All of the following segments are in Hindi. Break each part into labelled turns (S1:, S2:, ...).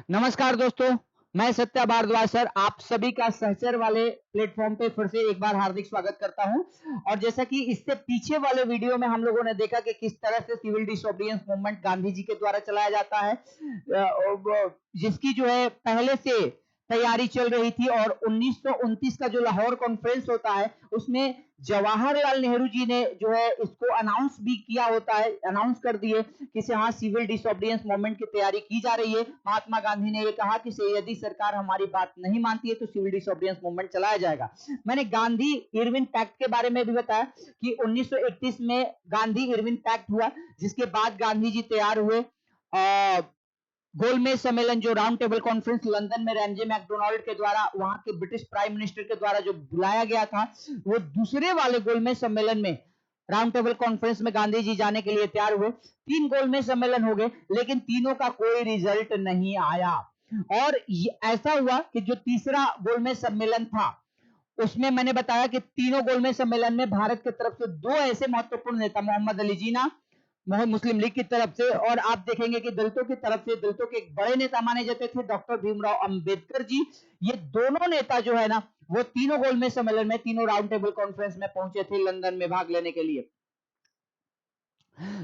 S1: नमस्कार दोस्तों, मैं सत्या भारद्वाज सर आप सभी का सहचर वाले प्लेटफॉर्म पे फिर से एक बार हार्दिक स्वागत करता हूं। और जैसा कि इससे पीछे वाले वीडियो में हम लोगों ने देखा कि किस तरह से civil disobedience movement Gandhi ji के द्वारा चलाया जाता है, जिसकी जो है पहले से तैयारी चल रही थी। और 1929 का जो लाहौर कॉन्फ्रेंस होता है उसमें जवाहरलाल नेहरू जी ने जो है इसको अनाउंस भी किया होता है, अनाउंस कर दिए कि हाँ सिविल डिसोबीडियंस मूवमेंट की तैयारी की जा रही है। महात्मा गांधी ने ये कहा कि यदि सरकार हमारी बात नहीं मानती है तो सिविल डिसोबीडियंस मूवमेंट चलाया जाएगा। मैंने गांधी इरविन पैक्ट के बारे में भी बताया कि 1931 में गांधी इरविन पैक्ट हुआ, जिसके बाद गांधी जी तैयार हुए। गोलमेज सम्मेलन जो राउंड टेबल कॉन्फ्रेंस लंदन में रैमजे मैकडोनाल्ड के द्वारा वहां के ब्रिटिश प्राइम मिनिस्टर के द्वारा जो बुलाया गया था, वो दूसरे वाले गोलमेज सम्मेलन में राउंड टेबल कॉन्फ्रेंस में गांधी जी जाने के लिए तैयार हुए। 3 गोलमेज सम्मेलन हो गए, लेकिन तीनों का कोई रिजल्ट नहीं आया। और ऐसा हुआ कि जो तीसरा गोलमेज सम्मेलन था उसमें मैंने बताया कि तीनों गोलमेज सम्मेलन में भारत की तरफ से 2 ऐसे महत्वपूर्ण नेता, मोहम्मद अली जिन्ना मुस्लिम लीग की तरफ से, और आप देखेंगे कि दलितों की तरफ से दलितों के एक बड़े नेता माने जाते थे डॉक्टर भीमराव अंबेडकर जी। ये दोनों नेता जो है ना, वो तीनों गोलमेज सम्मेलन में, तीनों राउंड टेबल कॉन्फ्रेंस में पहुंचे थे लंदन में भाग लेने के लिए।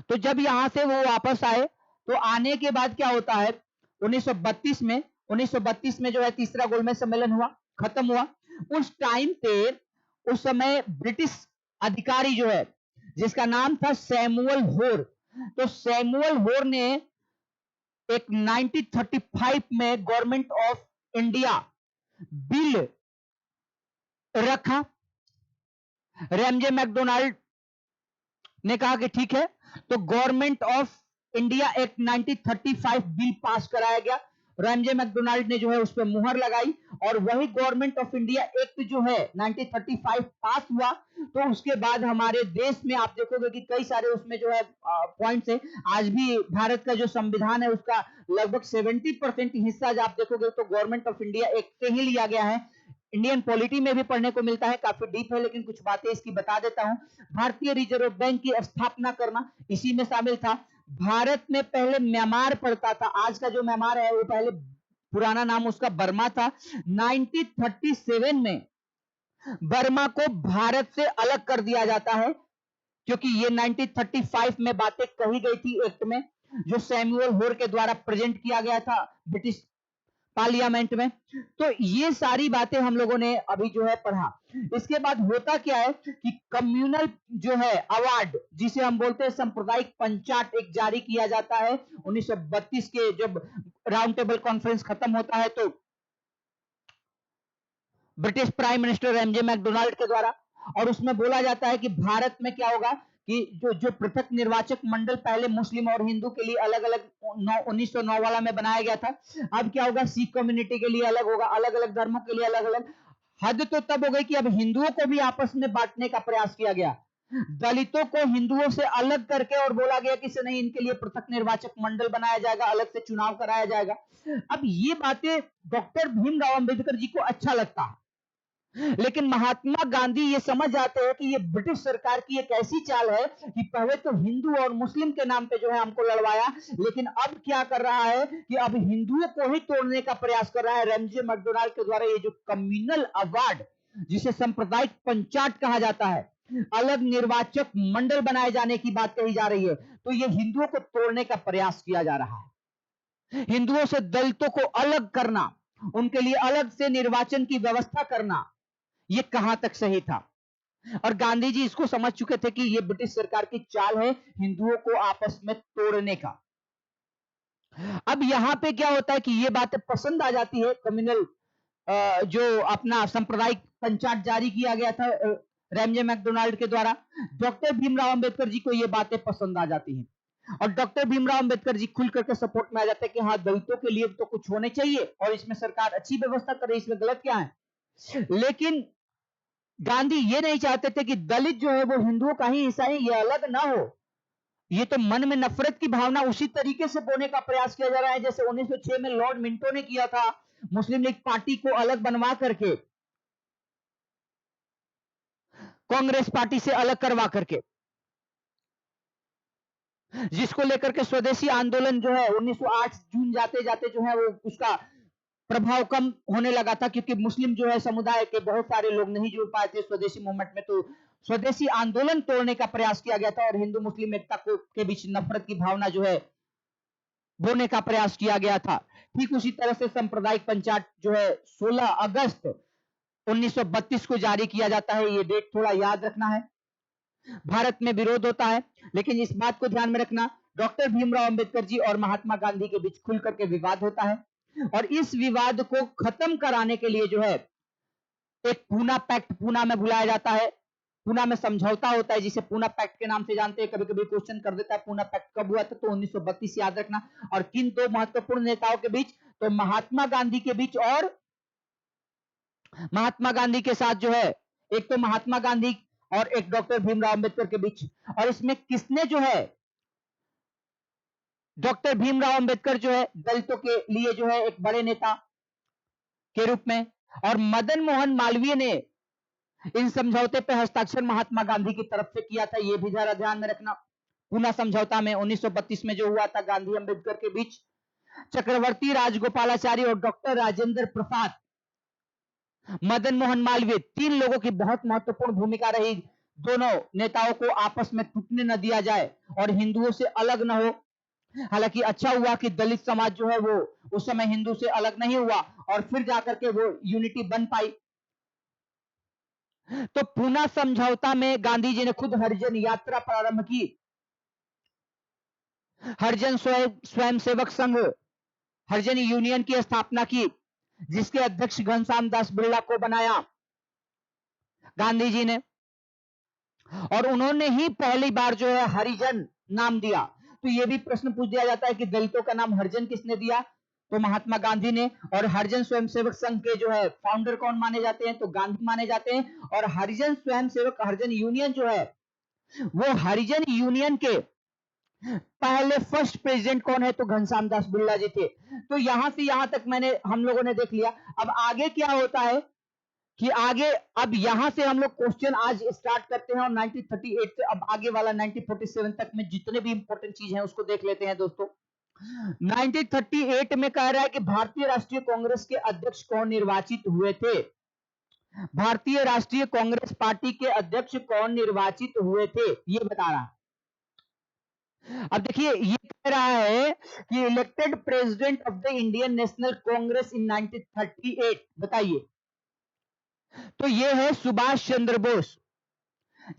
S1: तो जब यहां से वो वापस आए तो आने के बाद क्या होता है, 1932 में जो है तीसरा गोलमेज सम्मेलन हुआ, खत्म हुआ। उस टाइम पे उस समय ब्रिटिश अधिकारी जो है जिसका नाम था सैमुअल होर, तो सैमुअल होर ने एक 1935 में गवर्नमेंट ऑफ इंडिया बिल रखा। रैमजे मैकडोनाल्ड ने कहा कि ठीक है, तो government of India act 1935 bill pass कराया गया। रैमजे मैकडोनाल्ड ने जो है उस पर मुहर लगाई और वही गवर्नमेंट ऑफ इंडिया एक्ट जो है 1935 पास हुआ। तो उसके बाद हमारे देश में आप देखोगे कि कई सारे उसमें जो है पॉइंट्स है। आज भी भारत का जो संविधान है उसका लगभग 70% हिस्सा आप देखोगे तो गवर्नमेंट ऑफ इंडिया एक्ट से ही लिया गया है। इंडियन पॉलिटी में भी पढ़ने को मिलता है, काफी डीप है, लेकिन कुछ बातें इसकी बता देता हूं। भारतीय रिजर्व बैंक की स्थापना करना इसी में शामिल था। भारत में पहले म्यांमार पड़ता था, आज का जो म्यांमार है वो पहले पुराना नाम उसका बर्मा था। 1937 में बर्मा को भारत से अलग कर दिया जाता है, क्योंकि ये 1935 में बातें कही गई थी एक्ट में, जो सैमुअल होर के द्वारा प्रेजेंट किया गया था ब्रिटिश पार्लियामेंट में। तो ये सारी बातें हम लोगों ने अभी जो है पढ़ा। इसके बाद होता क्या है कि कम्युनल जो है अवार्ड, जिसे हम बोलते हैं सांप्रदायिक पंचाट, एक जारी किया जाता है 1932 के जब राउंड टेबल कॉन्फ्रेंस खत्म होता है तो British prime minister MJ MacDonald के द्वारा। और उसमें बोला जाता है कि भारत में क्या होगा कि जो जो पृथक निर्वाचक मंडल पहले मुस्लिम और हिंदू के लिए अलग अलग 1909 वाला में बनाया गया था, अब क्या होगा, सिख कम्युनिटी के लिए अलग होगा, अलग अलग धर्मों के लिए अलग अलग। हद तो तब हो गई कि अब हिंदुओं को भी आपस में बांटने का प्रयास किया गया, दलितों को हिंदुओं से अलग करके, और बोला गया कि नहीं, इनके लिए पृथक निर्वाचक मंडल बनाया जाएगा, अलग से चुनाव कराया जाएगा। अब ये बातें डॉक्टर भीमराव अंबेडकर जी को अच्छा लगता है, लेकिन महात्मा गांधी ये समझ जाते हैं कि ये ब्रिटिश सरकार की एक ऐसी चाल है कि पहले तो हिंदू और मुस्लिम के नाम पे जो है हमको लड़वाया, लेकिन अब क्या कर रहा है कि अब हिंदुओं को ही तोड़ने का प्रयास कर रहा है। रैमजे मैकडोनाल्ड के द्वारा ये जो कम्युनल अवार्ड, जिसे सांप्रदायिक पंचाट कहा जाता है, अलग निर्वाचक मंडल बनाए जाने की बात कही जा रही है, तो ये हिंदुओं को तोड़ने का प्रयास किया जा रहा है। हिंदुओं से दलितों को अलग करना, उनके लिए अलग से निर्वाचन की व्यवस्था करना, ये कहां तक सही था। और गांधी जी इसको समझ चुके थे कि ये ब्रिटिश सरकार की चाल है हिंदुओं को आपस में तोड़ने का। अब यहां पे क्या होता है कि ये बातें पसंद आ जाती है, कम्युनल जो अपना सांप्रदायिक पंचाट जारी किया गया था रैमजे मैकडोनाल्ड के द्वारा, डॉक्टर भीमराव अंबेडकर जी को ये बातें पसंद आ जाती हैं। और डॉक्टर भीमराव अंबेडकर जी खुल करके सपोर्ट में आ जाते हैं कि हाँ, दलितों के लिए तो कुछ होने चाहिए और इसमें सरकार अच्छी व्यवस्था करे, इसमें गलत क्या है। लेकिन गांधी ये नहीं चाहते थे कि दलित जो है वो हिंदुओं का ही हिस्सा है, ये अलग ना हो। ये तो मन में नफरत की भावना उसी तरीके से बोने का प्रयास किया जा रहा है जैसे 1906 में लॉर्ड मिंटो ने किया था, मुस्लिम लीग पार्टी को अलग बनवा करके, कांग्रेस पार्टी से अलग करवा करके। जिसको लेकर के स्वदेशी आंदोलन जो है 1908 जून जाते जाते जो है वो उसका प्रभाव कम होने लगा था, क्योंकि मुस्लिम जो है समुदाय के बहुत सारे लोग नहीं जुड़ पाए थे स्वदेशी मूवमेंट में। तो स्वदेशी आंदोलन तोड़ने का प्रयास किया गया था और हिंदू मुस्लिम एकता को के बीच नफरत की भावना जो है बोने का प्रयास किया गया था। ठीक उसी तरह से सांप्रदायिक पंचायत जो है 16 अगस्त 1932 को जारी किया जाता है। ये डेट थोड़ा याद रखना है। भारत में विरोध होता है, लेकिन इस बात को ध्यान में रखना, डॉक्टर भीमराव अंबेडकर जी और महात्मा गांधी के बीच खुल करके विवाद होता है और इस विवाद को खत्म कराने के लिए जो है एक पूना पैक्ट पूना में बुलाया जाता है। पूना में समझौता होता है जिसे पूना पैक्ट के नाम से जानते हैं। कभी कभी क्वेश्चन कर देता है पूना पैक्ट कब हुआ था, तो 1932 याद रखना। और किन दो महत्वपूर्ण नेताओं के बीच, तो महात्मा गांधी के बीच और महात्मा गांधी के साथ जो है, एक तो महात्मा गांधी और एक डॉक्टर भीमराव अंबेडकर के बीच। और इसमें किसने जो है, डॉक्टर भीमराव अंबेडकर जो है दलितों के लिए जो है एक बड़े नेता के रूप में, और मदन मोहन मालवीय ने इन समझौते पर हस्ताक्षर महात्मा गांधी की तरफ से किया था। यह भी जरा ध्यान में रखना। पूना समझौता में 1932 में जो हुआ था गांधी अंबेडकर के बीच, चक्रवर्ती राजगोपालाचारी और डॉक्टर राजेंद्र प्रसाद, मदन मोहन मालवीय, तीन लोगों की बहुत महत्वपूर्ण भूमिका रही। दोनों नेताओं को आपस में टूटने न दिया जाए और हिंदुओं से अलग न हो। हालांकि अच्छा हुआ कि दलित समाज जो है वो उस समय हिंदू से अलग नहीं हुआ और फिर जाकर के वो यूनिटी बन पाई। तो पूना समझौता में गांधी जी ने खुद हरिजन यात्रा प्रारंभ की। हरिजन स्वयंसेवक संघ, हरिजन यूनियन की स्थापना की, जिसके अध्यक्ष घनश्याम दास बिरला को बनाया गांधी जी ने, और उन्होंने ही पहली बार जो है हरिजन नाम दिया। तो यह भी प्रश्न पूछ दिया जाता है कि दलितों का नाम हरिजन किसने दिया, तो महात्मा गांधी ने। और हरिजन स्वयंसेवक संघ के जो है फाउंडर कौन माने जाते हैं, तो गांधी माने जाते हैं। और हरिजन स्वयंसेवक हरिजन यूनियन जो है वो हरिजन यूनियन के पहले फर्स्ट प्रेसिडेंट कौन है, तो घनश्याम दास बिरला जी थे। तो यहां से यहां तक हम लोगों ने देख लिया। अब आगे क्या होता है कि आगे, अब यहां से हम लोग क्वेश्चन आज स्टार्ट करते हैं और 1938 से अब आगे वाला 1947 तक में जितने भी इंपॉर्टेंट चीज है उसको देख लेते हैं दोस्तों। 1938 में कह रहा है कि भारतीय राष्ट्रीय कांग्रेस के अध्यक्ष कौन निर्वाचित हुए थे। भारतीय राष्ट्रीय कांग्रेस पार्टी के अध्यक्ष कौन निर्वाचित हुए थे, ये बता रहा है। अब देखिए ये कह रहा है कि elected president of the Indian National Congress in 1938, बताइए। तो ये है सुभाष चंद्र बोस।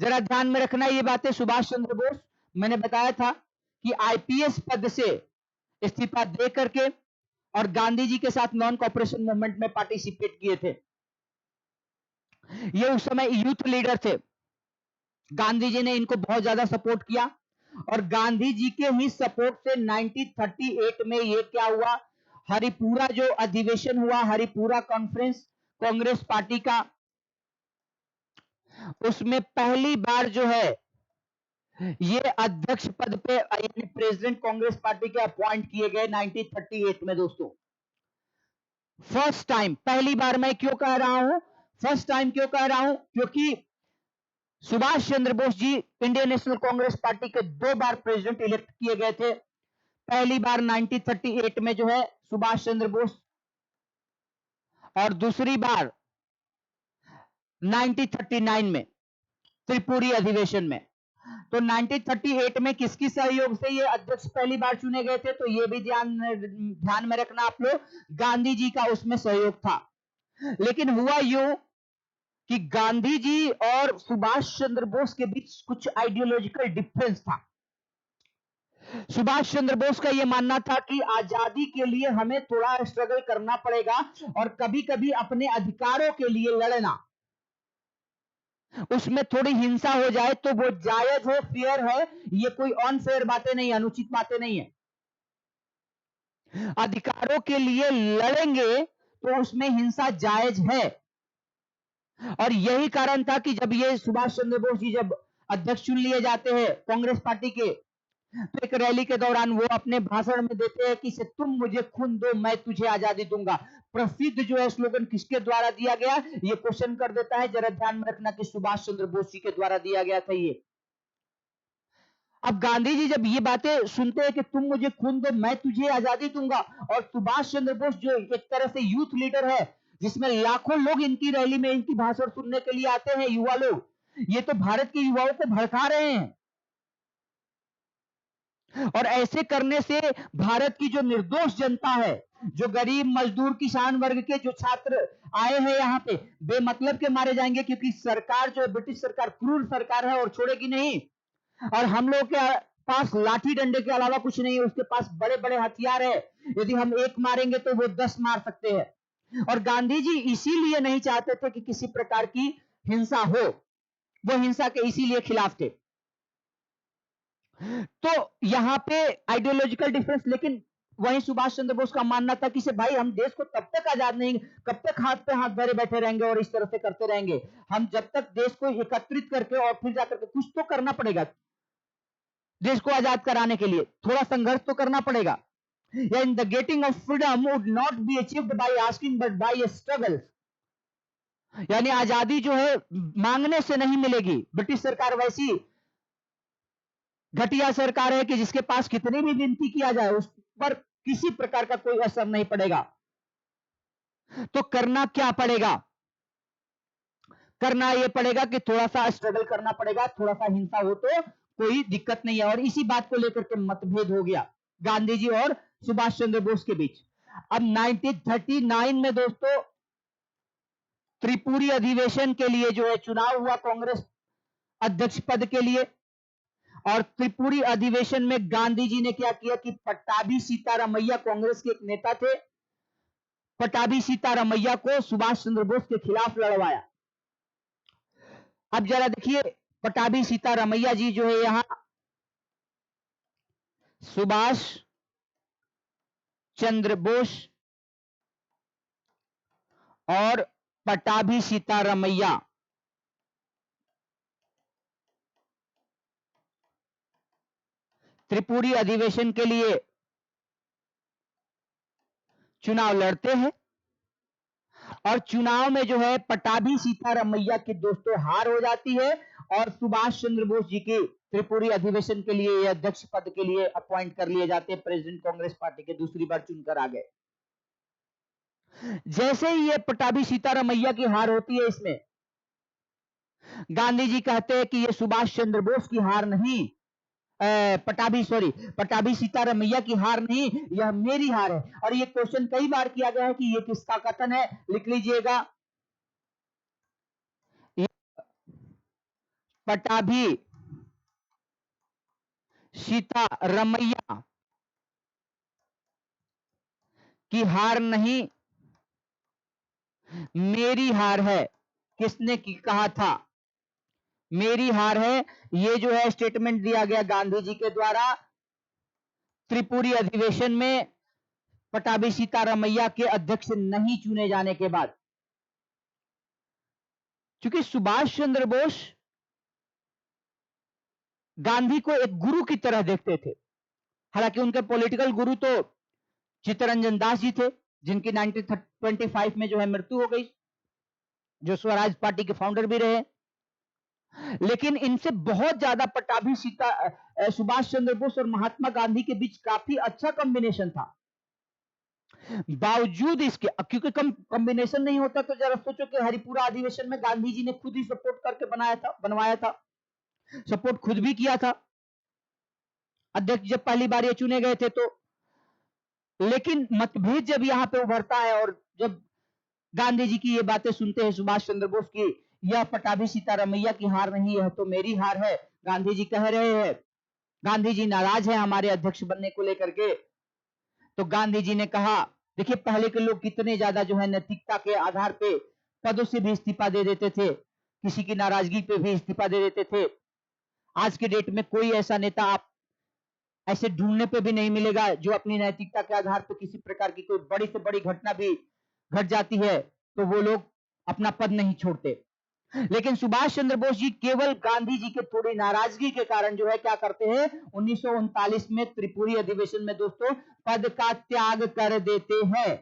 S1: जरा ध्यान में रखना ये बातें। सुभाष चंद्र बोस, मैंने बताया था कि आईपीएस पद से इस्तीफा दे करके और गांधी जी के साथ नॉन कॉपरेशन मूवमेंट में पार्टिसिपेट किए थे। ये उस समय यूथ लीडर थे। गांधी जी ने इनको बहुत ज्यादा सपोर्ट किया और गांधी जी के ही सपोर्ट से 1938 में ये क्या हुआ, हरिपुरा जो अधिवेशन हुआ, हरिपुरा कॉन्फ्रेंस कांग्रेस पार्टी का, उसमें पहली बार जो है ये अध्यक्ष पद पे यानी प्रेसिडेंट कांग्रेस पार्टी के अपॉइंट किए गए 1938 में दोस्तों। फर्स्ट टाइम, पहली बार। मैं क्यों कह रहा हूं फर्स्ट टाइम, क्यों कह रहा हूं, क्योंकि Subhash Chandra Bose ji Indian National Congress party के 2 बार प्रेसिडेंट इलेक्ट किए गए थे। पहली बार 1938 में जो है सुभाष चंद्र बोस, और दूसरी बार 1939 में त्रिपुरी अधिवेशन में। तो 1938 में किसकी सहयोग से ये अध्यक्ष पहली बार चुने गए थे, तो ये भी ध्यान में रखना आप लोग, गांधी जी का उसमें सहयोग था। लेकिन हुआ यूं कि गांधी जी और सुभाष चंद्र बोस के बीच कुछ आइडियोलॉजिकल डिफरेंस था। सुभाष चंद्र बोस का यह मानना था कि आजादी के लिए हमें थोड़ा स्ट्रगल करना पड़ेगा और कभी कभी अपने अधिकारों के लिए लड़ना, उसमें थोड़ी हिंसा हो जाए तो वो जायज है, फेयर है। ये कोई अनफेयर बातें नहीं, अनुचित बातें नहीं है। अधिकारों के लिए लड़ेंगे तो उसमें हिंसा जायज है। और यही कारण था कि जब ये सुभाष चंद्र बोस जी जब अध्यक्ष चुन लिए जाते हैं कांग्रेस पार्टी के, तो एक रैली के दौरान वो अपने भाषण में देते हैं कि तुम मुझे खून दो मैं तुझे आजादी दूंगा। प्रसिद्ध जो है स्लोगन किसके द्वारा दिया गया, ये क्वेश्चन कर देता है। जरा ध्यान में रखना कि सुभाष चंद्र बोस जी के द्वारा दिया गया था ये। अब गांधी जी जब ये बातें सुनते हैं कि तुम मुझे खून दो मैं तुझे आजादी दूंगा, और सुभाष चंद्र बोस जो एक तरह से यूथ लीडर है, जिसमें लाखों लोग इनकी रैली में इनकी भाषण सुनने के लिए आते हैं, युवा लोग, ये तो भारत के युवाओं को भड़का रहे हैं। और ऐसे करने से भारत की जो निर्दोष जनता है, जो गरीब मजदूर किसान वर्ग के जो छात्र आए हैं यहाँ पे, बेमतलब के मारे जाएंगे, क्योंकि सरकार जो है, ब्रिटिश सरकार क्रूर सरकार है और छोड़ेगी नहीं। और हम लोग के पास लाठी डंडे के अलावा कुछ नहीं है, उसके पास बड़े बड़े हथियार है, यदि हम एक मारेंगे तो वो 10 मार सकते हैं। और गांधी जी इसीलिए नहीं चाहते थे कि किसी प्रकार की हिंसा हो, वो हिंसा के इसीलिए खिलाफ थे। तो यहां पे आइडियोलॉजिकल डिफरेंस, लेकिन वहीं सुभाष चंद्र बोस का मानना था कि से भाई हम देश को तब तक आजाद नहीं, कब तक हाथ पे हाथ धरे बैठे रहेंगे और इस तरह से करते रहेंगे। हम जब तक देश को एकत्रित करके और फिर जाकर के कुछ तो करना पड़ेगा, देश को आजाद कराने के लिए थोड़ा संघर्ष तो करना पड़ेगा। And the getting of freedom would not be achieved by asking but by a struggle। यानी आजादी जो है मांगने से नहीं मिलेगी। ब्रिटिश सरकार वैसी घटिया सरकार है कि जिसके पास कितनी भी विनती किया जाए उस पर किसी प्रकार का कोई असर नहीं पड़ेगा। तो करना क्या पड़ेगा? करना यह पड़ेगा कि थोड़ा सा स्ट्रगल करना पड़ेगा, थोड़ा सा हिंसा हो तो कोई दिक्कत नहीं है। और इसी बात को लेकर के मतभेद हो गया गांधी जी और सुभाष चंद्र बोस के बीच। अब 1939 में दोस्तों त्रिपुरी अधिवेशन के लिए जो है चुनाव हुआ कांग्रेस अध्यक्ष पद के लिए। और त्रिपुरी अधिवेशन में गांधी जी ने क्या किया कि पट्टाभी सीतारामैया कांग्रेस के एक नेता थे, पट्टाभी सीतारामैया को सुभाष चंद्र बोस के खिलाफ लड़वाया। अब जरा देखिए पट्टाभी सीतारामैया जी जो है यहां सुभाष चंद्र बोस और पट्टाभी सीतारामैया त्रिपुरी अधिवेशन के लिए चुनाव लड़ते हैं। और चुनाव में जो है पट्टाभी सीतारामैया की दोस्तों हार हो जाती है और सुभाष चंद्र बोस जी की त्रिपुरी अधिवेशन के लिए अध्यक्ष पद के लिए अपॉइंट कर लिए जाते हैं। प्रेसिडेंट कांग्रेस पार्टी के दूसरी बार चुनकर आ गए। जैसे ही ये पट्टाभी सीतारामैया की हार होती है, इसमें गांधी जी कहते हैं कि ये सुभाष चंद्र बोस की हार नहीं, पट्टाभी सीतारामैया की हार नहीं, यह मेरी हार है। और ये क्वेश्चन कई बार किया गया है कि ये किसका कथन है, लिख लीजिएगा। पट्टाभी सीतारामैया की हार नहीं, मेरी हार है। किसने कहा था? मेरी हार है। ये जो है स्टेटमेंट दिया गया गांधी जी के द्वारा त्रिपुरी अधिवेशन में पट्टाभी सीतारामैया के अध्यक्ष नहीं चुने जाने के बाद। क्योंकि सुभाष चंद्र बोस गांधी को एक गुरु की तरह देखते थे। हालांकि उनके पॉलिटिकल गुरु तो चित्तरंजन दास जी थे, जिनकी 1925 में जो है मृत्यु हो गई, जो स्वराज पार्टी के फाउंडर भी रहे। लेकिन इनसे बहुत ज्यादा पट्टाभी सुभाष चंद्र बोस और महात्मा गांधी के बीच काफी अच्छा कॉम्बिनेशन था। बावजूद इसके, क्योंकि कॉम्बिनेशन नहीं होता तो जरा सोचो कि हरिपुरा अधिवेशन में गांधी जी ने खुद ही सपोर्ट करके बनवाया था, सपोर्ट खुद भी किया था अध्यक्ष जब पहली बार ये चुने गए थे तो। लेकिन मतभेद जब यहां पे उभरता है और जब गांधी जी की ये बातें सुनते हैं सुभाष चंद्र बोस की, यह पट्टाभी सीतारामैया की हार नहीं है तो मेरी हार है, गांधी जी कह रहे हैं। गांधी जी नाराज है हमारे अध्यक्ष बनने को लेकर के। तो गांधी जी ने कहा, देखिए पहले के लोग कितने ज्यादा जो है नैतिकता के आधार पे पदों से भी इस्तीफा दे देते थे, किसी की नाराजगी पे भी इस्तीफा दे देते थे। आज के डेट में कोई ऐसा नेता आप ऐसे ढूंढने पे भी नहीं मिलेगा जो अपनी नैतिकता के आधार पर किसी प्रकार की कोई बड़ी से बड़ी घटना भी घट जाती है तो वो लोग अपना पद नहीं छोड़ते। लेकिन सुभाष चंद्र बोस जी केवल गांधी जी के थोड़ी नाराजगी के कारण जो है क्या करते हैं, 1939 में त्रिपुरी अधिवेशन में दोस्तों पद का त्याग कर देते हैं।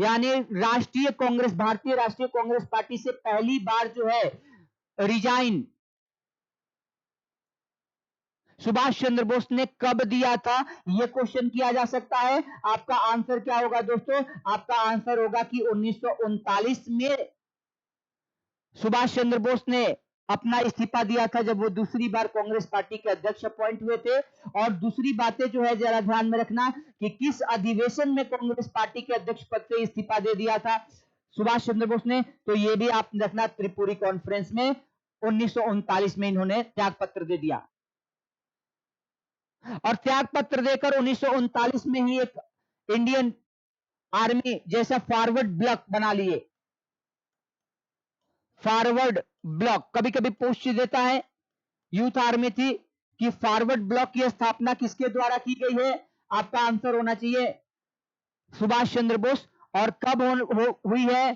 S1: यानी राष्ट्रीय कांग्रेस, भारतीय राष्ट्रीय कांग्रेस पार्टी से पहली बार जो है रिजाइन सुभाष चंद्र बोस ने कब दिया था, यह क्वेश्चन किया जा सकता है। आपका आंसर क्या होगा दोस्तों? आपका आंसर होगा कि 1939 में सुभाष चंद्र बोस ने अपना इस्तीफा दिया था, जब वो दूसरी बार कांग्रेस पार्टी के अध्यक्ष अपॉइंट हुए थे। और दूसरी बातें जो है जरा ध्यान में रखना कि किस अधिवेशन में कांग्रेस पार्टी के अध्यक्ष पद से इस्तीफा दे दिया था सुभाष चंद्र बोस ने, तो ये भी आप रखना, त्रिपुरी कॉन्फ्रेंस में 1939 में इन्होंने त्याग पत्र दे दिया। और त्याग पत्र देकर 1939 में ही एक इंडियन आर्मी जैसा फॉरवर्ड ब्लॉक बना लिए। फॉरवर्ड ब्लॉक कभी कभी पूछ देता है, यूथ आर्मी थी कि फॉरवर्ड ब्लॉक की स्थापना किसके द्वारा की गई है? आपका आंसर होना चाहिए सुभाष चंद्र बोस। और कब हुई है,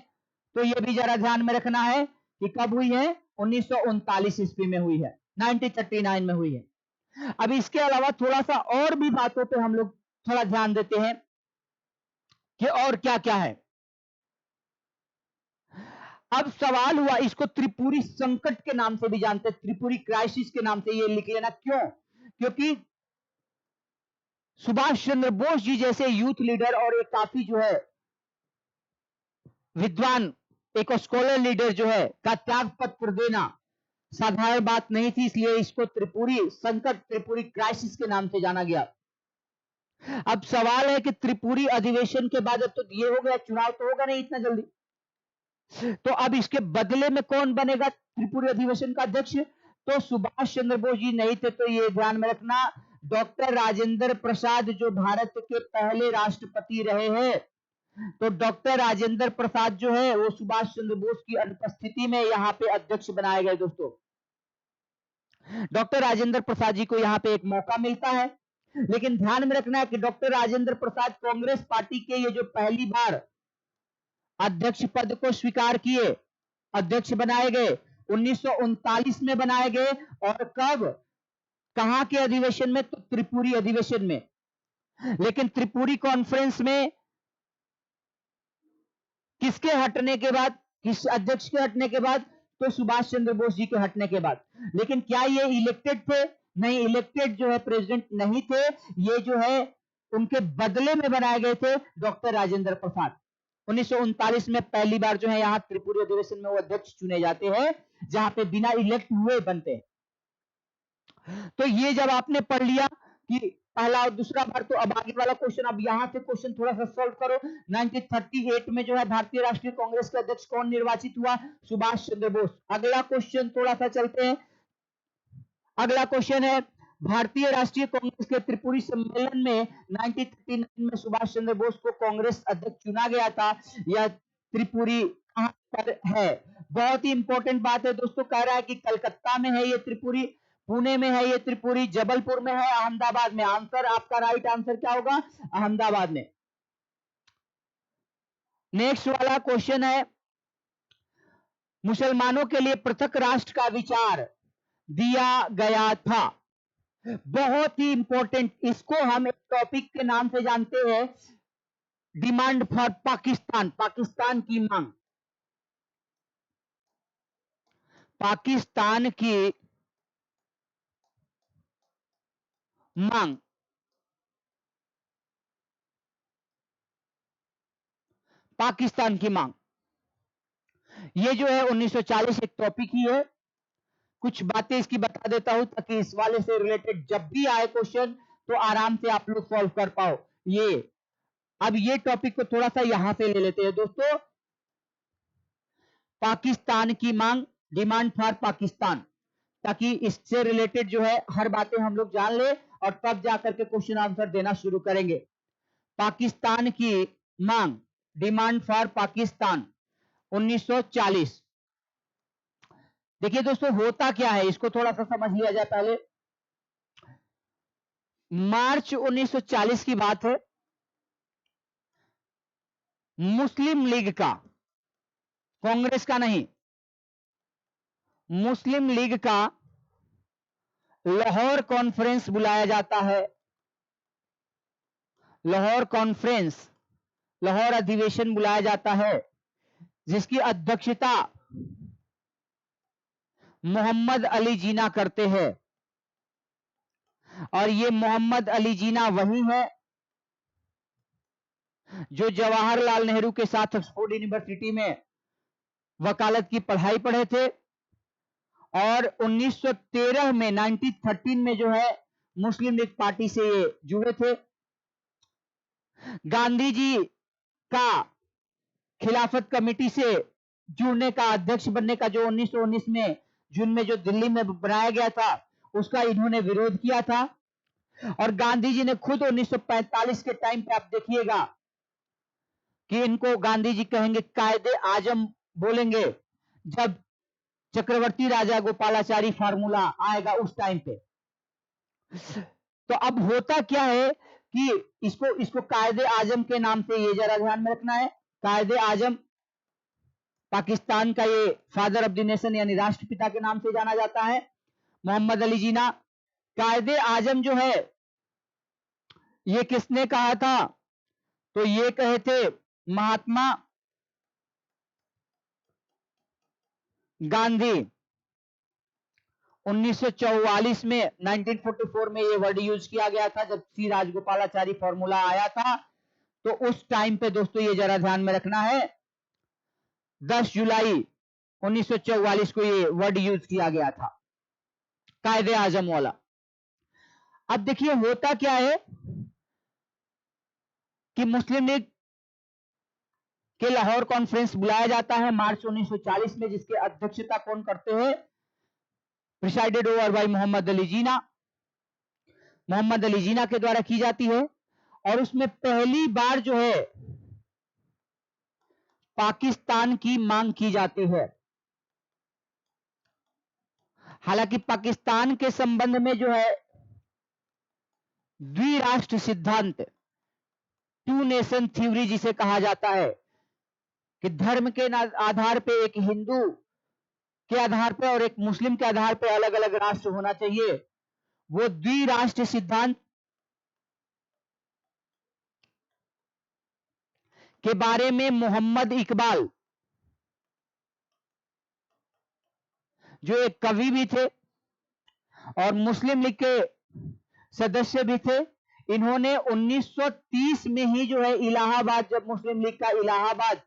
S1: तो यह भी जरा ध्यान में रखना है कि कब हुई है, 1939 ईस्वी में हुई है, 1939 में हुई है। अब इसके अलावा थोड़ा सा और भी बातों पे हम लोग थोड़ा ध्यान देते हैं कि और क्या क्या है। अब सवाल हुआ, इसको त्रिपुरी संकट के नाम से भी जानते हैं, त्रिपुरी क्राइसिस के नाम से, ये लिख लेना। क्यों? क्योंकि सुभाष चंद्र बोस जी जैसे यूथ लीडर और एक काफी जो है विद्वान, एक स्कॉलर लीडर जो है का त्याग पत्र देना साधारण बात नहीं थी, इसलिए इसको त्रिपुरी संकट, त्रिपुरी क्राइसिस के नाम से जाना गया। अब सवाल है कि त्रिपुरी अधिवेशन के बाद, अब तो ये हो गया, चुनाव तो होगा नहीं इतना जल्दी, तो अब इसके बदले में कौन बनेगा त्रिपुरी अधिवेशन का अध्यक्ष? तो सुभाष चंद्र बोस जी नहीं थे, तो ये ध्यान में रखना, डॉक्टर राजेंद्र प्रसाद जो भारत के पहले राष्ट्रपति रहे हैं, तो डॉक्टर राजेंद्र प्रसाद जो है वो सुभाष चंद्र बोस की अनुपस्थिति में यहां पे अध्यक्ष बनाए गए। दोस्तों, डॉक्टर राजेंद्र प्रसाद जी को यहां पे एक मौका मिलता है, लेकिन ध्यान में रखना है कि डॉक्टर राजेंद्र प्रसाद कांग्रेस पार्टी के ये जो पहली बार अध्यक्ष पद को स्वीकार किए, अध्यक्ष बनाए गए, 1939 में बनाए गए। और कब, कहां के अधिवेशन में? तो त्रिपुरी अधिवेशन में। लेकिन त्रिपुरी कॉन्फ्रेंस में किसके हटने के बाद, किस अध्यक्ष के हटने के बाद? तो सुभाष चंद्र बोस जी के हटने के बाद। लेकिन क्या ये इलेक्टेड थे? नहीं, इलेक्टेड जो है प्रेसिडेंट नहीं थे, ये जो है उनके बदले में बनाए गए थे डॉक्टर राजेंद्र प्रसाद। 1939 में पहली बार जो है यहां त्रिपुरी अधिवेशन में वो अध्यक्ष चुने जाते हैं, जहां पे बिना इलेक्ट हुए बनते हैं। तो ये जब आपने पढ़ लिया कि पहला और दूसरा बार, तो अब आगे वाला क्वेश्चन, अब यहां से क्वेश्चन थोड़ा सा सॉल्व करो। 1938 में जो है भारतीय राष्ट्रीय कांग्रेस के अध्यक्ष कौन निर्वाचित हुआ? सुभाष चंद्र बोस। अगला क्वेश्चन थोड़ा सा चलते हैं। अगला क्वेश्चन है, भारतीय राष्ट्रीय कांग्रेस के त्रिपुरी सम्मेलन में 1939 में सुभाष चंद्र बोस को कांग्रेस अध्यक्ष चुना गया था। यह त्रिपुरी कहां पर है? बहुत ही इंपॉर्टेंट बात है दोस्तों, कह रहा है कि कलकत्ता में है ये त्रिपुरी, पुणे में है ये त्रिपुरी, जबलपुर में है, अहमदाबाद में। आंसर, आपका राइट आंसर क्या होगा? अहमदाबाद में। नेक्स्ट वाला क्वेश्चन है, मुसलमानों के लिए पृथक राष्ट्र का विचार दिया गया था। बहुत ही इंपॉर्टेंट, इसको हम एक टॉपिक के नाम से जानते हैं, डिमांड फॉर पाकिस्तान, पाकिस्तान की मांग। पाकिस्तान की मांग, पाकिस्तान की मांग, ये जो है 1940 एक टॉपिक ही है। कुछ बातें इसकी बता देता हूं ताकि इस वाले से रिलेटेड जब भी आए क्वेश्चन तो आराम से आप लोग सॉल्व कर पाओ। ये, अब ये टॉपिक को थोड़ा सा यहां से ले लेते हैं दोस्तों, पाकिस्तान की मांग, डिमांड फॉर पाकिस्तान, ताकि इससे रिलेटेड जो है हर बातें हम लोग जान ले और तब जाकर के क्वेश्चन आंसर देना शुरू करेंगे। पाकिस्तान की मांग, डिमांड फॉर पाकिस्तान, 1940। देखिए दोस्तों, होता क्या है इसको थोड़ा सा समझ लिया जाए पहले। मार्च 1940 की बात है, मुस्लिम लीग का, कांग्रेस का नहीं, मुस्लिम लीग का लाहौर कॉन्फ्रेंस बुलाया जाता है। लाहौर कॉन्फ्रेंस, लाहौर अधिवेशन बुलाया जाता है, जिसकी अध्यक्षता मोहम्मद अली जिन्ना करते हैं। और ये मोहम्मद अली जिन्ना वही है जो जवाहरलाल नेहरू के साथ ऑक्सफोर्ड यूनिवर्सिटी में वकालत की पढ़ाई पढ़े थे और 1913 में 1913 में जो है मुस्लिम लीग पार्टी से ये जुड़े थे। गांधी जी का खिलाफत कमेटी से जुड़ने का, अध्यक्ष बनने का जो 1919 में जून में जो दिल्ली में बनाया गया था, उसका इन्होंने विरोध किया था। और गांधी जी ने खुद 1945 के टाइम पे आप देखिएगा कि इनको गांधी जी कहेंगे कायदे आजम बोलेंगे जब चक्रवर्ती राजा गोपालाचारी फार्मूला आएगा उस टाइम पे। तो अब होता क्या है कि इसको कायदे आजम के नाम से ये जरा ध्यान में रखना है। कायदे आजम पाकिस्तान का ये फादर ऑफ द नेशन यानी राष्ट्रपिता के नाम से जाना जाता है, मोहम्मद अली जिन्ना। कायदे आजम जो है ये किसने कहा था? तो ये कहे थे महात्मा गांधी। 1944 में 1944 में ये वर्ड यूज किया गया था जब सी राजगोपालाचारी फॉर्मूला आया था। तो उस टाइम पे दोस्तों ये जरा ध्यान में रखना है, 10 जुलाई 1944 को ये वर्ड यूज किया गया था, कायदे आजम वाला। अब देखिए होता क्या है कि मुस्लिम लीग के लाहौर कॉन्फ्रेंस बुलाया जाता है मार्च 1940 में, जिसके अध्यक्षता कौन करते हैं? Presided over by Mohammad Ali Jinnah. Mohammad Ali Jinnah के द्वारा की जाती है और उसमें पहली बार जो है पाकिस्तान की मांग की जाती है। हालांकि पाकिस्तान के संबंध में जो है द्विराष्ट्र सिद्धांत, टू नेशन थ्योरी जिसे कहा जाता है, कि धर्म के आधार पे एक हिंदू के आधार पे और एक मुस्लिम के आधार पे अलग अलग राष्ट्र होना चाहिए, वो द्विराष्ट्र सिद्धांत के बारे में मोहम्मद इकबाल जो एक कवि भी थे और मुस्लिम लीग के सदस्य भी थे, इन्होंने 1930 में ही जो है इलाहाबाद, जब मुस्लिम लीग का इलाहाबाद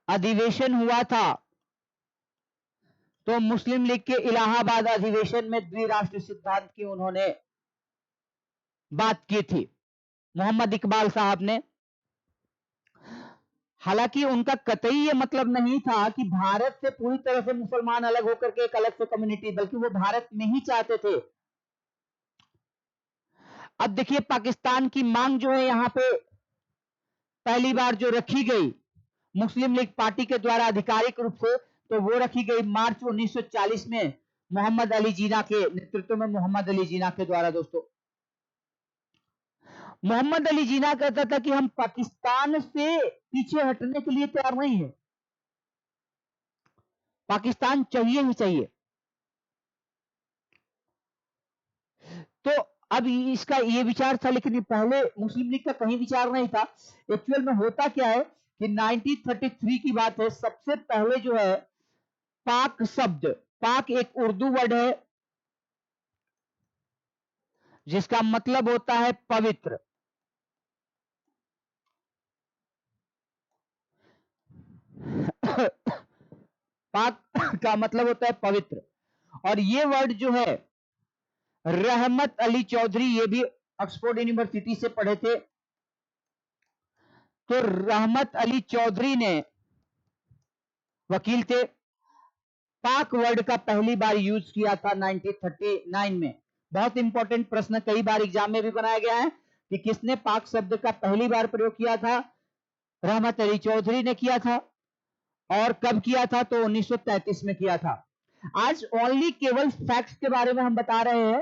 S1: अधिवेशन हुआ था, तो मुस्लिम लीग के इलाहाबाद अधिवेशन में द्विराष्ट्र सिद्धांत की उन्होंने बात की थी, मोहम्मद इकबाल साहब ने। हालांकि उनका कतई ये मतलब नहीं था कि भारत से पूरी तरह से मुसलमान अलग होकर के एक अलग से कम्युनिटी, बल्कि वो भारत में ही चाहते थे। अब देखिए पाकिस्तान की मांग जो है यहां पे पहली बार जो रखी गई मुस्लिम लीग पार्टी के द्वारा आधिकारिक रूप से, तो वो रखी गई मार्च 1940 में मोहम्मद अली जिन्ना के नेतृत्व में, मोहम्मद अली जिन्ना के द्वारा। दोस्तों मोहम्मद अली जिन्ना कहता था कि हम पाकिस्तान से पीछे हटने के लिए तैयार नहीं है, पाकिस्तान चाहिए ही चाहिए। तो अब इसका ये विचार था, लेकिन पहले मुस्लिम लीग का कहीं विचार नहीं था। एक्चुअल में होता क्या है कि 1933 की बात है, सबसे पहले जो है पाक शब्द, पाक एक उर्दू वर्ड है जिसका मतलब होता है पवित्र। पाक का मतलब होता है पवित्र, और ये वर्ड जो है रहमत अली चौधरी, ये भी ऑक्सफोर्ड यूनिवर्सिटी से पढ़े थे, तो रहमत अली चौधरी ने, वकील थे, पाक वर्ड का पहली बार यूज किया था 1939 में। बहुत इंपॉर्टेंट प्रश्न कई बार एग्जाम में भी बनाया गया है कि किसने पाक शब्द का पहली बार प्रयोग किया था? रहमत अली चौधरी ने किया था। और कब किया था? तो 1933 में किया था। आज ओनली केवल फैक्ट्स के बारे में हम बता रहे हैं,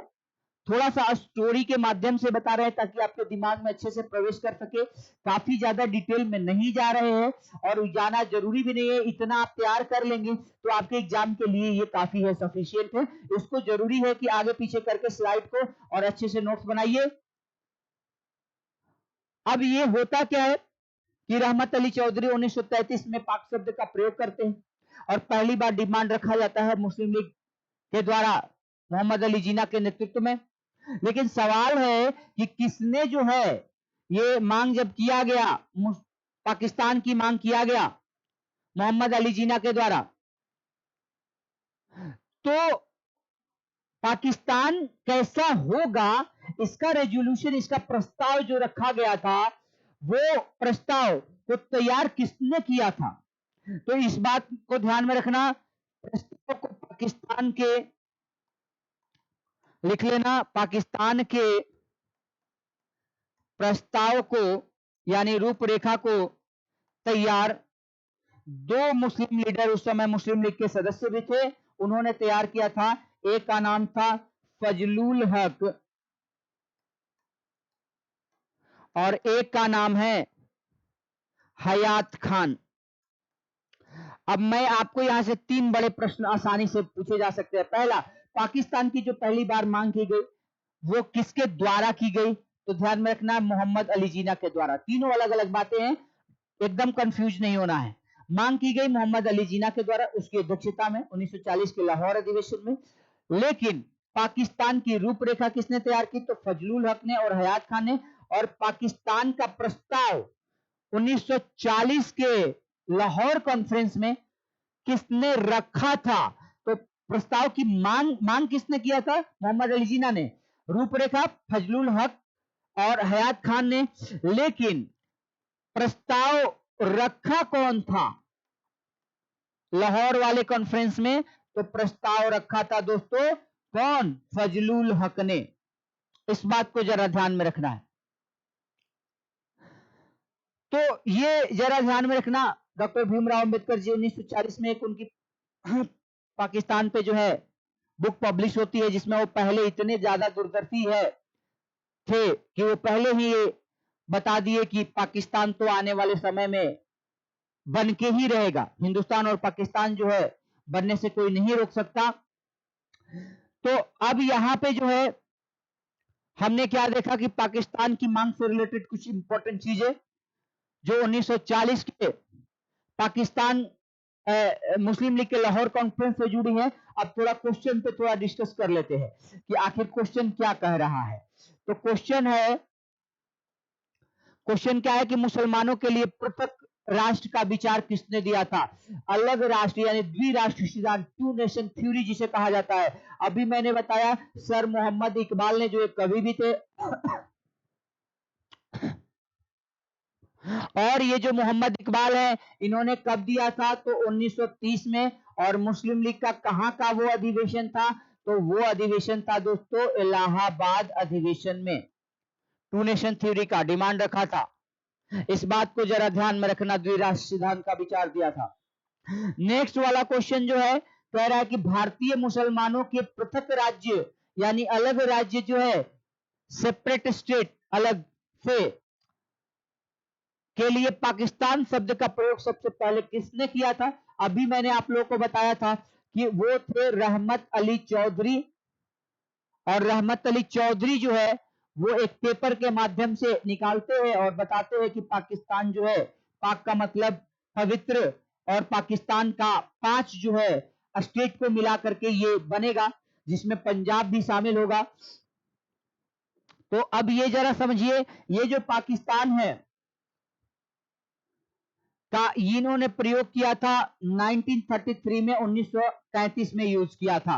S1: थोड़ा सा स्टोरी के माध्यम से बता रहे हैं ताकि आपके दिमाग में अच्छे से प्रवेश कर सके। काफी ज्यादा डिटेल में नहीं जा रहे हैं और जाना जरूरी भी नहीं है, इतना आप तैयार कर लेंगे तो आपके एग्जाम के लिए ये काफी है, सफिशियंट है। इसको जरूरी है कि आगे पीछे करके स्लाइड को और अच्छे से नोट्स बनाइए। अब ये होता क्या है कि रहमत अली चौधरी 1933 में पाक शब्द का प्रयोग करते हैं और पहली बार डिमांड रखा जाता है मुस्लिम लीग के द्वारा मोहम्मद अली जिन्ना के नेतृत्व में। लेकिन सवाल है कि किसने जो है ये मांग जब किया गया, पाकिस्तान की मांग किया गया मोहम्मद अली जिन्ना के द्वारा, तो पाकिस्तान कैसा होगा इसका रेजोल्यूशन, इसका प्रस्ताव जो रखा गया था, वो प्रस्ताव को तैयार किसने किया था? तो इस बात को ध्यान में रखना, प्रस्ताव को पाकिस्तान के, लिख लेना, पाकिस्तान के प्रस्ताव को यानी रूपरेखा को तैयार दो मुस्लिम लीडर, उस समय मुस्लिम लीग के सदस्य भी थे, उन्होंने तैयार किया था। एक का नाम था फजलुल हक और एक का नाम है हयात खान। अब मैं आपको यहां से 3 बड़े प्रश्न आसानी से पूछे जा सकते हैं। पहला, पाकिस्तान की जो पहली बार मांग की गई वो किसके द्वारा की गई? तो ध्यान में रखना, मोहम्मद अली जिन्ना के द्वारा। तीनों अलग अलग बातें हैं, एकदम कंफ्यूज नहीं होना है। मांग की गई मोहम्मद अली जिन्ना के द्वारा, उसकी अध्यक्षता में 1940 के लाहौर अधिवेशन में। लेकिन पाकिस्तान की रूपरेखा किसने तैयार की? तो फजलुल हक ने और हयात खान ने। और पाकिस्तान का प्रस्ताव 1940 के लाहौर कॉन्फ्रेंस में किसने रखा था? तो प्रस्ताव की मांग किसने किया था? मोहम्मद अली जिन्ना ने। रूपरेखा फजलुल हक और हयात खान ने। लेकिन प्रस्ताव रखा कौन था लाहौर वाले कॉन्फ्रेंस में? तो प्रस्ताव रखा था दोस्तों कौन? फजलुल हक ने। इस बात को जरा ध्यान में रखना है। तो ये जरा ध्यान में रखना, डॉक्टर भीमराव अंबेडकर जी 1940 में एक उनकी पाकिस्तान पे जो है बुक पब्लिश होती है, जिसमें वो पहले इतने ज्यादा दूरदर्शी है थे कि वो पहले ही ये बता दिए कि पाकिस्तान तो आने वाले समय में बन के ही रहेगा, हिंदुस्तान और पाकिस्तान जो है बनने से कोई नहीं रोक सकता। तो अब यहां पे जो है हमने क्या देखा कि पाकिस्तान की मांग से रिलेटेड कुछ इंपॉर्टेंट चीजें जो 1940 के पाकिस्तान मुस्लिम लीग के लाहौर कॉन्फ्रेंस से जुड़ी है। अब थोड़ा क्वेश्चन पे थोड़ा डिस्कस कर लेते हैं कि आखिर क्वेश्चन क्या कह रहा है। तो क्वेश्चन क्या है कि मुसलमानों के लिए पृथक राष्ट्र का विचार किसने दिया था? अलग राष्ट्र यानी द्विराष्ट्र सिद्धांत, टू नेशन थ्योरी जिसे कहा जाता है। अभी मैंने बताया सर मोहम्मद इकबाल ने, जो एक कवि भी थे और ये जो मोहम्मद इकबाल है, इन्होंने कब दिया था? तो 1930 में। और मुस्लिम लीग का कहां का वो अधिवेशन था? तो वो अधिवेशन था दोस्तों इलाहाबाद अधिवेशन में। टू नेशन थ्योरी का डिमांड रखा था। इस बात को जरा ध्यान में रखना, द्विराष्ट्र सिद्धांत का विचार दिया था। नेक्स्ट वाला क्वेश्चन जो है कह रहा है कि भारतीय मुसलमानों के पृथक राज्य यानी अलग राज्य जो है, सेपरेट स्टेट, अलग से, के लिए पाकिस्तान शब्द का प्रयोग सबसे पहले किसने किया था? अभी मैंने आप लोगों को बताया था कि वो थे रहमत अली चौधरी। और रहमत अली चौधरी जो है वो एक पेपर के माध्यम से निकालते हैं और बताते हैं कि पाकिस्तान जो है, पाक का मतलब पवित्र, और पाकिस्तान का 5 जो है स्टेट को मिला करके ये बनेगा, जिसमें पंजाब भी शामिल होगा। तो अब ये जरा समझिए, ये जो पाकिस्तान है का इन्होंने प्रयोग किया था 1933 में, 1933 में यूज किया था।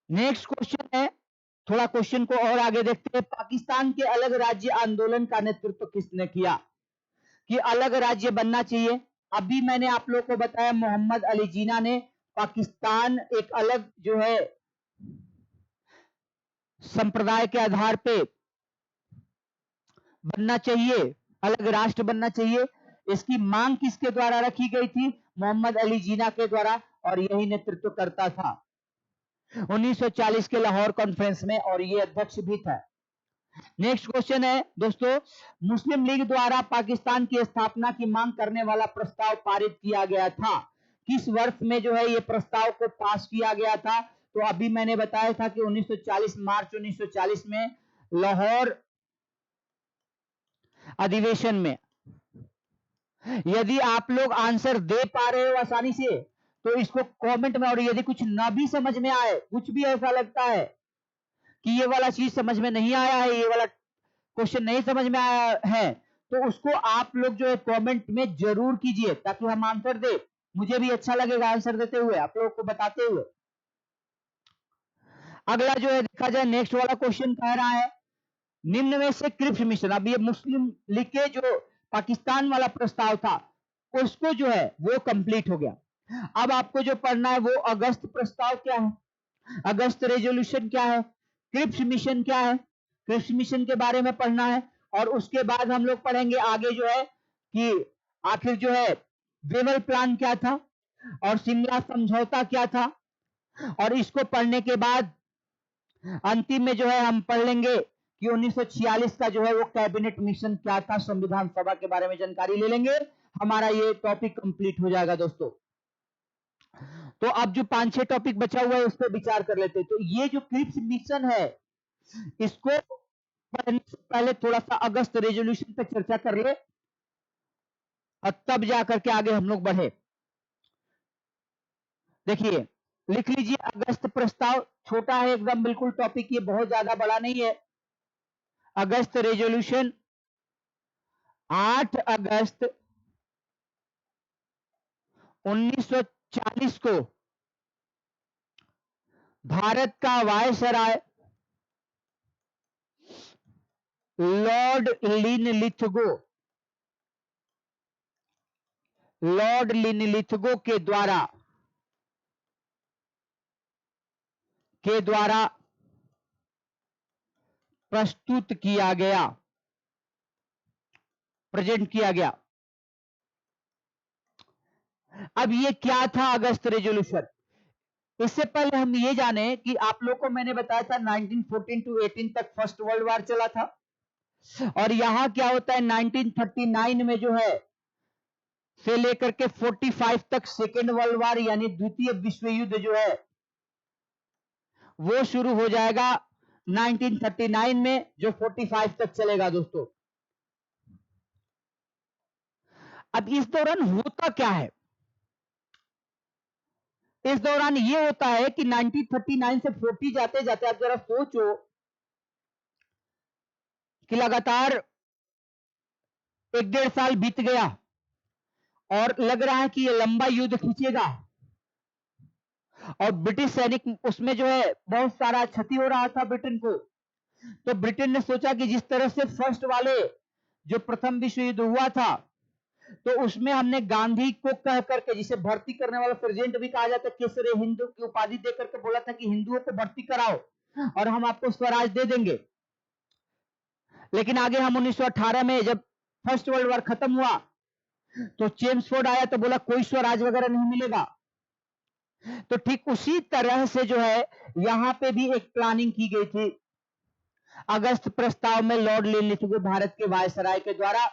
S1: नेक्स्ट क्वेश्चन है, थोड़ा क्वेश्चन को और आगे देखते हैं। पाकिस्तान के अलग राज्य आंदोलन का नेतृत्व किसने किया? कि अलग राज्य बनना चाहिए। अभी मैंने आप लोग को बताया मोहम्मद अली जिन्ना ने। पाकिस्तान एक अलग जो है संप्रदाय के आधार पे बनना चाहिए, अलग राष्ट्र बनना चाहिए। इसकी मांग किसके द्वारा रखी गई थी? मोहम्मद अली जिन्ना के द्वारा, और यही नेतृत्व करता था 1940 के लाहौर कॉन्फ्रेंस में, और ये अध्यक्ष भी था। नेक्स्ट क्वेश्चन है दोस्तों, मुस्लिम लीग द्वारा पाकिस्तान की स्थापना की मांग करने वाला प्रस्ताव पारित किया गया था। किस वर्ष में जो है ये प्रस्ताव को पास किया गया था? तो अभी मैंने बताया था कि 1940, मार्च 1940 में लाहौर अधिवेशन में। यदि आप लोग आंसर दे पा रहे हो आसानी से तो इसको कमेंट में, और यदि कुछ ना भी समझ में आए, कुछ भी ऐसा लगता है कि ये वाला चीज समझ में नहीं आया है, ये वाला क्वेश्चन नहीं समझ में आया है, तो उसको आप लोग जो है कमेंट में जरूर कीजिए, ताकि हम आंसर दे। मुझे भी अच्छा लगेगा आंसर देते हुए, आप लोगों को बताते हुए। अगला जो है देखा जाए, नेक्स्ट वाला क्वेश्चन कह रहा है, निम्न में से क्रिप्स मिशन, अब ये मुस्लिम लीग के जो पाकिस्तान वाला प्रस्ताव था, उसको जो है वो कंप्लीट हो गया। अब आपको जो पढ़ना है वो अगस्त प्रस्ताव क्या है, अगस्त रेजोल्यूशन क्या है, क्रिप्स मिशन क्या है, क्रिप्स मिशन के बारे में पढ़ना है। और उसके बाद हम लोग पढ़ेंगे आगे जो है कि आखिर जो है वेवल प्लान क्या था और शिमला समझौता क्या था। और इसको पढ़ने के बाद अंतिम में जो है हम पढ़ लेंगे कि 1946 का जो है वो कैबिनेट मिशन क्या था, संविधान सभा के बारे में जानकारी ले लेंगे। हमारा ये टॉपिक कंप्लीट हो जाएगा दोस्तों। तो अब जो 5-6 टॉपिक बचा हुआ है उस पर विचार कर लेते हैं। तो ये जो क्रिप्स मिशन है, इसको पढ़ने से पहले थोड़ा सा अगस्त रेजोल्यूशन पे चर्चा कर ले, और तब जाकर के आगे हम लोग बढ़े। देखिए, लिख लीजिए अगस्त प्रस्ताव, छोटा है एकदम बिल्कुल टॉपिक, ये बहुत ज्यादा बड़ा नहीं है। अगस्त रेजोल्यूशन 8 अगस्त 1940 को भारत का वायसराय लॉर्ड लिनलिथगो के द्वारा प्रस्तुत किया गया, प्रेजेंट किया गया। अब ये क्या था अगस्त रेजोल्यूशन? इससे पहले हम ये जाने कि आप लोग को मैंने बताया था 1914 टू 18 तक फर्स्ट वर्ल्ड वार चला था, और यहां क्या होता है 1939 में जो है से लेकर के 45 तक सेकेंड वर्ल्ड वार यानी द्वितीय विश्व युद्ध जो है वो शुरू हो जाएगा 1939 में, जो 45 तक चलेगा दोस्तों। अब इस दौरान होता क्या है? इस दौरान ये होता है कि 1939 से 40 जाते जाते आप जरा सोचो कि लगातार 1-1.5 साल बीत गया, और लग रहा है कि ये लंबा युद्ध खींचेगा, और ब्रिटिश सैनिक उसमें जो है बहुत सारा क्षति हो रहा था ब्रिटेन को। तो ब्रिटेन ने सोचा कि जिस तरह से फर्स्ट वाले जो प्रथम विश्व युद्ध हुआ था, तो उसमें हमने गांधी को कह करके, जिसे भर्ती करने वाला सर्जेंट भी कहा जाता है, केसरे हिंदू की उपाधि देकर के बोला था कि हिंदुओं को भर्ती कराओ और हम आपको स्वराज दे देंगे। लेकिन आगे हम 1918 में जब फर्स्ट वर्ल्ड वॉर खत्म हुआ, तो चेम्सफोर्ड आया तो बोला कोई स्वराज वगैरह नहीं मिलेगा। तो ठीक उसी तरह से जो है यहां पे भी एक प्लानिंग की गई थी। अगस्त प्रस्ताव में लॉर्ड लिनलिथगो भारत के वायसराय के द्वारा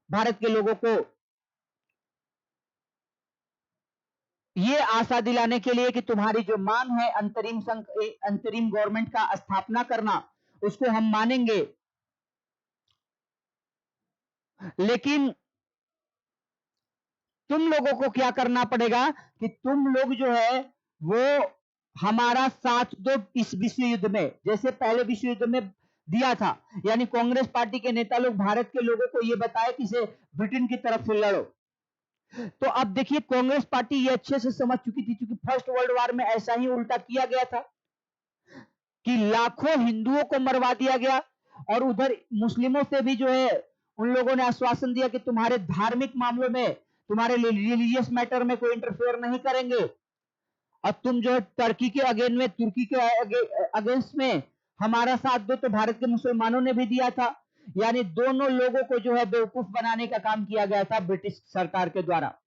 S1: भारत के लोगों को ये आशा दिलाने के लिए कि तुम्हारी जो मांग है अंतरिम गवर्नमेंट का स्थापना करना, उसको हम मानेंगे, लेकिन तुम लोगों को क्या करना पड़ेगा कि तुम लोग जो है वो हमारा साथ दो इस विश्व युद्ध में, जैसे पहले विश्व युद्ध में दिया था। यानी कांग्रेस पार्टी के नेता लोग भारत के लोगों को ये बताए कि इसे ब्रिटेन की तरफ से लड़ो। तो अब देखिए कांग्रेस पार्टी ये अच्छे से समझ चुकी थी, क्योंकि फर्स्ट वर्ल्ड वॉर में ऐसा ही उल्टा किया गया था कि लाखों हिंदुओं को मरवा दिया गया, और उधर मुस्लिमों से भी जो है उन लोगों ने आश्वासन दिया कि तुम्हारे धार्मिक मामलों में, तुम्हारे रिलीजियस मैटर में कोई इंटरफेयर नहीं करेंगे। और तुम जो है टर्की के अगेंस्ट में, तुर्की के अगेंस्ट में हमारा साथ दो, तो भारत के मुसलमानों ने भी दिया था। यानी दोनों लोगों को जो है बेवकूफ बनाने का काम किया गया था ब्रिटिश सरकार के द्वारा।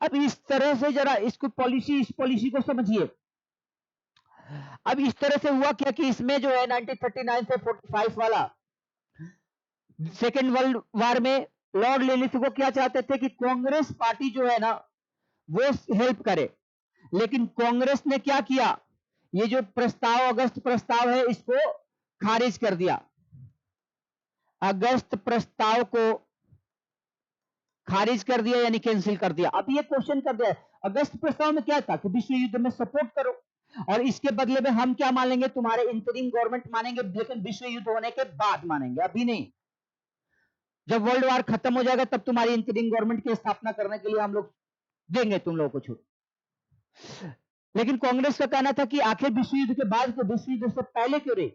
S1: अब इस तरह से जरा इसको इस पॉलिसी को समझिए। अब इस तरह से हुआ क्या कि इसमें जो है 1939 से 45 वाला सेकेंड वर्ल्ड वार में लॉर्ड लिनलिथगो क्या चाहते थे कि कांग्रेस पार्टी जो है ना वो हेल्प करे, लेकिन कांग्रेस ने क्या किया, ये जो प्रस्ताव अगस्त प्रस्ताव है इसको खारिज कर दिया। अगस्त प्रस्ताव को खारिज कर दिया यानी कैंसिल कर दिया। अब ये क्वेश्चन कर दिया अगस्त प्रस्ताव में क्या था कि विश्व युद्ध में सपोर्ट करो और इसके बदले में हम क्या मानेंगे, तुम्हारे इंतरिम गवर्नमेंट मानेंगे, लेकिन विश्व युद्ध होने के बाद मानेंगे, अभी नहीं। जब वर्ल्ड वार खत्म हो जाएगा तब तुम्हारी इंतरिम गवर्नमेंट की स्थापना करने के लिए हम लोग देंगे तुम लोगों को छूट। लेकिन कांग्रेस का कहना था कि आखिर विश्व युद्ध के बाद के विश्व युद्ध से पहले क्यों रहे,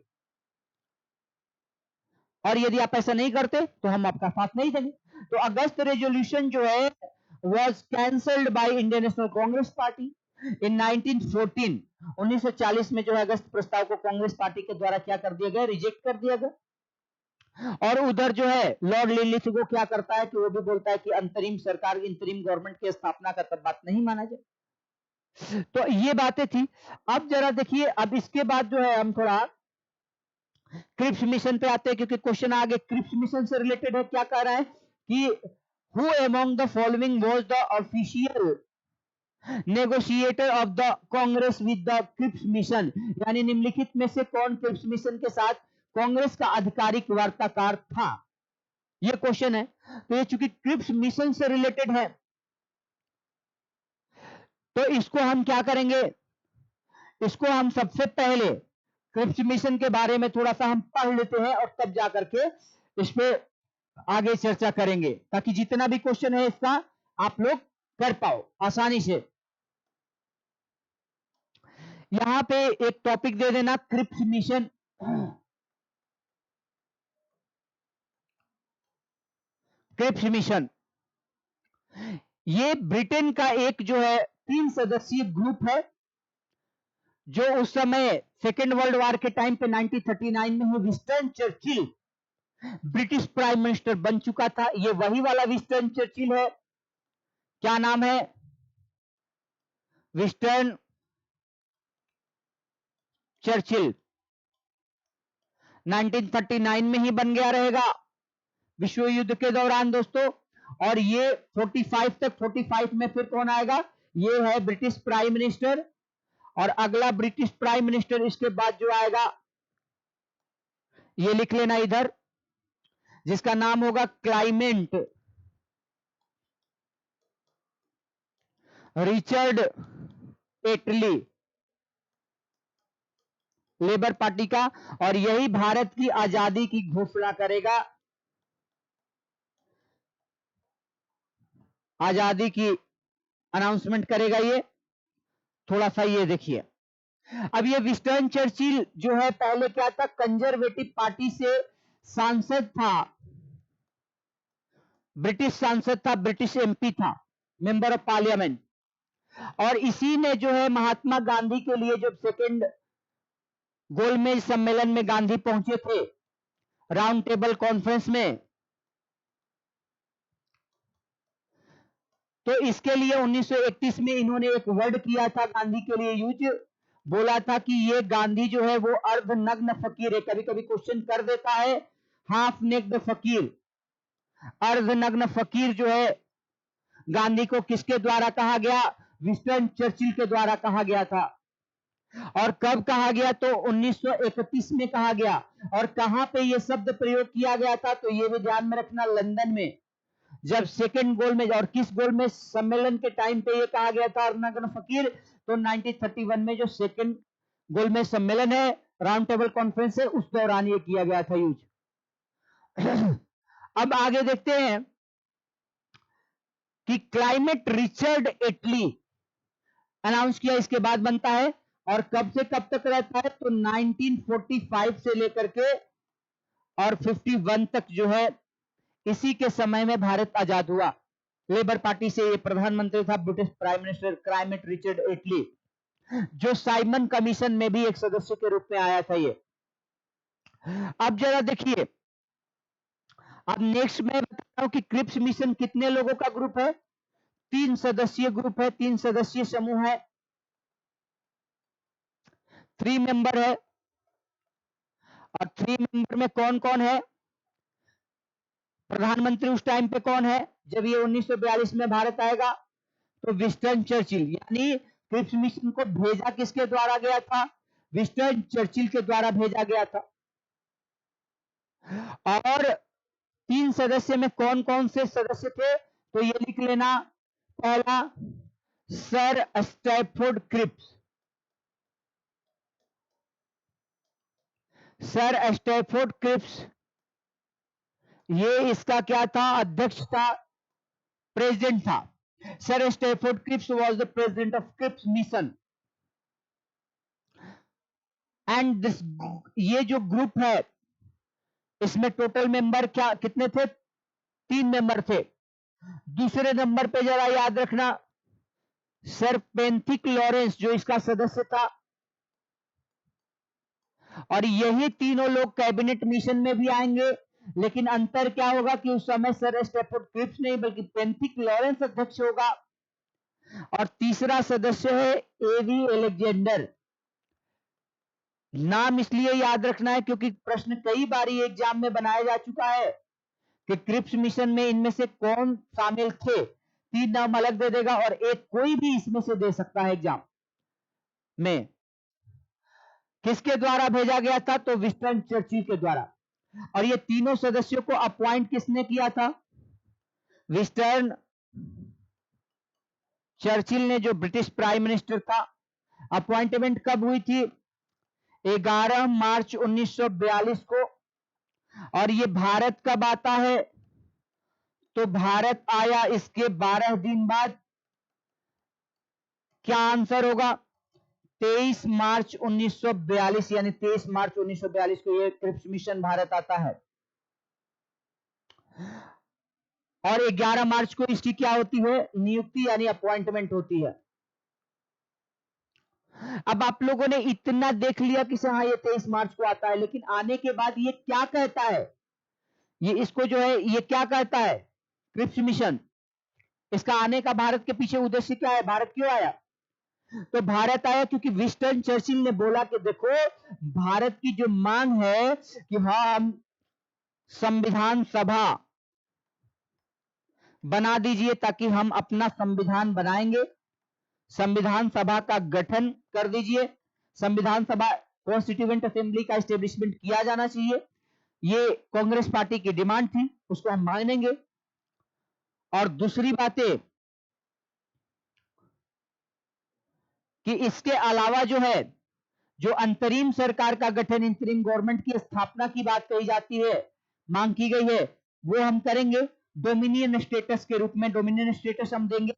S1: और यदि आप ऐसा नहीं करते तो हम आपका साथ नहीं देंगे। तो अगस्त रेजोल्यूशन जो है was cancelled by Indian National Congress party इन 1914। 1940 में जो है अगस्त प्रस्ताव को कांग्रेस पार्टी के द्वारा क्या कर दिया गया, रिजेक्ट कर दिया गया। और उधर जो है लॉर्ड लिलिथगो क्या करता है कि वो भी बोलता है कि अंतरिम सरकार, इंतरिम गवर्नमेंट की स्थापना का तब बात नहीं माना जाए। तो ये बातें थी। अब जरा देखिए, अब इसके बाद जो है हम थोड़ा क्रिप्स मिशन पे आते हैं, क्योंकि क्वेश्चन आगे क्रिप्स मिशन से रिलेटेड है। क्या कह रहा है कि who among the following was the official negotiator of the Congress with the Cripps mission, यानी निम्नलिखित में से कौन क्रिप्स मिशन के साथ कांग्रेस का आधिकारिक वार्ताकार था, यह क्वेश्चन है। तो ये चूंकि क्रिप्स मिशन से रिलेटेड है तो इसको हम क्या करेंगे, इसको हम सबसे पहले क्रिप्स मिशन के बारे में थोड़ा सा हम पढ़ लेते हैं और तब जाकर के इस पे आगे चर्चा करेंगे, ताकि जितना भी क्वेश्चन है इसका आप लोग कर पाओ आसानी से। यहां पे एक टॉपिक दे देना, क्रिप्स मिशन। क्रिप्स मिशन ये ब्रिटेन का एक जो है 3 सदस्यीय ग्रुप है, जो उस समय सेकेंड वर्ल्ड वार के टाइम पे 1939 में Winston Churchill British prime minister बन चुका था। ये वही वाला विंस्टन चर्चिल है, क्या नाम है, विंस्टन चर्चिल। 1939 में ही बन गया रहेगा विश्व युद्ध के दौरान दोस्तों। और ये 45 तक, 45 में फिर कौन आएगा, ये है ब्रिटिश प्राइम मिनिस्टर। और अगला ब्रिटिश प्राइम मिनिस्टर इसके बाद जो आएगा, ये लिख लेना इधर, जिसका नाम होगा क्लाइमेंट रिचर्ड एटली, लेबर पार्टी का। और यही भारत की आजादी की घोषणा करेगा, आजादी की अनाउंसमेंट करेगा ये। थोड़ा सा ये देखिए, अब ये विंस्टन चर्चिल जो है पहले क्या था, कंजर्वेटिव पार्टी से सांसद था, ब्रिटिश सांसद था, ब्रिटिश एमपी था, मेंबर ऑफ पार्लियामेंट। और इसी ने जो है महात्मा गांधी के लिए, जब सेकेंड गोलमेज सम्मेलन में गांधी पहुंचे थे राउंड टेबल कॉन्फ्रेंस में, तो इसके लिए 1931 में इन्होंने एक वर्ड किया था गांधी के लिए यूज, बोला था कि ये गांधी जो है वो अर्धनग्न फकीर है। कभी कभी क्वेश्चन कर देता है हाफ नेक्ड फकीर, अर्धनग्न फकीर जो है गांधी को किसके द्वारा कहा गया, विंस्टन चर्चिल के द्वारा कहा गया था। और कब कहा गया, तो 1931 में कहा गया। और कहां पे ये शब्द प्रयोग किया गया था, तो ये भी ध्यान में रखना, लंदन में, जब सेकेंड गोलमेज, और किस गोलमेज सम्मेलन के टाइम पे ये कहा गया था अर्धनग्न फकीर, तो 1931 में जो सेकेंड गोलमेज सम्मेलन है, राउंड टेबल कॉन्फ्रेंस है, उस दौरान ये किया गया था यूज। अब आगे देखते हैं कि क्लाइमेट रिचर्ड एटली अनाउंस किया, इसके बाद बनता है। और कब से कब तक रहता है, तो 1945 से लेकर के और 51 तक जो है, इसी के समय में भारत आजाद हुआ। लेबर पार्टी से ये प्रधानमंत्री था, British prime minister Clement Richard Attlee, जो साइमन कमीशन में भी एक सदस्य के रूप में आया था ये। अब जरा देखिए, अब नेक्स्ट मैं बताता हूं कि क्रिप्स मिशन कितने लोगों का ग्रुप है, 3 सदस्यीय ग्रुप है, 3 सदस्यीय समूह है, 3 मेंबर है। और 3 मेंबर में कौन कौन है, प्रधानमंत्री उस टाइम पे कौन है जब ये 1942 में भारत आएगा, तो विंस्टन चर्चिल। यानी क्रिप्स मिशन को भेजा किसके द्वारा गया था, विंस्टन चर्चिल के द्वारा भेजा गया था। और 3 सदस्य में कौन कौन से सदस्य थे, तो ये लिख लेना, पहला Sir Stafford Cripps. Sir Stafford Cripps ये इसका क्या था, अध्यक्ष था, प्रेसिडेंट था। Sir Stafford Cripps was the president of Cripps mission. And this, ये जो ग्रुप है इसमें टोटल मेंबर क्या कितने थे, 3 मेंबर थे। दूसरे नंबर पे जरा याद रखना सर पेंथिक लॉरेंस जो इसका सदस्य था, और यही तीनों लोग कैबिनेट मिशन में भी आएंगे। लेकिन अंतर क्या होगा कि उस समय सर स्टैफोर्ड क्रिप्स नहीं बल्कि पेंथिक लॉरेंस अध्यक्ष होगा। और तीसरा सदस्य है एवी एलेक्जेंडर। नाम इसलिए याद रखना है क्योंकि प्रश्न कई बार एग्जाम में बनाया जा चुका है कि क्रिप्स मिशन में इनमें से कौन शामिल थे। 3 नाम अलग दे देगा और एक कोई भी इसमें से दे सकता है एग्जाम में। किसके द्वारा भेजा गया था, तो विंस्टन चर्चिल के द्वारा। और ये तीनों सदस्यों को अपॉइंट किसने किया था, विंस्टन चर्चिल ने, जो ब्रिटिश प्राइम मिनिस्टर था। अपॉइंटमेंट कब हुई थी, 11 मार्च 1942 को। और ये भारत कब आता है, तो भारत आया इसके 12 दिन बाद। क्या आंसर होगा, 23 मार्च 1942, यानी 23 मार्च 1942 को ये क्रिप्स मिशन भारत आता है। और 11 मार्च को इसकी क्या होती है, नियुक्ति यानी अपॉइंटमेंट होती है। अब आप लोगों ने इतना देख लिया कि हाँ ये 23 मार्च को आता है, लेकिन आने के बाद ये क्या कहता है, ये इसको जो है ये क्या कहता है, क्रिप्स मिशन, इसका आने का भारत के पीछे उद्देश्य क्या है, भारत क्यों आया, तो भारत आया क्योंकि विंस्टन चर्चिल ने बोला कि देखो भारत की जो मांग है कि हाँ हम संविधान सभा बना दीजिए ताकि हम अपना संविधान बनाएंगे, संविधान सभा का गठन कर दीजिए, संविधान सभा कॉन्स्टिट्यूएंट असेंबली का एस्टेब्लिशमेंट किया जाना चाहिए। ये कांग्रेस पार्टी की डिमांड थी, उसको हम मानेंगे। और दूसरी बात है कि इसके अलावा जो है, जो अंतरिम सरकार का गठन, इंतरिम गवर्नमेंट की स्थापना की बात कही जाती है, मांग की गई है, वो हम करेंगे डोमिनियन स्टेटस के रूप में। डोमिनियन स्टेटस हम देंगे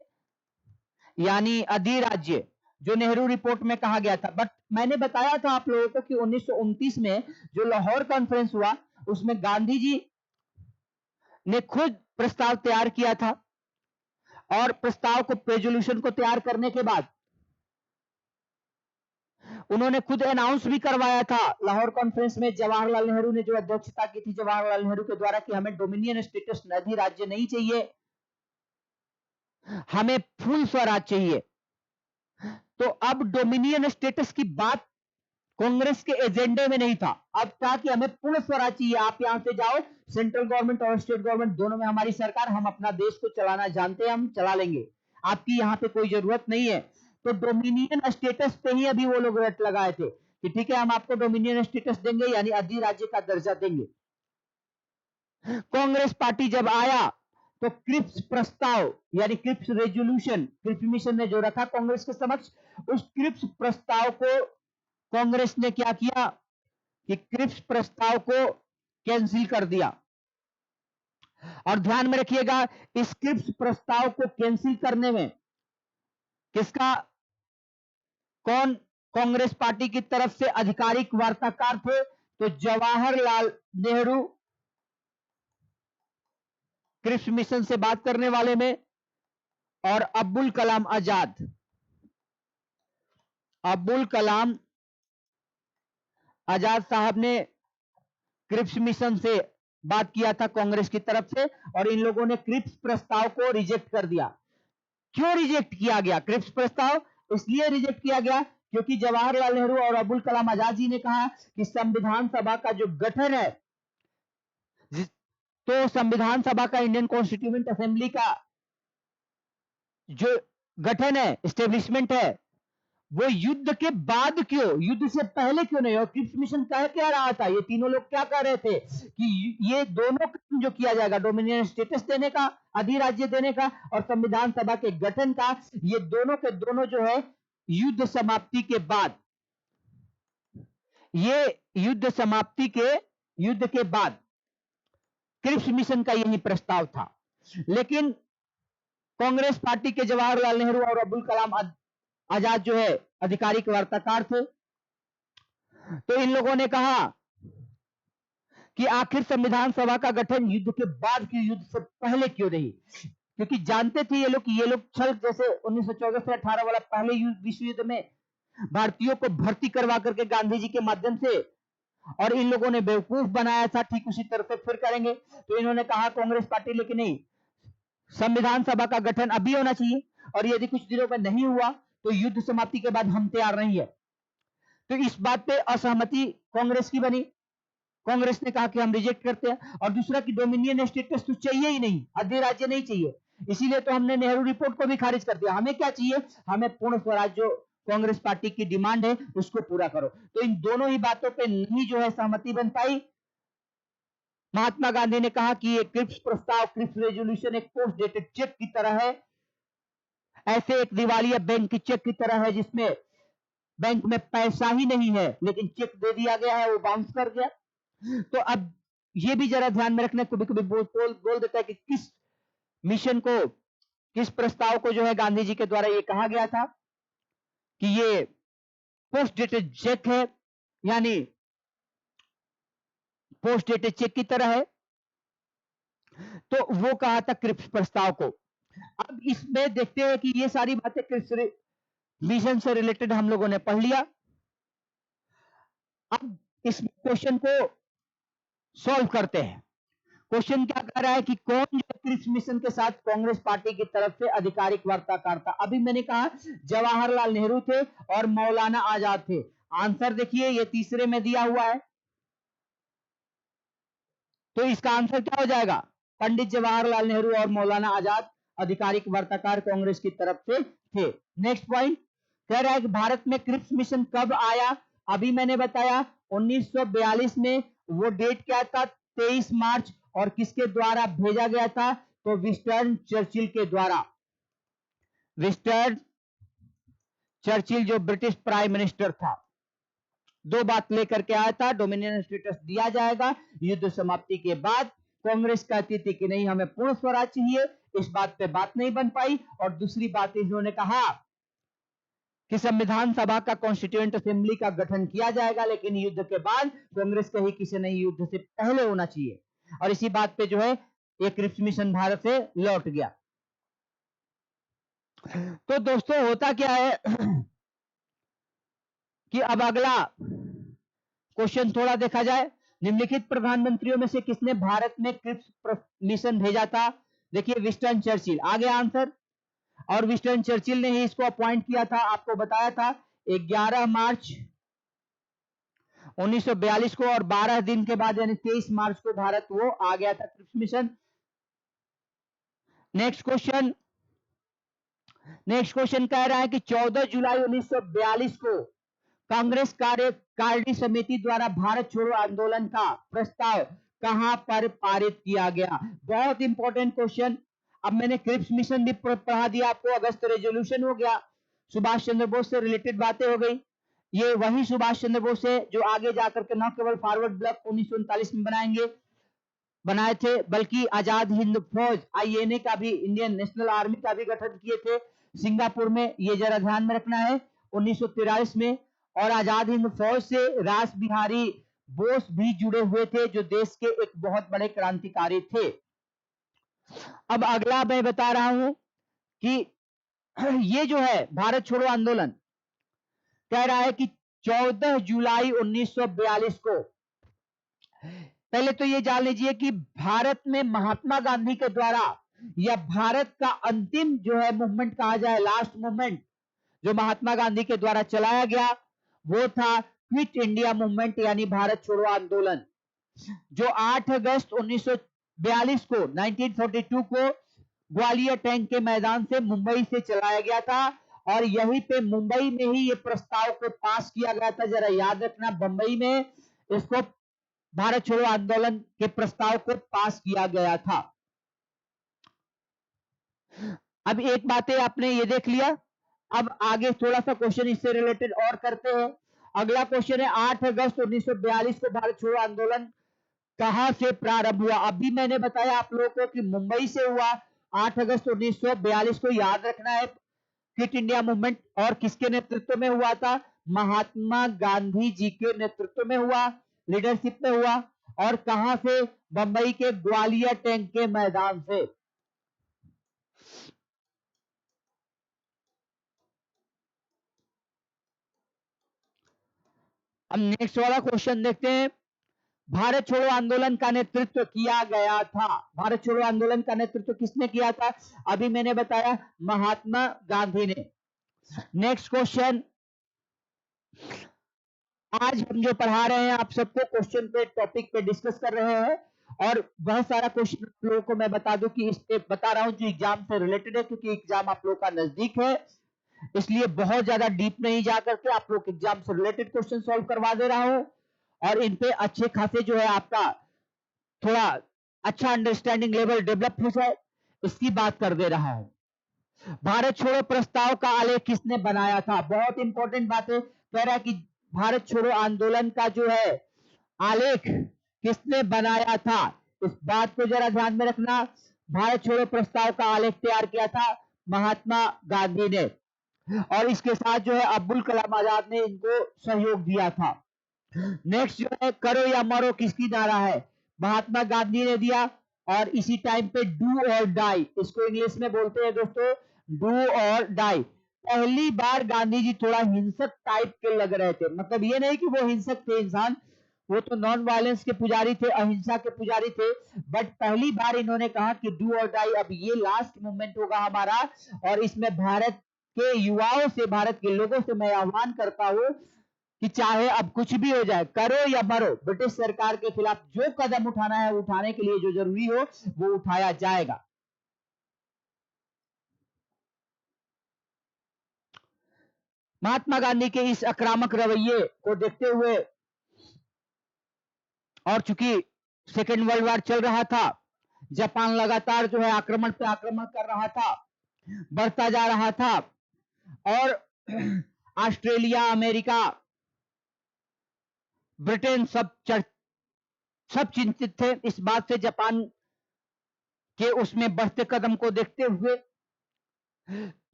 S1: यानी अधिराज्य, जो नेहरू रिपोर्ट में कहा गया था। बट मैंने बताया था आप लोगों को कि 1929 में जो लाहौर कॉन्फ्रेंस हुआ उसमें गांधी जी ने खुद प्रस्ताव तैयार किया था, और प्रस्ताव को रेजोल्यूशन को तैयार करने के बाद उन्होंने खुद अनाउंस भी करवाया था लाहौर कॉन्फ्रेंस में, जवाहरलाल नेहरू ने जो अध्यक्षता की थी जवाहरलाल नेहरू के द्वारा, कि हमें डोमिनियन स्टेटस अधिराज्य नहीं चाहिए, हमें फुल स्वराज चाहिए। तो अब डोमिनियन स्टेटस की बात कांग्रेस के एजेंडे में नहीं था। अब था कि हमें पूर्ण स्वराज चाहिए, आप यहां से जाओ, सेंट्रल गवर्नमेंट और स्टेट गवर्नमेंट दोनों में हमारी सरकार, हम अपना देश को चलाना जानते हैं, हम चला लेंगे, आपकी यहां पे कोई जरूरत नहीं है। तो डोमिनियन स्टेटस पे ही अभी वो लोग रट लगाए थे कि ठीक है हम आपको डोमिनियन स्टेटस देंगे यानी अधिराज्य का दर्जा देंगे। कांग्रेस पार्टी जब आया तो क्रिप्स प्रस्ताव यानी क्रिप्स रेजोल्यूशन क्रिप्स मिशन ने जो रखा कांग्रेस के समक्ष, उस क्रिप्स प्रस्ताव को कांग्रेस ने क्या किया कि क्रिप्स प्रस्ताव को कैंसिल कर दिया। और ध्यान में रखिएगा इस क्रिप्स प्रस्ताव को कैंसिल करने में किसका, कौन कांग्रेस पार्टी की तरफ से आधिकारिक वार्ताकार थे, तो जवाहरलाल नेहरू क्रिप्स मिशन से बात करने वाले में, और अब्दुल कलाम आजाद, अब्दुल कलाम आजाद साहब ने क्रिप्स मिशन से बात किया था कांग्रेस की तरफ से, और इन लोगों ने क्रिप्स प्रस्ताव को रिजेक्ट कर दिया। क्यों रिजेक्ट किया गया क्रिप्स प्रस्ताव, इसलिए रिजेक्ट किया गया क्योंकि जवाहरलाल नेहरू और अब्दुल कलाम आजाद जी ने कहा कि संविधान सभा का जो गठन है, तो संविधान सभा का, इंडियन कॉन्स्टिट्यूएंट असेंबली का जो गठन है, एस्टेब्लिशमेंट है, वो युद्ध के बाद क्यों, युद्ध से पहले क्यों नहीं? और क्रिप्स मिशन कह क्या रहा था? ये तीनों लोग क्या कह रहे थे कि ये दोनों काम जो किया जाएगा, डोमिनियन स्टेटस देने का, अधिराज्य देने का और संविधान सभा के गठन का, ये दोनों के दोनों जो है युद्ध समाप्ति के बाद, ये युद्ध के बाद क्रिप्स मिशन का यही प्रस्ताव था। लेकिन कांग्रेस पार्टी के जवाहरलाल नेहरू और अब्दुल कलाम आजाद जो है आधिकारिक वार्ताकार थे, तो इन लोगों ने कहा कि आखिर संविधान सभा का गठन युद्ध के बाद क्यों, युद्ध से पहले क्यों नहीं? क्योंकि जानते थे ये लोग छल, जैसे 1914 से 18 वाला पहले विश्व युद्ध में भारतीयों को भर्ती करवा करके गांधी जी के माध्यम से, और इन लोगों ने बेवकूफ बनाया था, ठीक उसी तरह से फिर करेंगे। तो इन्होंने कहा कांग्रेस पार्टी, लेकिन नहीं, संविधान सभा का गठन अभी होना चाहिए, और यदि कुछ दिनों में नहीं हुआ तो युद्ध समाप्ति के बाद हम तैयार नहीं है। तो इस बात पे असहमति कांग्रेस की बनी। कांग्रेस ने कहा कि हम रिजेक्ट करते हैं। और दूसरा कि डोमिनियन स्टेटस तो चाहिए ही नहीं, अधिराज्य नहीं चाहिए, इसीलिए तो हमने नेहरू रिपोर्ट को भी खारिज कर दिया। हमें क्या चाहिए? हमें पूर्ण स्वराज, जो कांग्रेस पार्टी की डिमांड है उसको पूरा करो। तो इन दोनों ही बातों पे नहीं जो है सहमति बन पाई। महात्मा गांधी ने कहा कि ये क्रिप्स प्रस्ताव, क्रिप्स रेजोल्यूशन एक पोस्ट डेटेड चेक की तरह है, ऐसे एक दिवालिया बैंक की चेक की तरह है जिसमें बैंक में पैसा ही नहीं है, लेकिन चेक दे दिया गया है, वो बाउंस कर गया। तो अब ये भी जरा ध्यान में रखना, कभी कभी बोल देता है कि किस मिशन को, किस प्रस्ताव को जो है गांधी जी के द्वारा ये कहा गया था कि ये पोस्ट डेटेड चेक है, यानी पोस्ट डेटेड चेक की तरह है। तो वो कहा था क्रिप्स प्रस्ताव को। अब इसमें देखते हैं कि ये सारी बातें क्रिप्स मिशन से रिलेटेड हम लोगों ने पढ़ लिया। अब इस क्वेश्चन को सॉल्व करते हैं। क्वेश्चन क्या कह रहा है कि कौन जो क्रिप्स मिशन के साथ कांग्रेस पार्टी की तरफ से आधिकारिक वार्ताकार था? अभी मैंने कहा जवाहरलाल नेहरू थे और मौलाना आजाद थे। आंसर देखिए, ये तीसरे में दिया हुआ है, तो इसका आंसर क्या हो जाएगा? पंडित जवाहरलाल नेहरू और मौलाना आजाद आधिकारिक वार्ताकार कांग्रेस की तरफ से थे। नेक्स्ट पॉइंट कह रहा है कि भारत में क्रिप्स मिशन कब आया? अभी मैंने बताया 1942 में। वो डेट क्या था? 23 मार्च। और किसके द्वारा भेजा गया था? तो विंस्टन चर्चिल के द्वारा। विंस्टन चर्चिल जो ब्रिटिश प्राइम मिनिस्टर था, दो बात लेकर के आया था। डोमिनियन स्टेटस दिया जाएगा युद्ध समाप्ति के बाद। कांग्रेस कहती थी कि नहीं, हमें पूर्ण स्वराज चाहिए, इस बात पे बात नहीं बन पाई। और दूसरी बात इन्होंने कहा कि संविधान सभा का कॉन्स्टिट्यूएंट असेंबली का गठन किया जाएगा, लेकिन युद्ध के बाद। कांग्रेस कही किसी नहीं, युद्ध से पहले होना चाहिए। और इसी बात पे जो है एक क्रिप्स मिशन भारत से लौट गया। तो दोस्तों होता क्या है कि अब अगला क्वेश्चन थोड़ा देखा जाए। निम्नलिखित प्रधानमंत्रियों में से किसने भारत में क्रिप्स मिशन भेजा था? देखिए विंस्टन चर्चिल। आगे आंसर, और विंस्टन चर्चिल ने ही इसको अपॉइंट किया था। आपको बताया था 11 मार्च 1942 को, और 12 दिन के बाद यानी 23 मार्च को भारत वो आ गया था क्रिप्स मिशन। नेक्स्ट क्वेश्चन कह रहा है कि 14 जुलाई 1942 को कांग्रेस कार्य समिति द्वारा भारत छोड़ो आंदोलन का प्रस्ताव कहां पर पारित किया गया? बहुत इंपॉर्टेंट क्वेश्चन। अब मैंने क्रिप्स मिशन भी पढ़ा दिया आपको, अगस्त रेजोल्यूशन हो गया, सुभाष चंद्र बोस से रिलेटेड बातें हो गई। ये वही सुभाष चंद्र बोस है जो आगे जाकर के न केवल फॉरवर्ड ब्लॉक 1939 में बनाए थे, बल्कि आजाद हिंद फौज आईएनए का भी, इंडियन नेशनल आर्मी का भी गठन किए थे सिंगापुर में। ये जरा ध्यान में रखना है 1943 में। और आजाद हिंद फौज से रास बिहारी बोस भी जुड़े हुए थे, जो देश के एक बहुत बड़े क्रांतिकारी थे। अब अगला मैं बता रहा हूं कि ये जो है भारत छोड़ो आंदोलन कह रहा है कि 14 जुलाई 1942 को, पहले तो ये जान लीजिए कि भारत में महात्मा गांधी के द्वारा, या भारत का अंतिम जो है मूवमेंट कहा जाए, लास्ट मूवमेंट जो महात्मा गांधी के द्वारा चलाया गया, वो था क्विट इंडिया मूवमेंट, यानी भारत छोड़ो आंदोलन, जो 8 अगस्त 1942 को 1942 को ग्वालियर टैंक के मैदान से मुंबई से चलाया गया था। और यहीं पे मुंबई में ही ये प्रस्ताव को पास किया गया था। जरा याद रखना, बंबई में इसको भारत छोड़ो आंदोलन के प्रस्ताव को पास किया गया था। अब एक बात है, आपने ये देख लिया। अब आगे थोड़ा सा क्वेश्चन इससे रिलेटेड और करते हैं। अगला क्वेश्चन है 8 अगस्त 1942 को भारत छोड़ो आंदोलन कहां से प्रारंभ हुआ? अभी मैंने बताया आप लोगों को कि मुंबई से हुआ। 8 अगस्त 1942 को याद रखना है। क्विट इंडिया मूवमेंट और किसके नेतृत्व में हुआ था? महात्मा गांधी जी के नेतृत्व में हुआ, लीडरशिप में हुआ। और कहां से? बंबई के ग्वालियर टैंक के मैदान से। अब नेक्स्ट वाला क्वेश्चन देखते हैं। भारत छोड़ो आंदोलन का नेतृत्व किया गया था। भारत छोड़ो आंदोलन का नेतृत्व किसने किया था? अभी मैंने बताया, महात्मा गांधी ने। नेक्स्ट क्वेश्चन, आज हम जो पढ़ा रहे हैं आप सबको क्वेश्चन पे टॉपिक पे डिस्कस कर रहे हैं। और बहुत सारा क्वेश्चन आप लोगों को मैं बता दूं कि इस पे बता रहा हूं जो एग्जाम से रिलेटेड है, क्योंकि एग्जाम आप लोगों का नजदीक है, इसलिए बहुत ज्यादा डीप नहीं जा करके आप लोग एग्जाम से रिलेटेड क्वेश्चन सॉल्व करवा दे रहा हूं। और इन पे अच्छे खासे जो है आपका थोड़ा अच्छा अंडरस्टैंडिंग लेवल डेवलप हो जाए, इसकी बात कर दे रहा हूं। भारत छोड़ो प्रस्ताव का आलेख किसने बनाया था? बहुत इंपॉर्टेंट बात है। कह रहा है कि भारत छोड़ो आंदोलन का जो है आलेख किसने बनाया था? इस बात को जरा ध्यान में रखना। भारत छोड़ो प्रस्ताव का आलेख तैयार किया था महात्मा गांधी ने, और इसके साथ जो है अब्दुल कलाम आजाद ने इनको सहयोग दिया था। नेक्स्ट जो है करो या मरो किसकी नारा है? महात्मा गांधी ने दिया। और इसी टाइम पे डू और डाई, इसको इंग्लिश में बोलते हैं दोस्तों डू और डाई। पहली बार गांधी जी थोड़ा हिंसक टाइप के लग रहे थे, मतलब ये नहीं कि वो हिंसक थे इंसान, वो तो नॉन वायलेंस के पुजारी थे, अहिंसा के पुजारी थे। बट पहली बार इन्होंने कहा कि डू और डाई, अब ये लास्ट मूवमेंट होगा हमारा, और इसमें भारत के युवाओं से, भारत के लोगों से मैं आह्वान करता हूं कि चाहे अब कुछ भी हो जाए, करो या मरो, ब्रिटिश सरकार के खिलाफ जो कदम उठाना है उठाने के लिए जो जरूरी हो वो उठाया जाएगा। महात्मा गांधी के इस आक्रामक रवैये को देखते हुए, और चूंकि सेकेंड वर्ल्ड वॉर चल रहा था, जापान लगातार जो है आक्रमण पे आक्रमण कर रहा था, बढ़ता जा रहा था, और ऑस्ट्रेलिया, अमेरिका, ब्रिटेन सब चिंतित थे इस बात से, जापान के उसमें बढ़ते कदम को देखते हुए।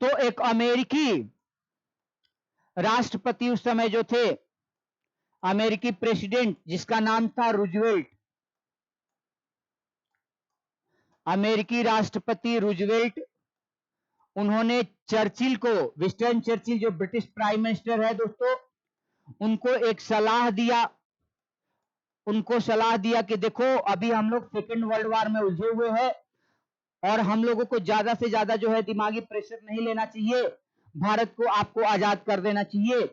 S1: तो एक अमेरिकी राष्ट्रपति उस समय जो थे, अमेरिकी प्रेसिडेंट जिसका नाम था रूजवेल्ट, अमेरिकी राष्ट्रपति रूजवेल्ट, उन्होंने चर्चिल को, विंस्टन चर्चिल जो ब्रिटिश प्राइम मिनिस्टर है दोस्तों, उनको एक सलाह दिया। उनको सलाह दिया कि देखो अभी हम लोग सेकेंड वर्ल्ड वॉर में उलझे हुए हैं, और हम लोगों को ज्यादा से ज्यादा जो है दिमागी प्रेशर नहीं लेना चाहिए, भारत को आपको आजाद कर देना चाहिए,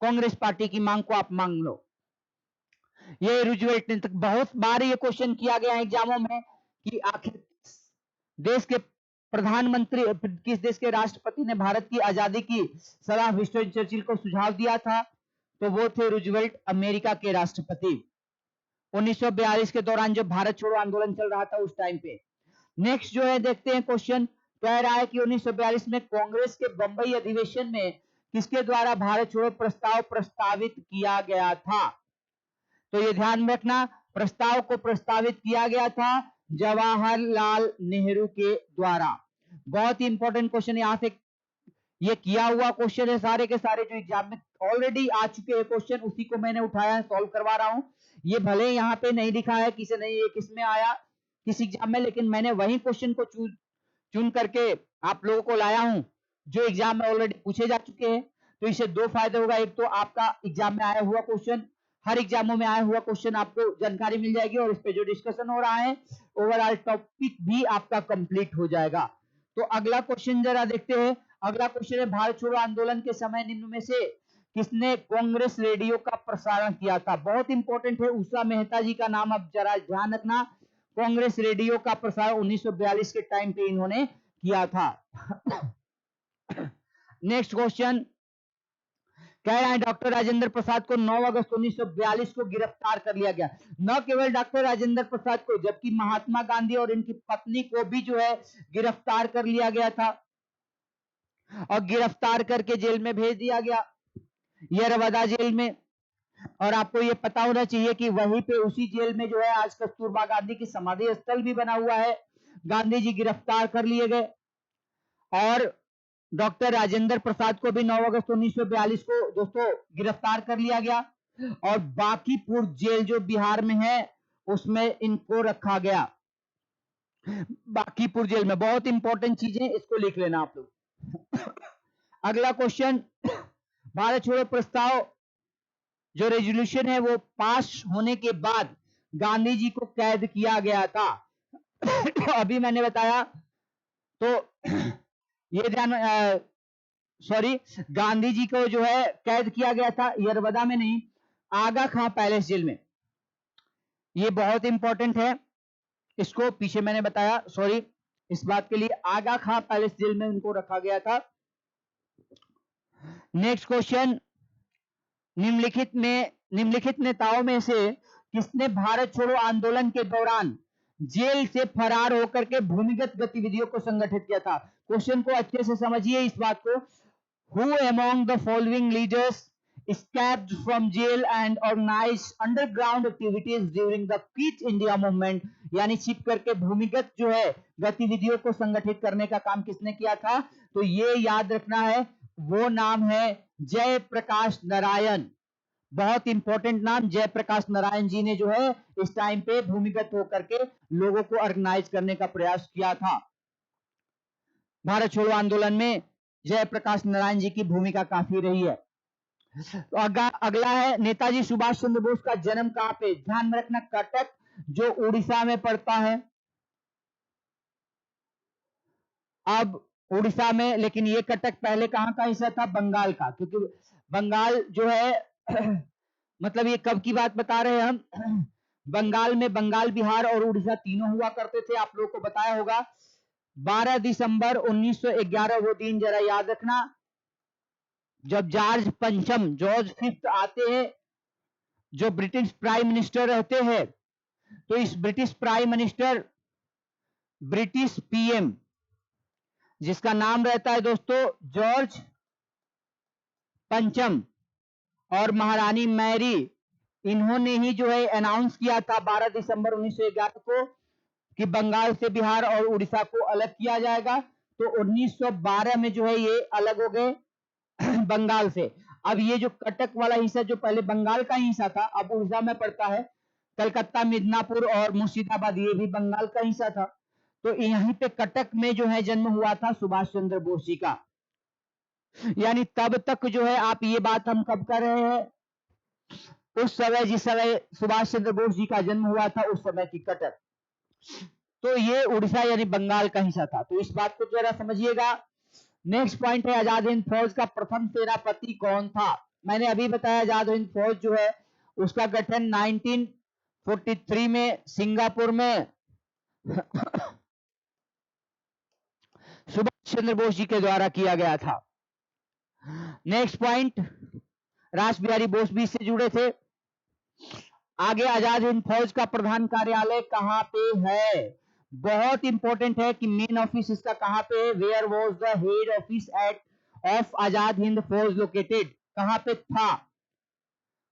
S1: कांग्रेस पार्टी की मांग को आप मांग लो। ये रूजवेल्ट ने, बहुत बार ये क्वेश्चन किया गया है एग्जामों में कि आखिर देश के प्रधानमंत्री, किस देश के राष्ट्रपति ने भारत की आजादी की सलाह विंस्टन चर्चिल को सुझाव दिया था? तो वो थे रूजवेल्ट, अमेरिका के राष्ट्रपति, 1942 के दौरान जब भारत छोड़ो आंदोलन चल रहा था उस टाइम पे। नेक्स्ट जो है देखते हैं क्वेश्चन, कह रहा है कि 1942 में कांग्रेस के बंबई अधिवेशन में किसके द्वारा भारत छोड़ो प्रस्ताव प्रस्तावित किया गया था? तो ये ध्यान में रखना, प्रस्ताव को प्रस्तावित किया गया था जवाहरलाल नेहरू के द्वारा। बहुत ही इंपॉर्टेंट क्वेश्चन यहां से, ये किया हुआ क्वेश्चन है, सारे के सारे जो एग्जाम में ऑलरेडी आ चुके हैं क्वेश्चन, उसी को मैंने उठाया है, सॉल्व करवा रहा हूं। ये भले यहाँ पे नहीं लिखा है किसे, नहीं ये किस में आया, किस एग्जाम में, लेकिन मैंने वही क्वेश्चन को चुन करके आप लोगों को लाया हूं जो एग्जाम में ऑलरेडी पूछे जा चुके हैं। तो इससे दो फायदे होगा, एक तो आपका एग्जाम में आया हुआ क्वेश्चन, हर एग्जामों में आया हुआ क्वेश्चन आपको जानकारी मिल जाएगी, और इस पे जो डिस्कशन हो रहा है ओवरऑल टॉपिक भी आपका कंप्लीट हो जाएगा। तो अगला क्वेश्चन जरा देखते हैं। अगला क्वेश्चन है भारत छोड़ो आंदोलन के समय निम्न में से किसने कांग्रेस रेडियो का प्रसारण किया था? बहुत इंपॉर्टेंट है, उषा मेहता जी का नाम अब जरा ध्यान रखना। कांग्रेस रेडियो का प्रसारण 1942 के टाइम पे इन्होंने किया था। नेक्स्ट क्वेश्चन कह रहे हैं डॉक्टर राजेंद्र प्रसाद को 9 अगस्त 1942 को गिरफ्तार कर लिया गया। न केवल डॉक्टर राजेंद्र प्रसाद को जबकि महात्मा गांधी और इनकी पत्नी को भी जो है गिरफ्तार कर लिया गया था और गिरफ्तार करके जेल में भेज दिया गया, यरवदा जेल में। और आपको ये पता होना चाहिए कि वहीं पे उसी जेल में जो है आज कस्तूरबा गांधी की समाधि स्थल भी बना हुआ है। गांधी जी गिरफ्तार कर लिए गए और डॉक्टर राजेंद्र प्रसाद को भी 9 अगस्त 1942 को दोस्तों गिरफ्तार कर लिया गया और बांकीपुर जेल जो बिहार में है उसमें इनको रखा गया। बांकीपुर जेल में बहुत इंपॉर्टेंट चीजें, इसको लिख लेना आप लोग। अगला क्वेश्चन, भारत छोड़ो प्रस्ताव जो रेजोल्यूशन है वो पास होने के बाद गांधी जी को कैद किया गया था। अभी मैंने बताया तो ये ध्यान, सॉरी, गांधी जी को जो है कैद किया गया था यरवदा में नहीं, आगा खां पैलेस जेल में। ये बहुत इंपॉर्टेंट है, इसको पीछे मैंने बताया, सॉरी इस बात के लिए, आगा खां पैलेस जेल में उनको रखा गया था। नेक्स्ट क्वेश्चन, निम्नलिखित नेताओं में से किसने भारत छोड़ो आंदोलन के दौरान जेल से फरार होकर के भूमिगत गतिविधियों को संगठित किया था? क्वेश्चन को अच्छे से समझिए इस बात को। Who among the following leaders escaped from jail and organized underground activities during the Quit India movement? यानी छिप करके भूमिगत जो है गतिविधियों को संगठित करने का काम किसने किया था? तो ये याद रखना है, वो नाम है जयप्रकाश नारायण। बहुत इंपॉर्टेंट नाम, जयप्रकाश नारायण जी ने जो है इस टाइम पे भूमिगत होकर के लोगों को ऑर्गेनाइज करने का प्रयास किया था। भारत छोड़ो आंदोलन में जयप्रकाश नारायण जी की भूमिका काफी रही है। तो अगला है, नेताजी सुभाष चंद्र बोस का जन्म कहां पे? ध्यान में रखना, कटक जो उड़ीसा में पड़ता है। अब उड़ीसा में, लेकिन ये कटक पहले कहां का हिस्सा था? बंगाल का, क्योंकि बंगाल जो है मतलब ये कब की बात बता रहे हैं हम? बंगाल में बंगाल, बिहार और उड़ीसा तीनों हुआ करते थे, आप लोगों को बताया होगा। 12 दिसंबर 1911 वो दिन जरा याद रखना, जब जॉर्ज फिफ्थ आते हैं, जो ब्रिटिश प्राइम मिनिस्टर रहते हैं, तो इस British prime minister, British PM जिसका नाम रहता है दोस्तों जॉर्ज पंचम और महारानी मैरी, इन्होंने ही जो है अनाउंस किया था 12 दिसंबर 1911 को कि बंगाल से बिहार और उड़ीसा को अलग किया जाएगा। तो 1912 में जो है ये अलग हो गए बंगाल से। अब ये जो कटक वाला हिस्सा जो पहले बंगाल का हिस्सा था, अब उड़ीसा में पड़ता है। कलकत्ता, मिदनापुर और मुर्शिदाबाद ये भी बंगाल का हिस्सा था। तो यहीं पे कटक में जो है जन्म हुआ था सुभाष चंद्र बोस जी का। यानी तब तक जो है, आप ये बात हम कब कर रहे हैं? उस समय जिस समय सुभाष चंद्र बोस जी का जन्म हुआ था उस समय की कटक, तो ये उड़ीसा यानी बंगाल का हिस्सा था। तो इस बात को जरा समझिएगा। नेक्स्ट पॉइंट है, आजाद हिंद फौज का प्रथम सेनापति कौन था? मैंने अभी बताया आजाद हिंद फौज जो है उसका गठन 1943 में सिंगापुर में सुभाष चंद्र बोस जी के द्वारा किया गया था। नेक्स्ट पॉइंट, रास बिहारी बोस भी इससे जुड़े थे। आगे, आजाद हिंद फौज का प्रधान कार्यालय कहां पे है? बहुत इंपॉर्टेंट है कि मेन ऑफिस इसका कहां पे है। Where was the head office at of Azad Hind Fauj located? कहां पे था?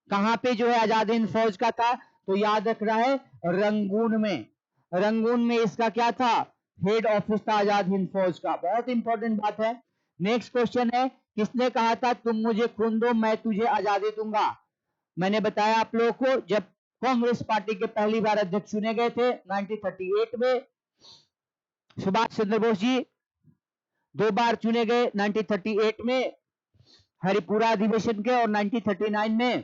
S1: कहां पे जो है आजाद हिंद फौज का था? तो याद रख रहा है, रंगून में। रंगून में इसका क्या था? हेड ऑफिस था आजाद हिंद फौज का। बहुत इंपॉर्टेंट बात है। नेक्स्ट क्वेश्चन है, किसने कहा था तुम मुझे खून दो मैं तुझे आजादी दूंगा? मैंने बताया आप लोगों को, जब कांग्रेस पार्टी के पहली बार अध्यक्ष चुने गए थे 1938 में, सुभाष चंद्र बोस जी 2 बार चुने गए 1938 में हरिपुरा अधिवेशन के और 1939 में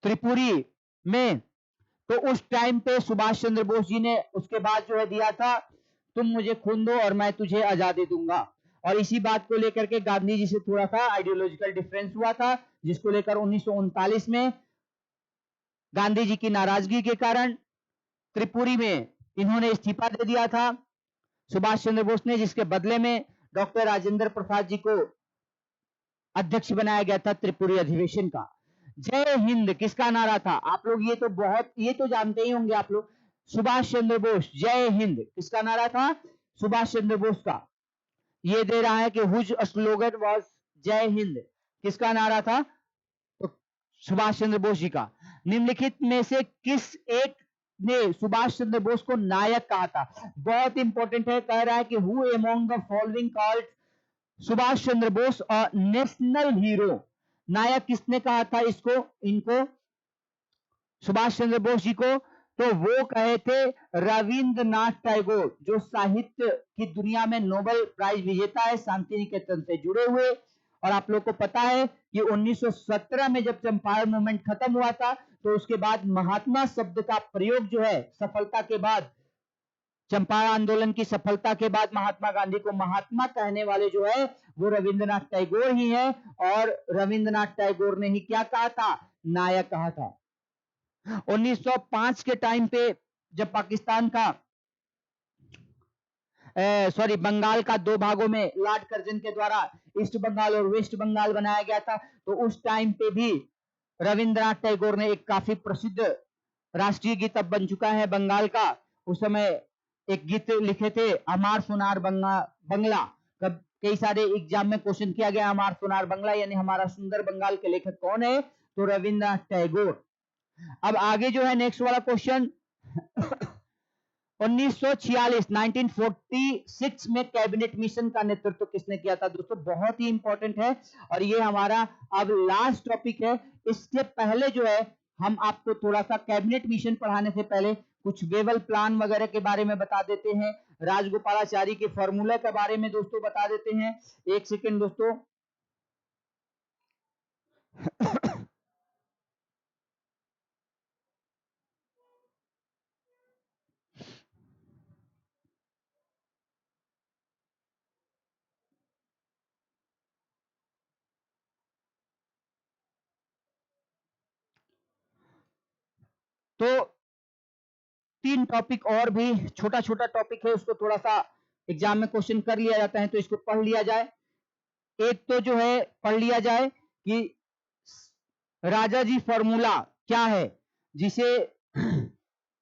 S1: त्रिपुरी में। तो उस टाइम पे सुभाष चंद्र बोस जी ने उसके बाद जो है दिया था, तुम मुझे खून दो और मैं तुझे आजादी दूंगा। और इसी बात को लेकर के गांधी जी से थोड़ा सा आइडियोलॉजिकल डिफरेंस हुआ था, जिसको लेकर 1939 में गांधी जी की नाराजगी के कारण त्रिपुरी में इन्होंने इस्तीफा दे दिया था सुभाष चंद्र बोस ने, जिसके बदले में डॉक्टर राजेंद्र प्रसाद जी को अध्यक्ष बनाया गया था त्रिपुरी अधिवेशन का। जय हिंद किसका नारा था? आप लोग ये तो जानते ही होंगे आप लोग, सुभाष चंद्र बोस। जय हिंद किसका नारा था? सुभाष चंद्र बोस का। ये दे रहा है कि हुज स्लोगन वाज जय हिंद, किसका नारा था? तो सुभाष चंद्र बोस जी का। निम्नलिखित में से किस एक ने सुभाष चंद्र बोस को नायक कहा था? बहुत इंपॉर्टेंट है, कह रहा है कि who among the following called Subhash Chandra Bose और नेशनल हीरो। नायक किसने कहा था इसको, इनको, सुभाष चंद्र बोस जी को? तो वो कहे थे रविंद्रनाथ टैगोर, जो साहित्य की दुनिया में नोबेल प्राइज विजेता है, शांति निकेतन से जुड़े हुए। और आप लोग को पता है कि 1917 में जब चंपारण मूवमेंट खत्म हुआ था, तो उसके बाद महात्मा शब्द का प्रयोग जो है, सफलता के बाद, चंपारण आंदोलन की सफलता के बाद महात्मा गांधी को महात्मा कहने वाले जो है वो रविंद्रनाथ टैगोर ही है। और रविंद्रनाथ टैगोर ने ही क्या कहा था? नायक कहा था। 1905 के टाइम पे जब पाकिस्तान का बंगाल का दो भागों में लॉर्ड कर्जन के द्वारा ईस्ट बंगाल और वेस्ट बंगाल बनाया गया था, तो उस टाइम पे भी रविंद्रनाथ टैगोर ने एक काफी प्रसिद्ध राष्ट्रीय गीत अब बन चुका है बंगाल का, उस समय एक गीत लिखे थे, हमार सोनार बंगला। कई सारे एग्जाम में क्वेश्चन किया गया, हमार सोनार बंगला यानी हमारा सुंदर बंगाल के लेखक कौन है? तो रविंद्रनाथ टैगोर। अब आगे जो है नेक्स्ट वाला क्वेश्चन 1946 में कैबिनेट मिशन का नेतृत्व किसने किया था? दोस्तों बहुत ही इंपॉर्टेंट है और ये हमारा अब लास्ट टॉपिक है। इसके पहले जो है हम आपको थोड़ा सा कैबिनेट मिशन पढ़ाने से पहले कुछ वेवल प्लान वगैरह के बारे में बता देते हैं, राजगोपालाचारी के फॉर्मूला के बारे में दोस्तों बता देते हैं। एक सेकेंड दोस्तों तो 3 टॉपिक और भी, छोटा छोटा टॉपिक है, उसको थोड़ा सा एग्जाम में क्वेश्चन कर लिया जाता है, तो इसको पढ़ लिया जाए। एक तो जो है पढ़ लिया जाए कि राजा जी फॉर्मूला क्या है, जिसे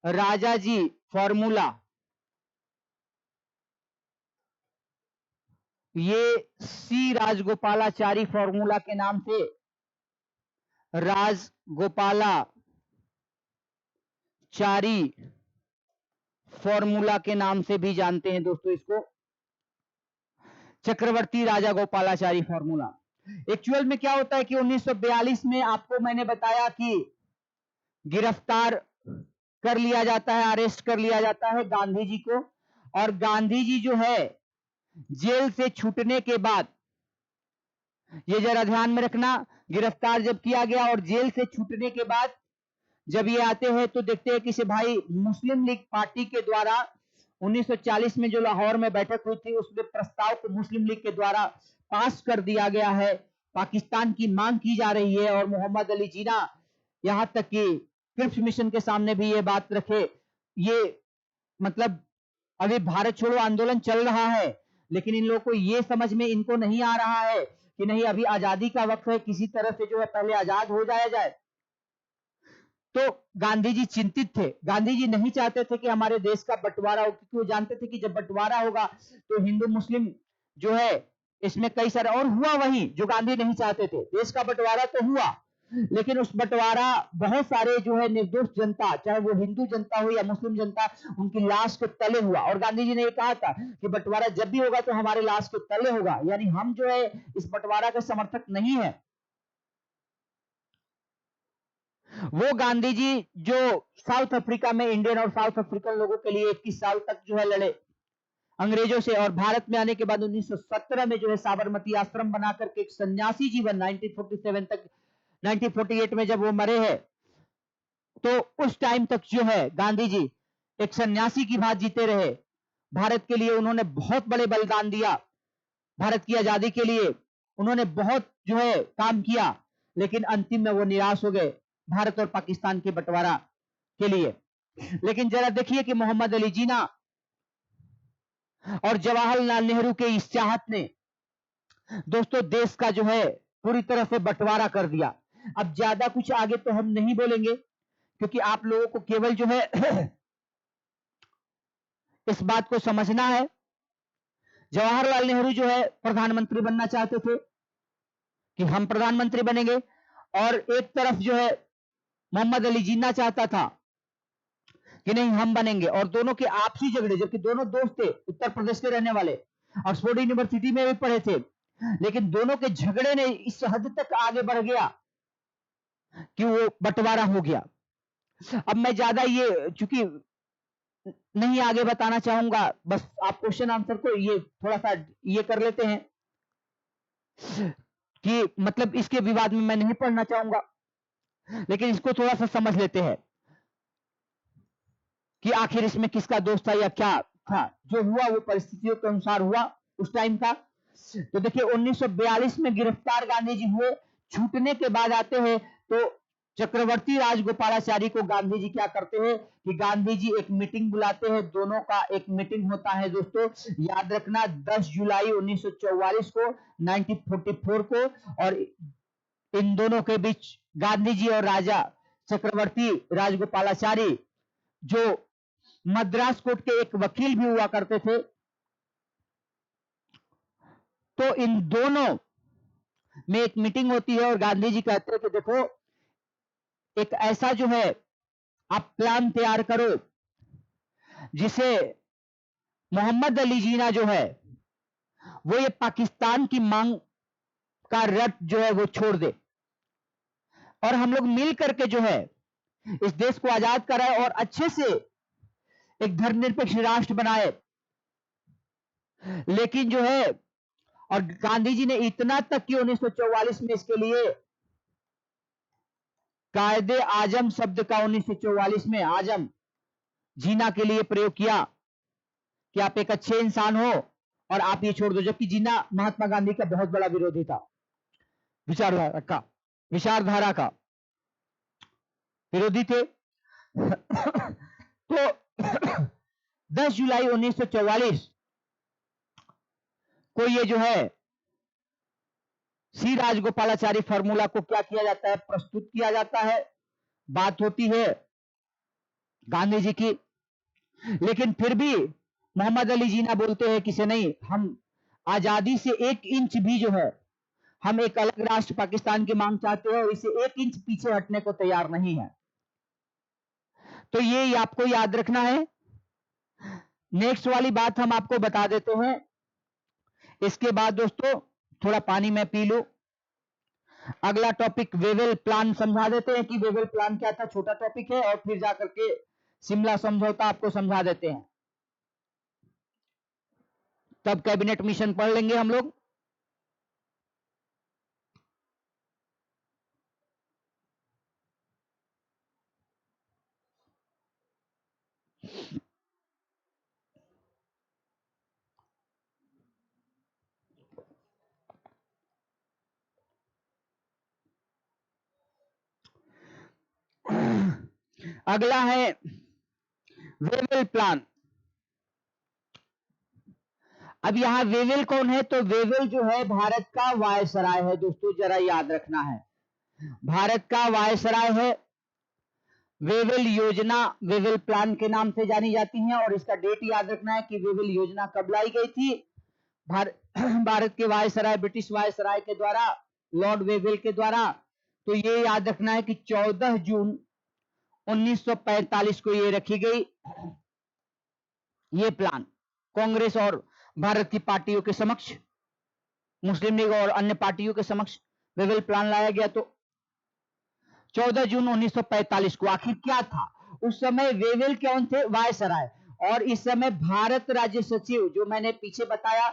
S1: राजा जी फॉर्मूला, ये सी राजगोपालाचारी फॉर्मूला के नाम से, राजगोपालाचारी फॉर्मूला के नाम से भी जानते हैं दोस्तों इसको, चक्रवर्ती राजा गोपालाचारी फॉर्मूला। एक्चुअल में क्या होता है कि 1942 में आपको मैंने बताया कि गिरफ्तार कर लिया जाता है, अरेस्ट कर लिया जाता है गांधी जी को, और गांधी जी जो है जेल से छूटने के बाद, ये जरा ध्यान में रखना, गिरफ्तार जब किया गया और जेल से छूटने के बाद जब ये आते हैं तो देखते हैं कि भाई मुस्लिम लीग पार्टी के द्वारा 1940 में जो लाहौर में बैठक हुई थी, उसमें प्रस्ताव को मुस्लिम लीग के द्वारा पास कर दिया गया है, पाकिस्तान की मांग की जा रही है। और मोहम्मद अली जिन्ना यहां तक कि क्रिप्स मिशन के सामने भी ये बात रखे, ये मतलब अभी भारत छोड़ो आंदोलन चल रहा है, लेकिन इन लोगों को ये समझ में इनको नहीं आ रहा है कि नहीं अभी आजादी का वक्त है, किसी तरह से जो है पहले आजाद हो जाया जाए। तो गांधी जी चिंतित थे, गांधी जी नहीं चाहते थे कि हमारे देश का बंटवारा हो, क्योंकि वो जानते थे कि जब बंटवारा होगा तो हिंदू मुस्लिम जो है इसमें कई सारे, और हुआ वही जो गांधी नहीं चाहते थे, देश का बंटवारा तो हुआ, लेकिन उस बंटवारा बहुत सारे जो है निर्दोष जनता, चाहे वो हिंदू जनता हो या मुस्लिम जनता, उनकी लाश के तले हुआ। और गांधी जी ने ये कहा था कि बंटवारा जब भी होगा तो हमारे लाश के तले होगा, यानी हम जो है इस बंटवारा के समर्थक नहीं है। वो गांधी जी जो साउथ अफ्रीका में इंडियन और साउथ अफ्रीकन लोगों के लिए 21 साल तक जो है लड़े अंग्रेजों से, और भारत में आने के बाद 1917 में जो है साबरमती आश्रम बना करके एक सन्यासी जीवन 1947 तक, 1948 में जब वो मरे हैं, तो उस टाइम तक जो है गांधी जी एक सन्यासी की भांति जीते रहे। भारत के लिए उन्होंने बहुत बड़े बलिदान दिया, भारत की आजादी के लिए उन्होंने बहुत जो है काम किया, लेकिन अंतिम में वो निराश हो गए भारत और पाकिस्तान के बंटवारा के लिए। लेकिन जरा देखिए कि मोहम्मद अली जिन्ना और जवाहरलाल नेहरू के इस चाहत ने दोस्तों देश का जो है पूरी तरह से बंटवारा कर दिया। अब ज्यादा कुछ आगे तो हम नहीं बोलेंगे, क्योंकि आप लोगों को केवल जो है इस बात को समझना है। जवाहरलाल नेहरू जो है प्रधानमंत्री बनना चाहते थे कि हम प्रधानमंत्री बनेंगे, और एक तरफ जो है मोहम्मद अली जिन्ना चाहता था कि नहीं हम बनेंगे, और दोनों के आपसी झगड़े, जबकि दोनों दोस्त थे, उत्तर प्रदेश के रहने वाले, ऑक्सफोर्ड यूनिवर्सिटी में भी पढ़े थे, लेकिन दोनों के झगड़े ने इस हद तक आगे बढ़ गया कि वो बंटवारा हो गया। अब मैं ज्यादा ये चूंकि नहीं आगे बताना चाहूंगा, बस आप क्वेश्चन आंसर को ये थोड़ा सा ये कर लेते हैं कि मतलब इसके विवाद में मैं नहीं पढ़ना चाहूंगा, लेकिन इसको थोड़ा सा समझ लेते हैं कि आखिर इसमें किसका दोष था या क्या था। जो हुआ वो परिस्थितियों के अनुसार हुआ उस टाइम का। तो देखिए 1942 में गिरफ्तार गांधी जी हुए। छूटने के बाद आते हैं तो चक्रवर्ती राजगोपालाचारी को गांधी जी क्या करते हैं कि गांधी जी एक मीटिंग बुलाते हैं, दोनों का एक मीटिंग होता है दोस्तों, याद रखना 10 जुलाई 1944 को 1944 को, और इन दोनों के बीच गांधी जी और राजा चक्रवर्ती राजगोपालाचारी जो मद्रास कोर्ट के एक वकील भी हुआ करते थे, तो इन दोनों में एक मीटिंग होती है और गांधी जी कहते हैं कि देखो एक ऐसा जो है आप प्लान तैयार करो जिसे मोहम्मद अली जिन्ना जो है वो ये पाकिस्तान की मांग का रट जो है वो छोड़ दे, और हम लोग मिल करके जो है इस देश को आजाद कराए और अच्छे से एक धर्मनिरपेक्ष राष्ट्र बनाए। लेकिन जो है, और गांधी जी ने इतना तक कि 1944 में इसके लिए कायदे आजम शब्द का 1944 में आजम जीना के लिए प्रयोग किया कि आप एक अच्छे इंसान हो और आप ये छोड़ दो, जबकि जीना महात्मा गांधी का बहुत बड़ा विरोधी था, विचारधारा का विरोधी थे। तो 10 जुलाई 1944 को ये जो है सी राजगोपालाचारी फॉर्मूला को क्या किया जाता है, प्रस्तुत किया जाता है, बात होती है गांधी जी की। लेकिन फिर भी मोहम्मद अली जिन्ना बोलते हैं कि से नहीं, हम आजादी से 1 इंच भी जो है हम एक अलग राष्ट्र पाकिस्तान की मांग चाहते हैं और इसे 1 इंच पीछे हटने को तैयार नहीं है। तो ये आपको याद रखना है। नेक्स्ट वाली बात हम आपको बता देते हैं। इसके बाद दोस्तों थोड़ा पानी में पी लो। अगला टॉपिक वेवेल प्लान समझा देते हैं कि वेवेल प्लान क्या था, छोटा टॉपिक है, और फिर जाकर के शिमला समझौता आपको समझा देते हैं, तब कैबिनेट मिशन पढ़ लेंगे हम लोग। अगला है वेवेल प्लान। अब यहां वेवेल कौन है, तो वेवेल जो है भारत का वायसराय है दोस्तों, जरा याद रखना है, भारत का वायसराय है। वेवेल योजना वेवेल प्लान के नाम से जानी जाती है, और इसका डेट याद रखना है कि वेवेल योजना कब लाई गई थी। भारत के वायसराय, ब्रिटिश वायसराय के द्वारा, लॉर्ड वेवेल के द्वारा। तो ये याद रखना है कि 14 जून 1945 को ये रखी गई, ये प्लान कांग्रेस और भारत की पार्टियों के समक्ष, मुस्लिम लीग और अन्य पार्टियों के समक्ष वेवेल प्लान लाया गया। तो 14 जून 1945 को आखिर क्या था, उस समय वेवेल कौन थे, वायसराय, और इस समय भारत राज्य सचिव जो मैंने पीछे बताया,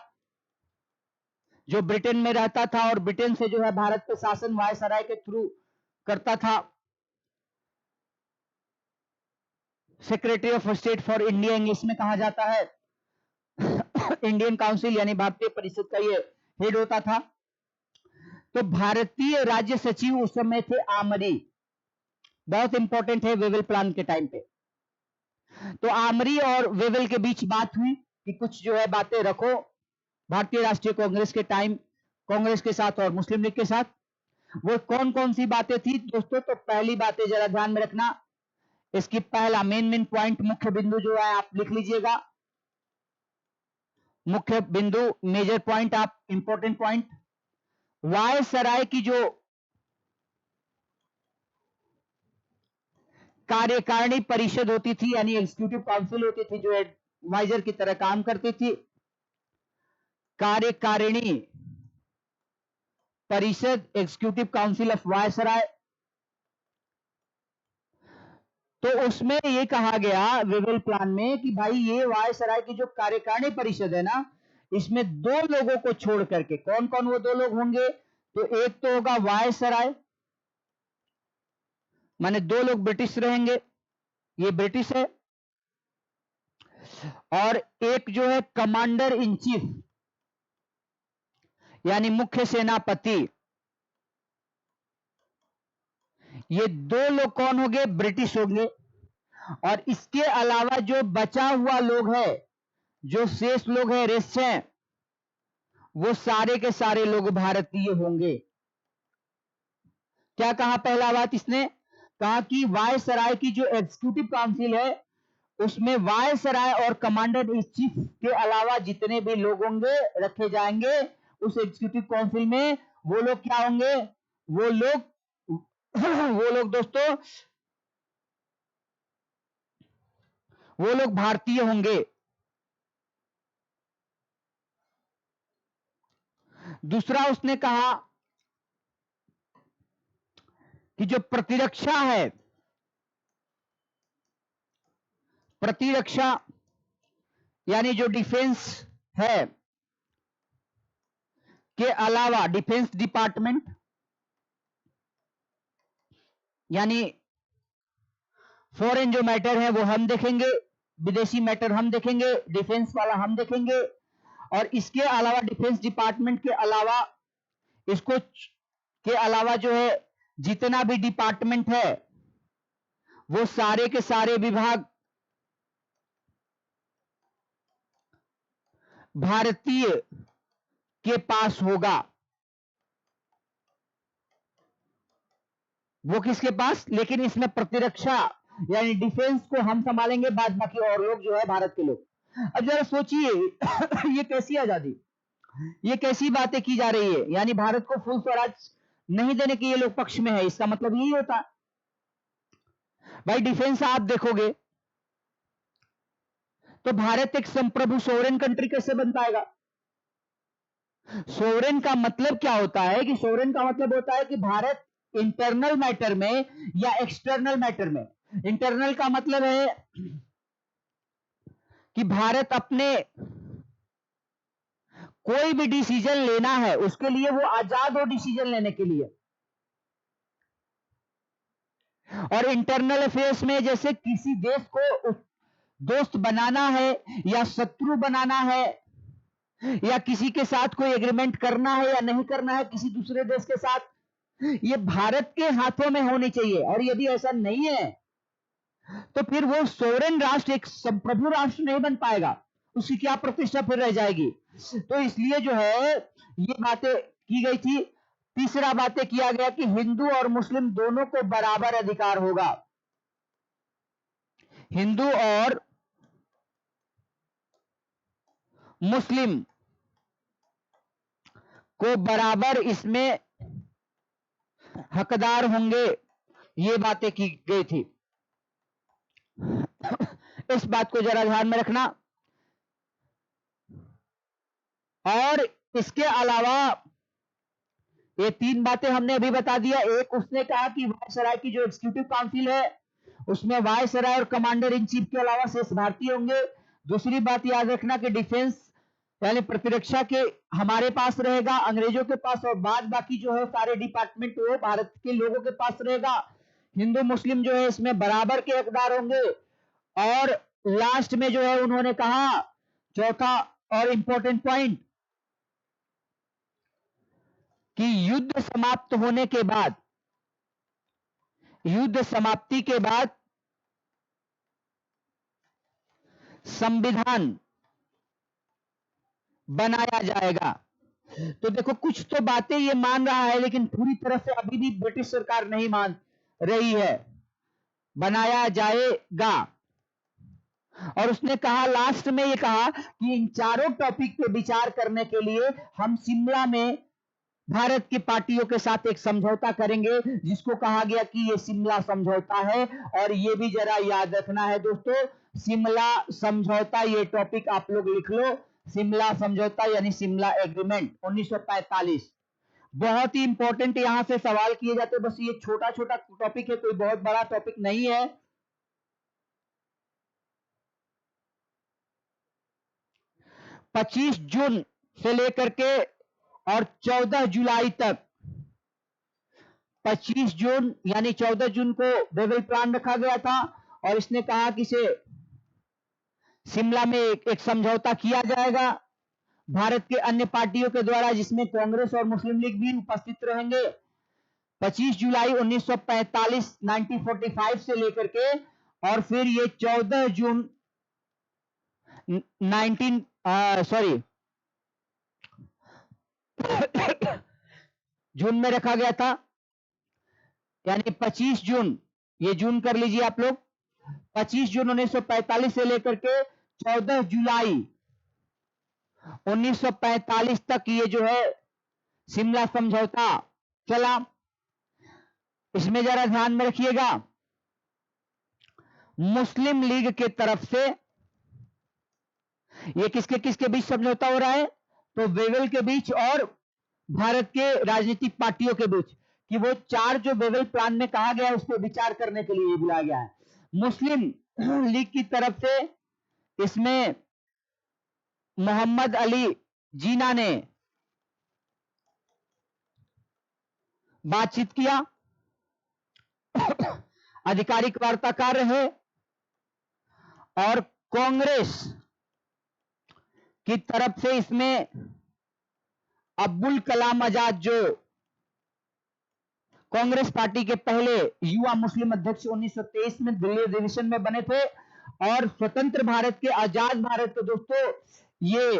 S1: जो ब्रिटेन में रहता था और ब्रिटेन से जो है भारत पे शासन वायसराय के थ्रू करता था, secretary of state for India English में कहा जाता है। इंडियन काउंसिल यानी भारतीय परिषद का ये हेड होता था। तो भारतीय राज्य सचिव उस समय थे आमरी, बहुत इंपॉर्टेंट है वेवेल प्लान के टाइम पे। तो आमरी और वेवेल के बीच बात हुई, कि कुछ जो है बातें रखो भारतीय राष्ट्रीय कांग्रेस के टाइम, कांग्रेस के साथ और मुस्लिम लीग के साथ। वो कौन कौन सी बातें थी दोस्तों? तो पहली बातें जरा ध्यान में रखना, इसकी पहला मेन पॉइंट, मुख्य बिंदु जो है आप लिख लीजिएगा, मुख्य बिंदु, मेजर पॉइंट, आप इंपॉर्टेंट पॉइंट, वायसराय की जो कार्यकारिणी परिषद होती थी, यानी एग्जीक्यूटिव काउंसिल होती थी, जो एडवाइजर की तरह काम करती थी, कार्यकारिणी परिषद, एग्जीक्यूटिव काउंसिल ऑफ वायसराय। तो उसमें ये कहा गया विवेल प्लान में कि भाई ये वायसराय की जो कार्यकारिणी परिषद है ना, इसमें दो लोगों को छोड़ करके, कौन कौन वो दो लोग होंगे? तो एक तो होगा वायसराय, माने दो लोग ब्रिटिश रहेंगे, ये ब्रिटिश है, और एक जो है कमांडर इन चीफ, यानी मुख्य सेनापति। ये दो लोग कौन होंगे? ब्रिटिश होंगे। और इसके अलावा जो बचा हुआ लोग है, जो शेष लोग है, रेस्ट हैं, वो सारे के सारे लोग भारतीय होंगे। क्या कहा? पहला बात इसने कहा कि वायसराय की जो एग्जीक्यूटिव काउंसिल है, उसमें वायसराय और कमांडर इन चीफ के अलावा जितने भी लोग होंगे रखे जाएंगे उस एग्जीक्यूटिव काउंसिल में, वो लोग क्या होंगे? वो लोग वो लोग दोस्तों, वो लोग भारतीय होंगे। दूसरा उसने कहा कि जो प्रतिरक्षा है, प्रतिरक्षा यानी जो डिफेंस है के अलावा, डिफेंस डिपार्टमेंट यानी फॉरेन जो मैटर है वो हम देखेंगे, विदेशी मैटर हम देखेंगे, डिफेंस वाला हम देखेंगे। और इसके अलावा डिफेंस डिपार्टमेंट के अलावा, इसको के अलावा जो है जितना भी डिपार्टमेंट है, वो सारे के सारे विभाग भारतीय के पास होगा। वो किसके पास? लेकिन इसमें प्रतिरक्षा यानी डिफेंस को हम संभालेंगे, बाद बाकी और लोग जो है भारत के लोग। अब जरा सोचिए ये कैसी आजादी, ये कैसी बातें की जा रही है? यानी भारत को फुल स्वराज नहीं देने के ये लोग पक्ष में है, इसका मतलब यही होता है। भाई डिफेंस आप देखोगे तो भारत एक संप्रभु सोवरेन कंट्री कैसे बन पाएगा? सोवरेन का मतलब क्या होता है? कि सोवरेन का मतलब होता है कि भारत इंटरनल मैटर में या एक्सटर्नल मैटर में, इंटरनल का मतलब है कि भारत अपने कोई भी डिसीजन लेना है उसके लिए वो आजाद हो डिसीजन लेने के लिए। और इंटरनल अफेयर्स में जैसे किसी देश को दोस्त बनाना है या शत्रु बनाना है, या किसी के साथ कोई एग्रीमेंट करना है या नहीं करना है किसी दूसरे देश के साथ, ये भारत के हाथों में होनी चाहिए। और यदि ऐसा नहीं है तो फिर वो सोवरेन राष्ट्र, एक संप्रभु राष्ट्र नहीं बन पाएगा, उसकी क्या प्रतिष्ठा फिर रह जाएगी? तो इसलिए जो है ये बातें की गई थी। तीसरा बातें किया गया कि हिंदू और मुस्लिम दोनों को बराबर अधिकार होगा, हिंदू और मुस्लिम को बराबर इसमें हकदार होंगे, ये बातें की गई थी। इस बात को जरा ध्यान में रखना। और इसके अलावा ये तीन बातें हमने अभी बता दिया। एक उसने कहा कि वायसराय की जो एग्जीक्यूटिव काउंसिल है उसमें वायसराय और कमांडर इन चीफ के अलावा शेष भारतीय होंगे। दूसरी बात याद रखना कि डिफेंस यानी प्रतिरक्षा के हमारे पास रहेगा, अंग्रेजों के पास, और बाद बाकी जो है सारे डिपार्टमेंट वो भारत के लोगों के पास रहेगा। हिंदू मुस्लिम जो है इसमें बराबर के हकदार होंगे। और लास्ट में जो है उन्होंने कहा, चौथा और इंपॉर्टेंट पॉइंट, कि युद्ध समाप्त होने के बाद, युद्ध समाप्ति के बाद संविधान बनाया जाएगा। तो देखो कुछ तो बातें ये मान रहा है, लेकिन पूरी तरह से अभी भी ब्रिटिश सरकार नहीं मान रही है। बनाया जाएगा। और उसने कहा, लास्ट में ये कहा कि इन चारों टॉपिक पे विचार करने के लिए हम शिमला में भारत की पार्टियों के साथ एक समझौता करेंगे, जिसको कहा गया कि ये शिमला समझौता है। और ये भी जरा याद रखना है दोस्तों, शिमला समझौता, ये टॉपिक आप लोग लिख लो। शिमला समझौता यानी शिमला एग्रीमेंट 1945, बहुत ही इंपॉर्टेंट यहां से सवाल किए जाते हैं। बस ये छोटा छोटा टॉपिक है, कोई बहुत बड़ा टॉपिक नहीं है। 25 जून से लेकर के और 14 जुलाई तक, 25 जून यानी 14 जून को वेवल प्लान रखा गया था, और इसने कहा कि इसे शिमला में एक समझौता किया जाएगा भारत के अन्य पार्टियों के द्वारा, जिसमें कांग्रेस और मुस्लिम लीग भी उपस्थित रहेंगे। 25 जुलाई 1945 1945 से लेकर के, और फिर ये 14 जून 19 सॉरी जून में रखा गया था, यानी 25 जून, ये जून कर लीजिए आप लोग। 25 जून 1945 से लेकर के 14 जुलाई 1945 तक ये जो है शिमला समझौता चला। इसमें जरा ध्यान में रखिएगा, मुस्लिम लीग के तरफ से ये किसके किसके बीच समझौता हो रहा है, तो वेवल के बीच और भारत के राजनीतिक पार्टियों के बीच, कि वो चार जो वेवल प्लान में कहा गया है उस पर विचार करने के लिए बुलाया गया है। मुस्लिम लीग की तरफ से इसमें मोहम्मद अली जीना ने बातचीत किया, आधिकारिक वार्ताकार रहे। और कांग्रेस की तरफ से इसमें अब्दुल कलाम आजाद, जो कांग्रेस पार्टी के पहले युवा मुस्लिम अध्यक्ष 1923 में दिल्ली अधिवेशन में बने थे, और स्वतंत्र भारत के, आजाद भारत के दोस्तों, ये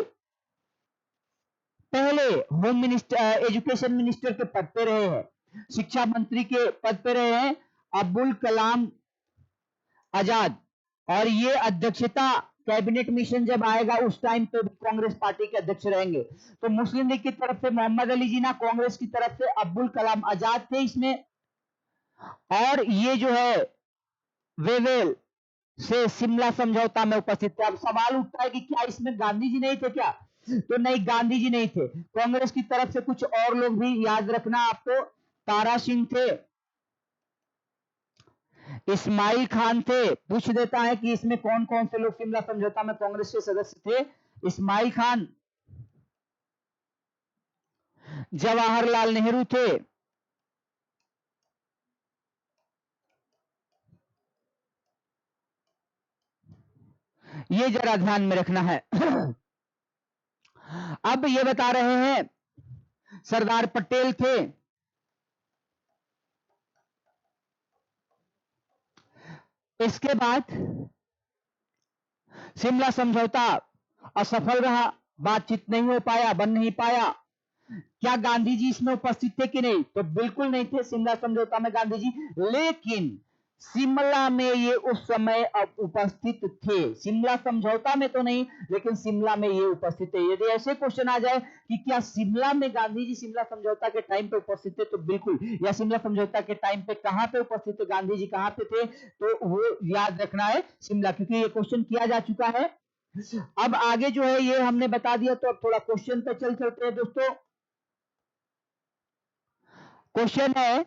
S1: पहले होम मिनिस्टर, एजुकेशन मिनिस्टर के पद पे रहे हैं, शिक्षा मंत्री के पद पे रहे हैं अब्दुल कलाम आजाद। और ये अध्यक्षता कैबिनेट मिशन जब आएगा उस टाइम पे कांग्रेस पार्टी के अध्यक्ष रहेंगे। तो मुस्लिम लीग की तरफ से मोहम्मद अली जिन्ना, कांग्रेस की तरफ से अब्दुल कलाम आजाद थे इसमें। और ये जो है वेवेल से शिमला समझौता में उपस्थित थे। अब सवाल उठता है कि क्या इसमें गांधी जी नहीं थे क्या? तो नहीं, गांधी जी नहीं थे। कांग्रेस की तरफ से कुछ और लोग भी याद रखना आपको, तारा सिंह थे, इस्माइल खान थे। पूछ देता है कि इसमें कौन कौन से लोग शिमला समझौता में कांग्रेस के सदस्य थे। इस्माइल खान, जवाहरलाल नेहरू थे, ये जरा ध्यान में रखना है। अब ये बता रहे हैं सरदार पटेल थे, इसके बाद शिमला समझौता असफल रहा, बातचीत नहीं हो पाया, बन नहीं पाया। क्या गांधी जी इसमें उपस्थित थे कि नहीं? तो बिल्कुल नहीं थे शिमला समझौता में गांधी जी, लेकिन शिमला में ये उस समय अब उपस्थित थे। शिमला समझौता में तो नहीं, लेकिन शिमला में ये उपस्थित थे। यदि ऐसे क्वेश्चन आ जाए कि क्या शिमला में गांधी जी शिमला समझौता के टाइम पे उपस्थित थे, तो बिल्कुल। या शिमला समझौता के टाइम पे कहां पे उपस्थित थे गांधी जी, कहां पे थे, तो वो याद रखना है शिमला, क्योंकि ये क्वेश्चन किया जा चुका है। अब आगे जो है ये हमने बता दिया, तो अब थोड़ा क्वेश्चन पे चलते हैं दोस्तों। क्वेश्चन है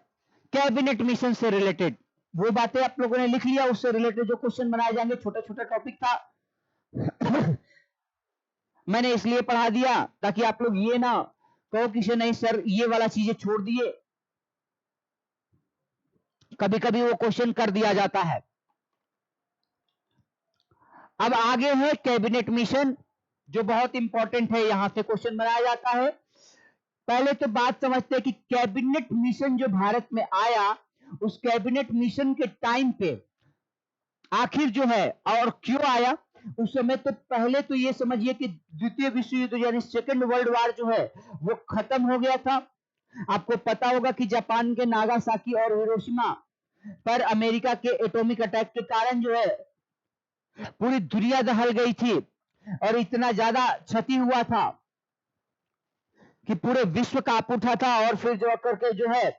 S1: कैबिनेट मिशन से रिलेटेड, वो बातें आप लोगों ने लिख लिया, उससे रिलेटेड जो क्वेश्चन बनाए जाएंगे, छोटा छोटा टॉपिक था। मैंने इसलिए पढ़ा दिया ताकि आप लोग ये ना कहो कि नहीं सर ये वाला चीजें छोड़ दिए, कभी कभी वो क्वेश्चन कर दिया जाता है। अब आगे है कैबिनेट मिशन, जो बहुत इंपॉर्टेंट है, यहां से क्वेश्चन बनाया जाता है। पहले तो बात समझते हैं कि कैबिनेट मिशन जो भारत में आया, उस कैबिनेट मिशन के टाइम पे आखिर जो है और क्यों आया, उस समय तो पहले तो ये समझिए कि द्वितीय विश्व युद्ध यानी सेकेंड वर्ल्ड वॉर जो है वो खत्म हो गया था। आपको पता होगा कि जापान के नागासाकी और हिरोशिमा पर अमेरिका के एटॉमिक अटैक के कारण जो है पूरी दुनिया दहल गई थी और इतना ज्यादा क्षति हुआ था कि पूरे विश्व कांप उठा था और फिर जो करके जो है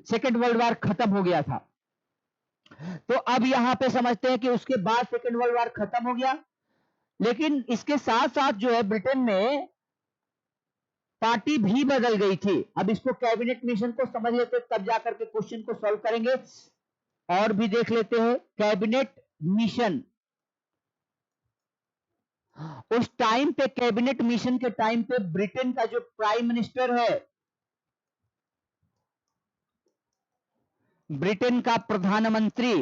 S1: सेकेंड वर्ल्ड वॉर खत्म हो गया था। तो अब यहां पे समझते हैं कि उसके बाद सेकेंड वर्ल्ड वॉर खत्म हो गया, लेकिन इसके साथ साथ जो है ब्रिटेन में पार्टी भी बदल गई थी। अब इसको कैबिनेट मिशन को समझ लेते तब जाकर के क्वेश्चन को सॉल्व करेंगे। और भी देख लेते हैं कैबिनेट मिशन। उस टाइम पे कैबिनेट मिशन के टाइम पे ब्रिटेन का जो प्राइम मिनिस्टर है, ब्रिटेन का प्रधानमंत्री,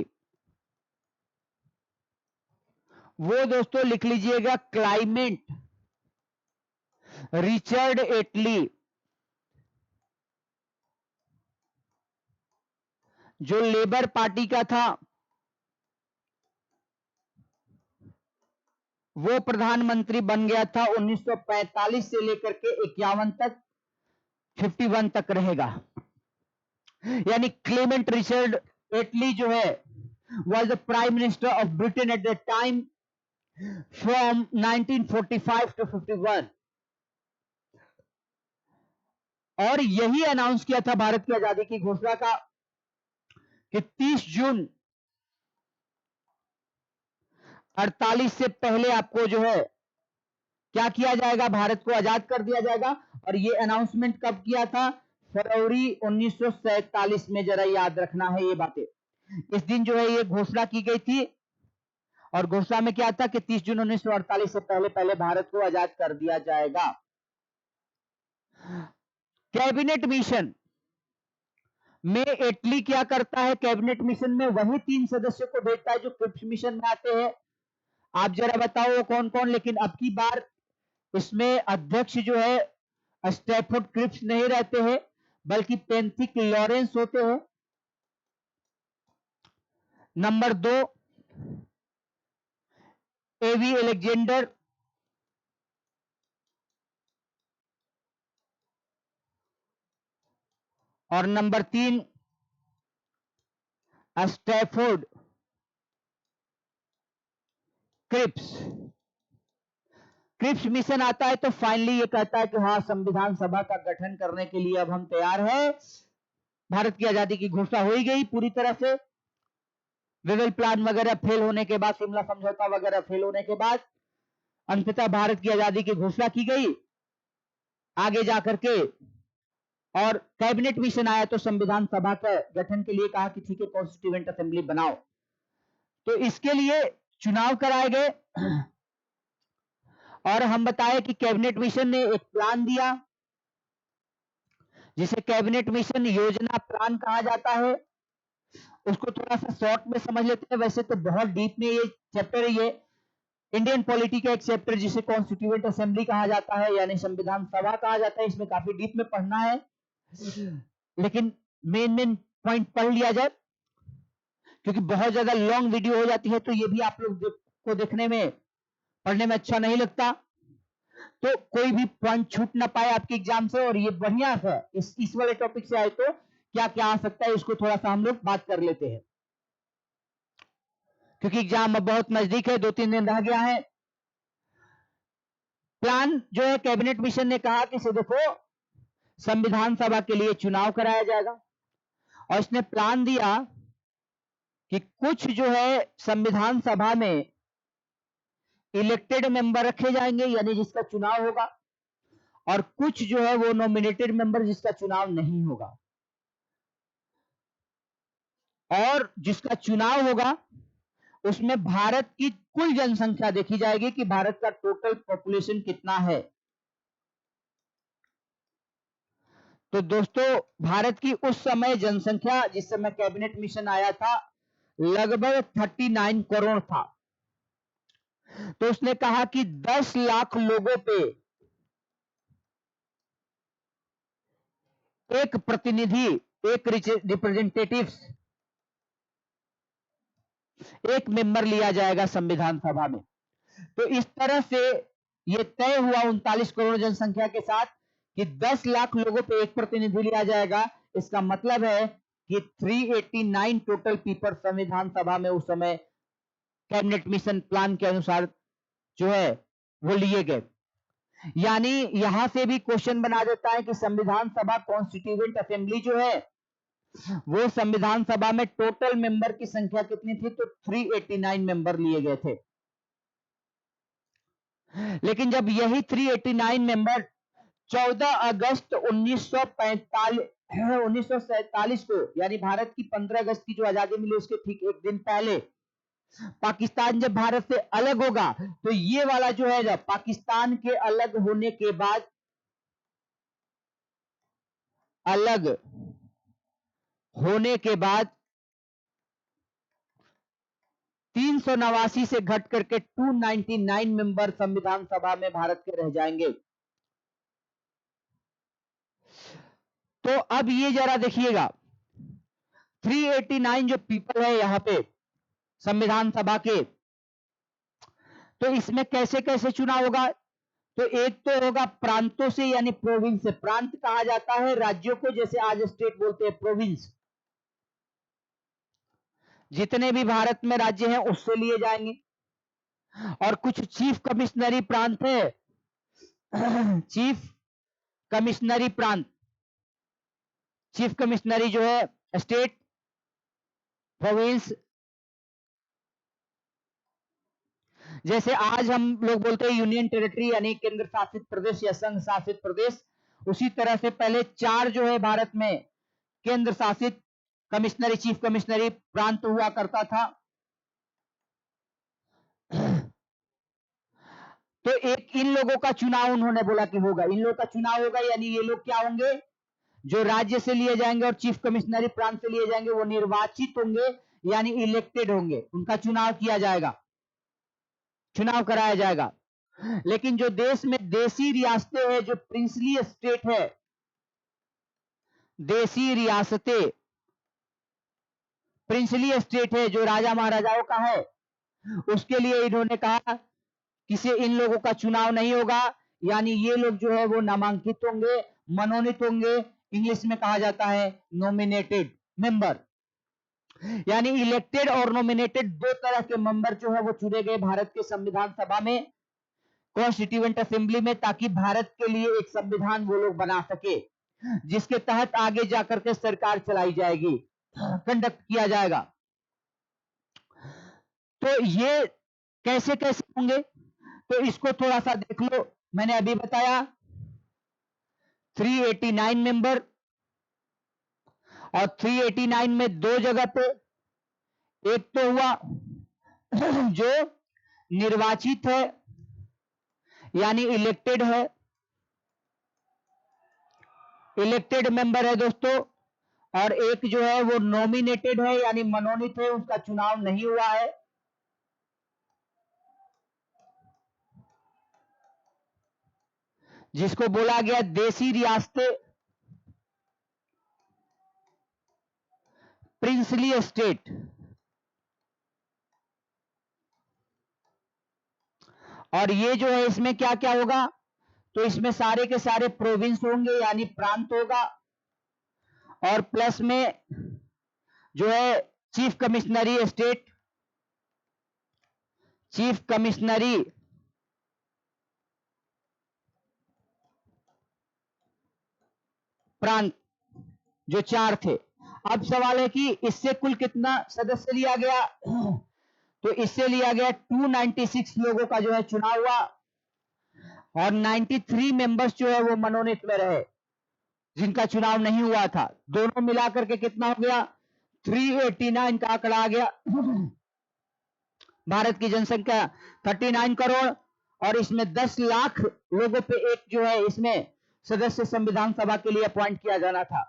S1: वो दोस्तों लिख लीजिएगा क्लाइमेट रिचर्ड एटली। जो लेबर पार्टी का था वो प्रधानमंत्री बन गया था 1945 से लेकर के 51 तक, 51 तक रहेगा। यानी क्लेमेंट रिचर्ड एटली जो है was the prime minister of Britain at that time from 1945 to 51। और यही अनाउंस किया था भारत की आजादी की घोषणा का कि 30 जून 48 से पहले आपको जो है क्या किया जाएगा, भारत को आजाद कर दिया जाएगा। और ये अनाउंसमेंट कब किया था? फरवरी 1947 में। जरा याद रखना है ये बातें। इस दिन जो है ये घोषणा की गई थी और घोषणा में क्या था कि 30 जून 1948 से पहले पहले भारत को आजाद कर दिया जाएगा। कैबिनेट मिशन में एटली क्या करता है? कैबिनेट मिशन में वही 3 सदस्यों को भेजता है जो क्रिप्स मिशन में आते हैं। आप जरा बताओ वो कौन कौन। लेकिन अब की बार इसमें अध्यक्ष जो है स्टैफोर्ड क्रिप्स नहीं रहते हैं बल्कि पेंथिक लॉरेंस होते हैं। Number 2 AV Alexander. और number 3 Stafford Cripps. Cripps mission आता है तो फाइनली ये कहता है कि हाँ, संविधान सभा का गठन करने के लिए अब हम तैयार हैं। भारत की आजादी की घोषणा हो ही गई पूरी तरह से। वेवेल प्लान वगैरह फेल होने के बाद, शिमला समझौता वगैरह फेल होने के बाद अंततः भारत की आजादी की घोषणा की गई आगे जाकर के। और कैबिनेट मिशन आया तो संविधान सभा के गठन के लिए कहा कि ठीक है, कॉन्स्टिट्यूएंट असेंबली बनाओ। तो इसके लिए चुनाव कराए गए और हम बताए कि कैबिनेट मिशन ने एक प्लान दिया जिसे कैबिनेट मिशन योजना प्लान कहा जाता है। उसको थोड़ा सा शॉर्ट में समझ लेते हैं, वैसे तो बहुत डीप में ये चैप्टर है। ये इंडियन पॉलिटी का एक चैप्टर जिसे कॉन्स्टिट्यूएंट असेंबली कहा जाता है यानी संविधान सभा कहा जाता है। इसमें काफी डीप में पढ़ना है, लेकिन मेन मेन पॉइंट पढ़ लिया जाए क्योंकि बहुत ज्यादा लॉन्ग वीडियो हो जाती है तो ये भी आप लोग को देखने में, पढ़ने में अच्छा नहीं लगता। तो कोई भी पॉइंट छूट ना पाए आपके एग्जाम से। और ये बढ़िया है, इस वाले टॉपिक से आए तो क्या क्या आ सकता है इसको थोड़ा सा हम लोग बात कर लेते हैं क्योंकि एग्जाम अब बहुत नजदीक है, 2-3 दिन रह गया है। प्लान जो है कैबिनेट मिशन ने कहा कि देखो, संविधान सभा के लिए चुनाव कराया जाएगा और इसने प्लान दिया कि कुछ जो है संविधान सभा में इलेक्टेड मेंबर रखे जाएंगे यानी जिसका चुनाव होगा, और कुछ जो है वो नॉमिनेटेड मेंबर जिसका चुनाव नहीं होगा। और जिसका चुनाव होगा उसमें भारत की कुल जनसंख्या देखी जाएगी कि भारत का टोटल पॉपुलेशन कितना है। तो दोस्तों, भारत की उस समय जनसंख्या जिस समय कैबिनेट मिशन आया था लगभग 39 करोड़ था। तो उसने कहा कि 10 लाख लोगों पे एक प्रतिनिधि, एक रिप्रेजेंटेटिव, एक मेंबर लिया जाएगा संविधान सभा में। तो इस तरह से ये तय हुआ 39 करोड़ जनसंख्या के साथ कि 10 लाख लोगों पे एक प्रतिनिधि लिया जाएगा। इसका मतलब है कि 389 टोटल पीपल संविधान सभा में उस समय कैबिनेट मिशन प्लान के अनुसार जो है वो लिए गए। यानी यहां से भी क्वेश्चन बना देता है कि संविधान सभा कॉन्स्टिट्यूएंट असेंबली जो है वो संविधान सभा में टोटल मेंबर की संख्या कितनी थी, तो 389 मेंबर लिए गए थे। लेकिन जब यही 389 मेंबर 14 अगस्त 1947 को, यानी भारत की 15 अगस्त की जो आजादी मिली उसके ठीक एक दिन पहले पाकिस्तान जब भारत से अलग होगा, तो ये वाला जो है जब पाकिस्तान के अलग होने के बाद 389 से घट करके 299 मेंबर संविधान सभा में भारत के रह जाएंगे। तो अब ये जरा देखिएगा 389 जो पीपल है यहां पे संविधान सभा के, तो इसमें कैसे कैसे चुनाव होगा। तो एक तो होगा प्रांतों से, यानी प्रोविंस से। प्रांत कहा जाता है राज्यों को, जैसे आज स्टेट बोलते हैं प्रोविंस। जितने भी भारत में राज्य हैं उससे लिए जाएंगे। और कुछ चीफ कमिश्नरी प्रांत है चीफ कमिश्नरी प्रांत, चीफ कमिश्नरी जो है स्टेट, प्रोविंस। जैसे आज हम लोग बोलते हैं यूनियन टेरिटरी, यानी केंद्र शासित प्रदेश या संघ शासित प्रदेश। उसी तरह से पहले 4 जो है भारत में केंद्र शासित कमिश्नरी, चीफ कमिश्नरी प्रांत हुआ करता था। तो एक इन लोगों का चुनाव उन्होंने बोला कि होगा, इन लोगों का चुनाव होगा, यानी ये लोग क्या होंगे, जो राज्य से लिए जाएंगे और चीफ कमिश्नरी प्रांत से लिए जाएंगे वो निर्वाचित होंगे, यानी इलेक्टेड होंगे। उनका चुनाव किया जाएगा, चुनाव कराया जाएगा। लेकिन जो देश में देसी रियासतें हैं, जो प्रिंसली स्टेट है, देसी रियासतें, प्रिंसली स्टेट है, जो राजा महाराजाओं का है, उसके लिए इन्होंने कहा किसी इन लोगों का चुनाव नहीं होगा, यानी ये लोग जो है वो नामांकित होंगे, मनोनीत होंगे। इंग्लिश में कहा जाता है नॉमिनेटेड मेंबर। यानी इलेक्टेड और नॉमिनेटेड दो तरह के मेंबर जो है वो चुने गए भारत के संविधान सभा में, कॉन्स्टिट्यूएंट असेंबली में, ताकि भारत के लिए एक संविधान वो लोग बना सके जिसके तहत आगे जाकर के सरकार चलाई जाएगी, कंडक्ट किया जाएगा। तो ये कैसे कैसे होंगे, तो इसको थोड़ा सा देख लो। मैंने अभी बताया 389 मेंबर, और 389 में दो जगह पे, एक तो हुआ जो निर्वाचित है यानी इलेक्टेड है, इलेक्टेड मेंबर है दोस्तों, और एक जो है वो नॉमिनेटेड है यानी मनोनीत है, उसका चुनाव नहीं हुआ है। जिसको बोला गया देसी रियासतें, प्रिंसली स्टेट। और ये जो है इसमें क्या क्या होगा, तो इसमें सारे के सारे प्रोविंस होंगे यानी प्रांत होगा, और प्लस में जो है चीफ कमिश्नरी स्टेट, चीफ कमिश्नरी प्रांत, जो 4 थे। अब सवाल है कि इससे कुल कितना सदस्य लिया गया, तो इससे लिया गया 296 लोगों का जो है चुनाव हुआ, और 93 मेंबर्स जो है वो मनोनीत में रहे, जिनका चुनाव नहीं हुआ था। दोनों मिलाकर के कितना हो गया, 389 का आंकड़ा आ गया। भारत की जनसंख्या 39 करोड़, और इसमें 10 लाख लोगों पे एक जो है इसमें सदस्य संविधान सभा के लिए अपॉइंट किया जाना था।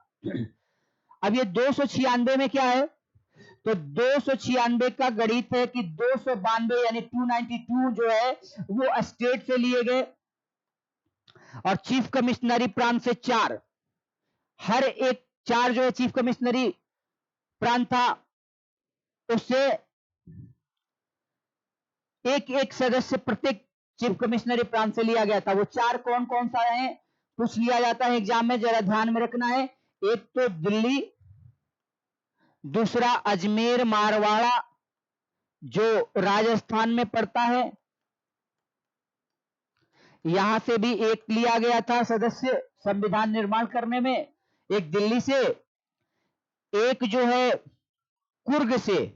S1: अब ये 296 में क्या है, तो 296 का गणित है कि 292 यानी 292 जो है वो स्टेट से लिए गए, और चीफ कमिश्नरी प्रांत से 4, हर एक 4 जो है चीफ कमिश्नरी प्रांत था उससे एक एक सदस्य प्रत्येक चीफ कमिश्नरी प्रांत से लिया गया था। वो 4 कौन कौन सा है पूछ लिया जाता है एग्जाम में, जरा ध्यान में रखना है। एक तो दिल्ली, दूसरा अजमेर मारवाड़ा जो राजस्थान में पड़ता है, यहां से भी एक लिया गया था सदस्य संविधान निर्माण करने में, एक दिल्ली से, एक जो है कुर्ग से।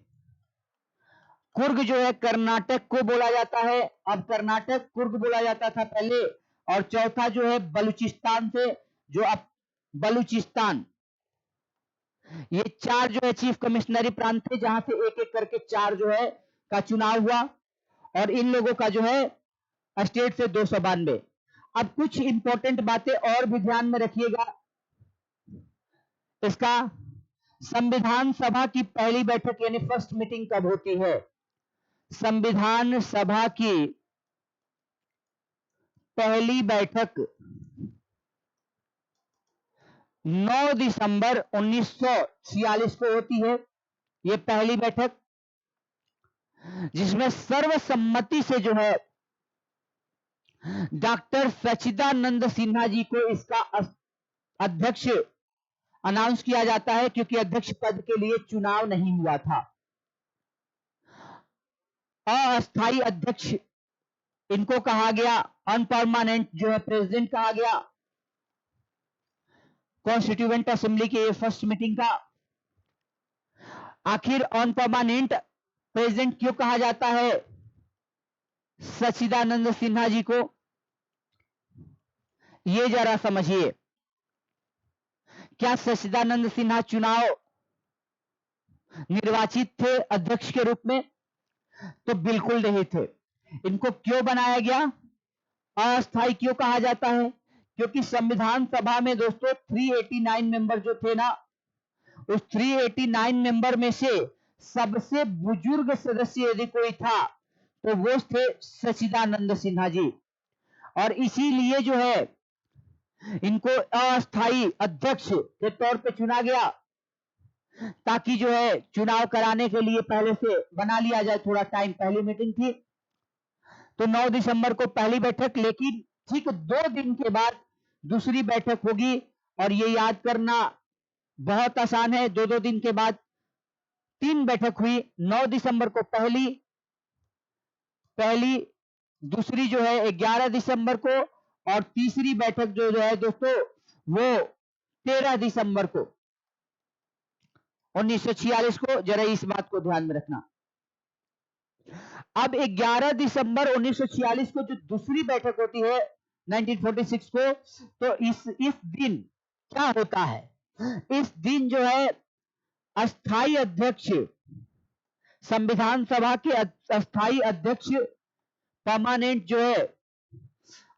S1: कुर्ग जो है कर्नाटक को बोला जाता है, अब कर्नाटक कुर्ग बोला जाता था पहले। और चौथा जो है बलूचिस्तान से, जो अब बलूचिस्तान। ये 4 जो है चीफ कमिश्नरी प्रांत थे, जहां से एक एक करके 4 जो है का चुनाव हुआ। और इन लोगों का जो है स्टेट से 292। अब कुछ इंपॉर्टेंट बातें और भी ध्यान में रखिएगा। इसका संविधान सभा की पहली बैठक यानी फर्स्ट मीटिंग कब होती है? संविधान सभा की पहली बैठक 9 दिसंबर 1946 को होती है। यह पहली बैठक, जिसमें सर्वसम्मति से जो है डॉक्टर सच्चिदानंद सिन्हा जी को इसका अध्यक्ष अनाउंस किया जाता है, क्योंकि अध्यक्ष पद के लिए चुनाव नहीं हुआ था। अस्थाई अध्यक्ष इनको कहा गया, अनपरमानेंट जो है प्रेसिडेंट कहा गया कॉन्स्टिट्यूएंट असेंबली की फर्स्ट मीटिंग का। आखिर अनपरमानेंट प्रेसिडेंट क्यों कहा जाता है सच्चिदानंद सिन्हा जी को, ये जरा समझिए। क्या सच्चिदानंद सिन्हा चुनाव निर्वाचित थे अध्यक्ष के रूप में? तो बिल्कुल नहीं थे। इनको क्यों बनाया गया, अस्थाई क्यों कहा जाता है? क्योंकि संविधान सभा में दोस्तों 389 मेंबर जो थे ना, उस 389 मेंबर में से सबसे बुजुर्ग सदस्य यदि कोई था तो वो थे सच्चिदानंद सिन्हा जी। और इसीलिए जो है इनको अस्थाई अध्यक्ष के तौर पे चुना गया, ताकि जो है चुनाव कराने के लिए पहले से बना लिया जाए, थोड़ा टाइम। पहली मीटिंग थी तो 9 दिसंबर को पहली बैठक, लेकिन ठीक 2 दिन के बाद दूसरी बैठक होगी। और ये याद करना बहुत आसान है, 2-2 दिन के बाद 3 बैठक हुई। 9 दिसंबर को पहली, दूसरी जो है 11 दिसंबर को, और तीसरी बैठक जो है दोस्तों वो 13 दिसंबर को 1946 को। जरा इस बात को ध्यान में रखना। अब 11 दिसंबर 1946 को जो दूसरी बैठक होती है 1946 को, तो इस दिन क्या होता है? इस दिन जो है अस्थाई अध्यक्ष, संविधान सभा के अस्थाई अध्यक्ष, परमानेंट जो है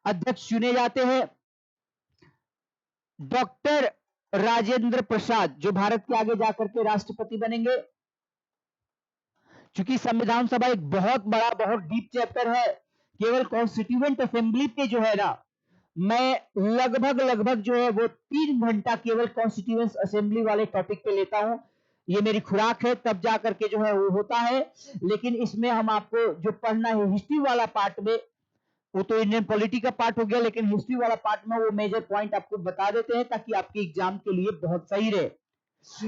S1: अध्यक्ष चुने जाते हैं। डॉक्टर राजेंद्र प्रसाद जो भारत के आगे जाकर के राष्ट्रपति बनेंगे। चूंकि संविधान सभा एक बहुत बड़ा, बहुत डीप चैप्टर है, केवल कॉन्स्टिट्यूएंट असेंबली पे जो है ना, मैं लगभग जो है वो 3 घंटा केवल कॉन्स्टिट्यूएंट असेंबली वाले टॉपिक पे लेता हूं। ये मेरी खुराक है, तब जाकर के जो है वो होता है। लेकिन इसमें हम आपको जो पढ़ना है हिस्ट्री वाला पार्ट में, वो तो इंडियन पॉलिटी का पार्ट हो गया, लेकिन हिस्ट्री वाला पार्ट में वो मेजर पॉइंट आपको बता देते हैं, ताकि आपके एग्जाम के लिए बहुत सही रहे।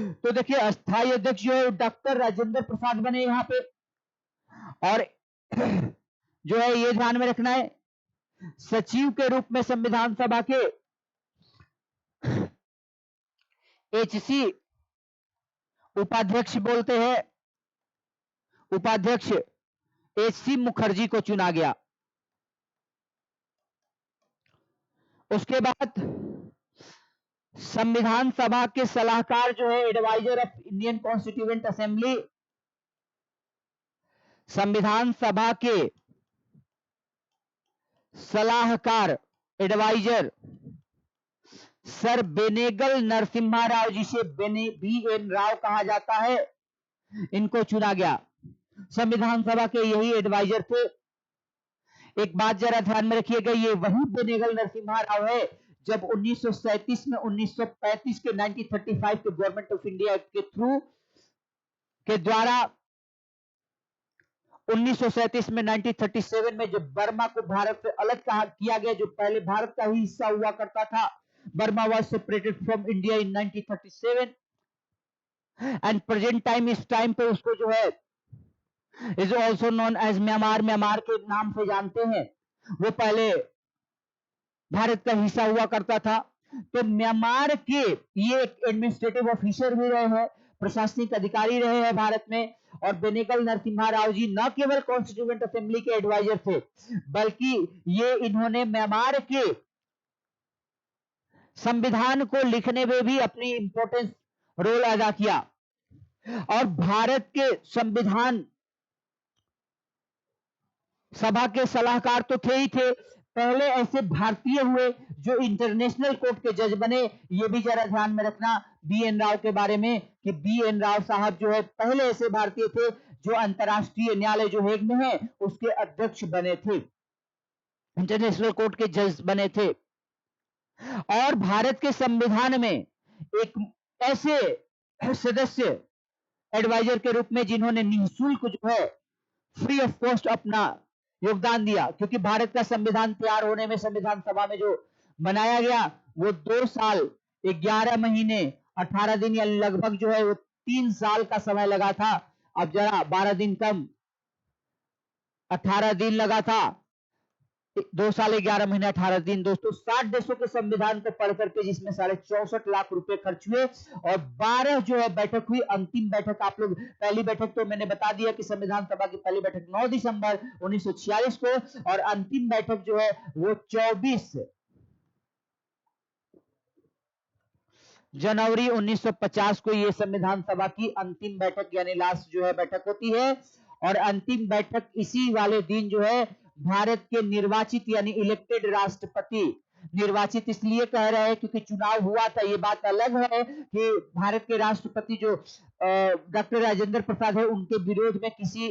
S1: तो देखिए, अस्थाई अध्यक्ष जो है डॉक्टर राजेंद्र प्रसाद बने यहां पे। और जो है ये ध्यान में रखना है, सचिव के रूप में संविधान सभा के एचसी उपाध्यक्ष बोलते हैं, उपाध्यक्ष एचसी मुखर्जी को चुना गया। उसके बाद संविधान सभा के सलाहकार जो है adviser of Indian constituent assembly, संविधान सभा के सलाहकार एडवाइजर सर बेनेगल नरसिम्हा राव, जिसे BN राव कहा जाता है, इनको चुना गया। संविधान सभा के यही एडवाइजर थे। एक बात जरा ध्यान में रखिएगा, ये वही बेनेगल नरसिम्हा राव है जब 1937 में 1935 के 1935 के गवर्नमेंट ऑफ इंडिया के थ्रू के द्वारा 1937 में 1937 में जब बर्मा को भारत से अलग किया गया, जो पहले भारत का ही हिस्सा हुआ करता था, Burma was separated from India in 1937 and present time, इस टाइम पे उसको जो है is also known as Myanmar, Myanmar के नाम से जानते हैं। वो पहले भारत का हिस्सा हुआ करता था। तो म्यांमार के ये एडमिनिस्ट्रेटिव ऑफिसर भी रहे हैं, प्रशासनिक अधिकारी रहे हैं भारत में। और बेनेगल नरसिम्हा राव जी न केवल कॉन्स्टिट्यूएंट असेंबली के एडवाइजर थे, बल्कि ये इन्होंने म्यांमार के संविधान को लिखने में भी अपनी इंपॉर्टेंस रोल अदा किया। और भारत के संविधान सभा के सलाहकार तो थे ही थे, पहले ऐसे भारतीय हुए जो इंटरनेशनल कोर्ट के जज बने। ये भी जरा ध्यान में रखना बी एन राव के बारे में कि बी एन राव साहब जो है पहले ऐसे भारतीय थे जो अंतर्राष्ट्रीय न्यायालय जो हेग में है उसके अध्यक्ष बने थे, इंटरनेशनल कोर्ट के जज बने थे। और भारत के संविधान में एक ऐसे सदस्य एडवाइजर के रूप में जिन्होंने निःशुल्क जो है फ्री ऑफ कॉस्ट अपना योगदान दिया, क्योंकि भारत का संविधान तैयार होने में संविधान सभा में जो बनाया गया वो 2 साल 11 महीने 18 दिन या लगभग जो है वो 3 साल का समय लगा था। अब जरा 12 दिन कम 18 दिन लगा था, 2 साल 11 महीने 18 दिन। दोस्तों 60 देशों के संविधान को पढ़ करके जिसमें 64.5 लाख रुपए खर्च हुए और 12 जो है बैठक हुई। अंतिम बैठक आप लोग, पहली बैठक तो मैंने बता दिया कि संविधान सभा की पहली बैठक 9 दिसंबर 1946 को, और अंतिम बैठक जो है वो 24 जनवरी 1950 को ये संविधान सभा की अंतिम बैठक यानी लास्ट जो है बैठक होती है। और अंतिम बैठक इसी वाले दिन जो है भारत के निर्वाचित यानी इलेक्टेड राष्ट्रपति, निर्वाचित इसलिए कह रहे हैं क्योंकि चुनाव हुआ था, ये बात अलग है कि भारत के राष्ट्रपति जो डॉक्टर राजेंद्र प्रसाद है उनके विरोध में किसी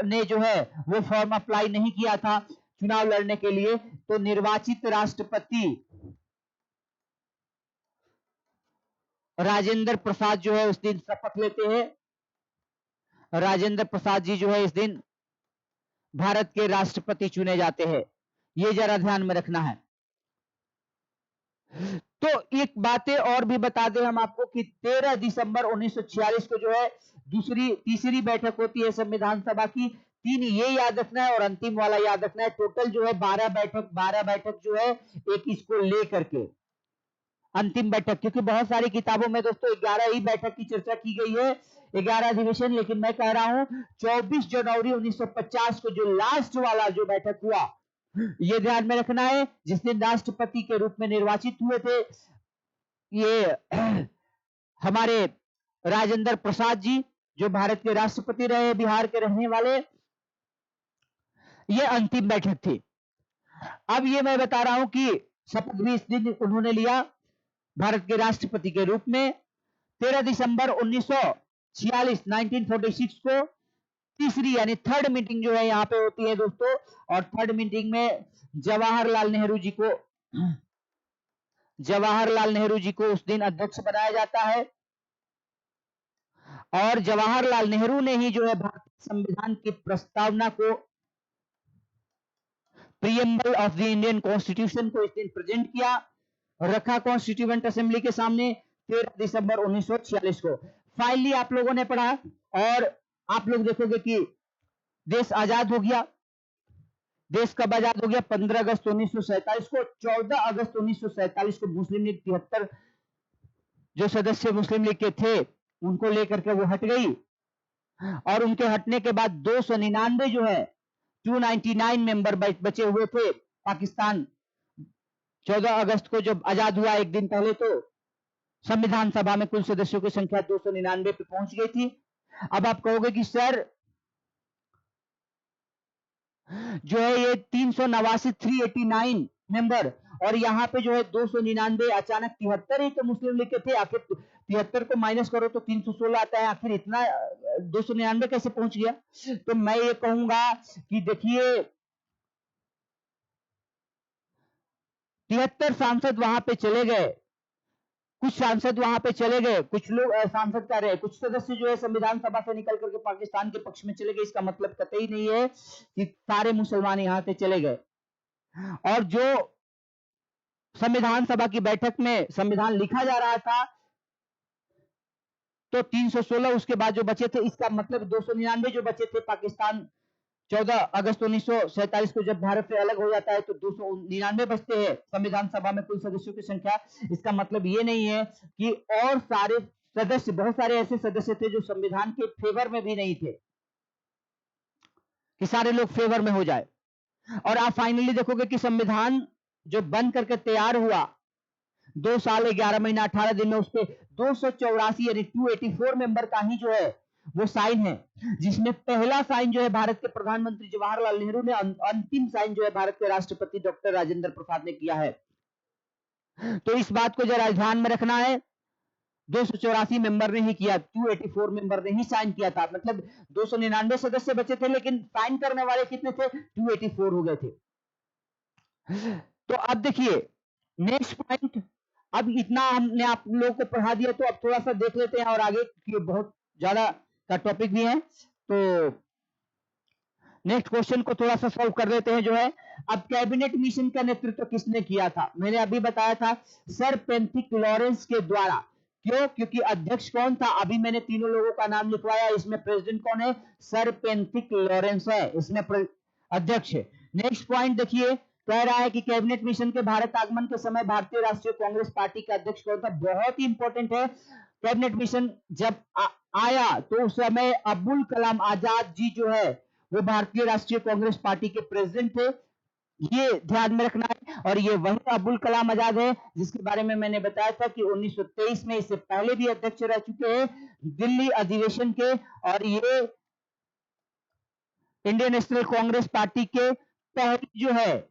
S1: ने जो है वो फॉर्म अप्लाई नहीं किया था चुनाव लड़ने के लिए। तो निर्वाचित राष्ट्रपति राजेंद्र प्रसाद जो है उस दिन शपथ लेते हैं। राजेंद्र प्रसाद जी जो है इस दिन भारत के राष्ट्रपति चुने जाते हैं, ये जरा ध्यान में रखना है। तो एक बातें और भी बता दें हम आपको कि 13 दिसंबर 1946 को जो है तीसरी बैठक होती है संविधान सभा की। 3 ये याद रखना है और अंतिम वाला याद रखना है। टोटल जो है 12 बैठक जो है एक इसको लेकर के अंतिम बैठक, क्योंकि बहुत सारी किताबों में दोस्तों 11 ही बैठक की चर्चा की गई है, 11 अधिवेशन, लेकिन मैं कह रहा हूं 24 जनवरी 1950 को जो लास्ट वाला जो बैठक हुआ ये ध्यान में रखना है, जिस दिन राष्ट्रपति के रूप में निर्वाचित हुए थे ये हमारे राजेंद्र प्रसाद जी जो भारत के राष्ट्रपति रहे, बिहार के रहने वाले। ये अंतिम बैठक थी। अब ये मैं बता रहा हूं कि शपथ भी इस दिन उन्होंने लिया भारत के राष्ट्रपति के रूप में। 13 दिसंबर 1946 को तीसरी यानी थर्ड मीटिंग जो है यहाँ पे होती है दोस्तों। और थर्ड मीटिंग में जवाहरलाल नेहरू जी को उस दिन अध्यक्ष बनाया जाता है। और जवाहरलाल नेहरू ने ही जो है भारतीय संविधान की प्रस्तावना को, preamble of the Indian constitution को इस दिन प्रेजेंट किया, रखा कॉन्स्टिट्यूएंट असेंबली के सामने 13 दिसंबर 1946 को। फाइनली आप लोगों ने पढ़ा और आप लोग देखोगे कि देश आजाद हो गया। देश कब आजाद हो गया? 15 अगस्त 1947 को। 14 अगस्त 1947 को मुस्लिम लीग 73 जो सदस्य मुस्लिम लीग के थे उनको लेकर के वो हट गई, और उनके हटने के बाद 299 जो है 299 मेंबर बचे हुए थे। पाकिस्तान 14 अगस्त को जब आजाद हुआ एक दिन पहले, तो संविधान सभा में कुल सदस्यों की संख्या 299 पे पहुंच गई थी। अब आप कहोगे कि सर जो है ये 389 मेंबर, और यहाँ पे जो है 299, अचानक 73 ही तो मुस्लिम लीग के थे, आखिर 73 को माइनस करो तो 316 आता है, आखिर इतना 299 कैसे पहुंच गया? तो मैं ये कहूंगा कि देखिए 73 सांसद वहां पे चले गए, कुछ सांसद वहां पे चले गए, कुछ लोग सांसद कह रहे हैं, कुछ सदस्य जो है संविधान सभा से निकल करके पाकिस्तान के पक्ष में चले गए। इसका मतलब कतई नहीं है कि सारे मुसलमान यहाँ से चले गए। और जो संविधान सभा की बैठक में संविधान लिखा जा रहा था तो 316 उसके बाद जो बचे थे, इसका मतलब 299 जो बचे थे, पाकिस्तान 14 अगस्त 1947 को जब भारत से अलग हो जाता है तो 299 बचते हैं संविधान सभा में कुल सदस्यों की संख्या। इसका मतलब ये नहीं है कि और सारे सदस्य, बहुत सारे ऐसे सदस्य थे जो संविधान के फेवर में भी नहीं थे कि सारे लोग फेवर में हो जाए। और आप फाइनली देखोगे कि संविधान जो बन करके तैयार हुआ 2 साल 11 महीना 18 दिन में उस पर 284 यानी 284 मेंबर का ही जो है वो साइन है, जिसमें पहला साइन जो है भारत के प्रधानमंत्री जवाहरलाल नेहरू ने, अंतिम साइन जो है भारत के राष्ट्रपति डॉक्टर राजेंद्र प्रसाद ने किया है। तो इस बात को जरा ध्यान में रखना है, 284 मेंबर ने ही किया, 284 मेंबर ने ही साइन किया था। मतलब 299 सदस्य बचे थे लेकिन साइन करने वाले कितने थे, 284 हो गए थे। तो अब देखिए नेक्स्ट पॉइंट, अब इतना हमने आप लोगों को पढ़ा दिया तो अब थोड़ा सा देख लेते हैं और आगे की बहुत ज्यादा का टॉपिक भी है, तो नेक्स्ट क्वेश्चन को थोड़ा सा सॉल्व कर लेते हैं। जो है अब कैबिनेट मिशन का नेतृत्व किसने किया था, मैंने अभी बताया था सर पेंथिक लॉरेंस के द्वारा। क्यों, क्योंकि अध्यक्ष कौन था, अभी मैंने तीनों लोगों का नाम लिखवाया, इसमें प्रेसिडेंट कौन है, सर पेंथिक लॉरेंस है, इसमें अध्यक्ष है। नेक्स्ट पॉइंट देखिए, कह रहा है कि कैबिनेट मिशन के भारत आगमन के समय भारतीय राष्ट्रीय कांग्रेस पार्टी का अध्यक्ष कौन था, बहुत ही इंपॉर्टेंट है। कैबिनेट मिशन जब आया तो उस समय अब्दुल कलाम आजाद जी जो है वो भारतीय राष्ट्रीय कांग्रेस पार्टी के प्रेसिडेंट थे, ये ध्यान में रखना है। और ये वही अब्दुल कलाम आजाद है जिसके बारे में मैंने बताया था कि 1923 में, इससे पहले भी अध्यक्ष रह चुके हैं दिल्ली अधिवेशन के, और ये इंडियन नेशनल कांग्रेस पार्टी के पहले जो है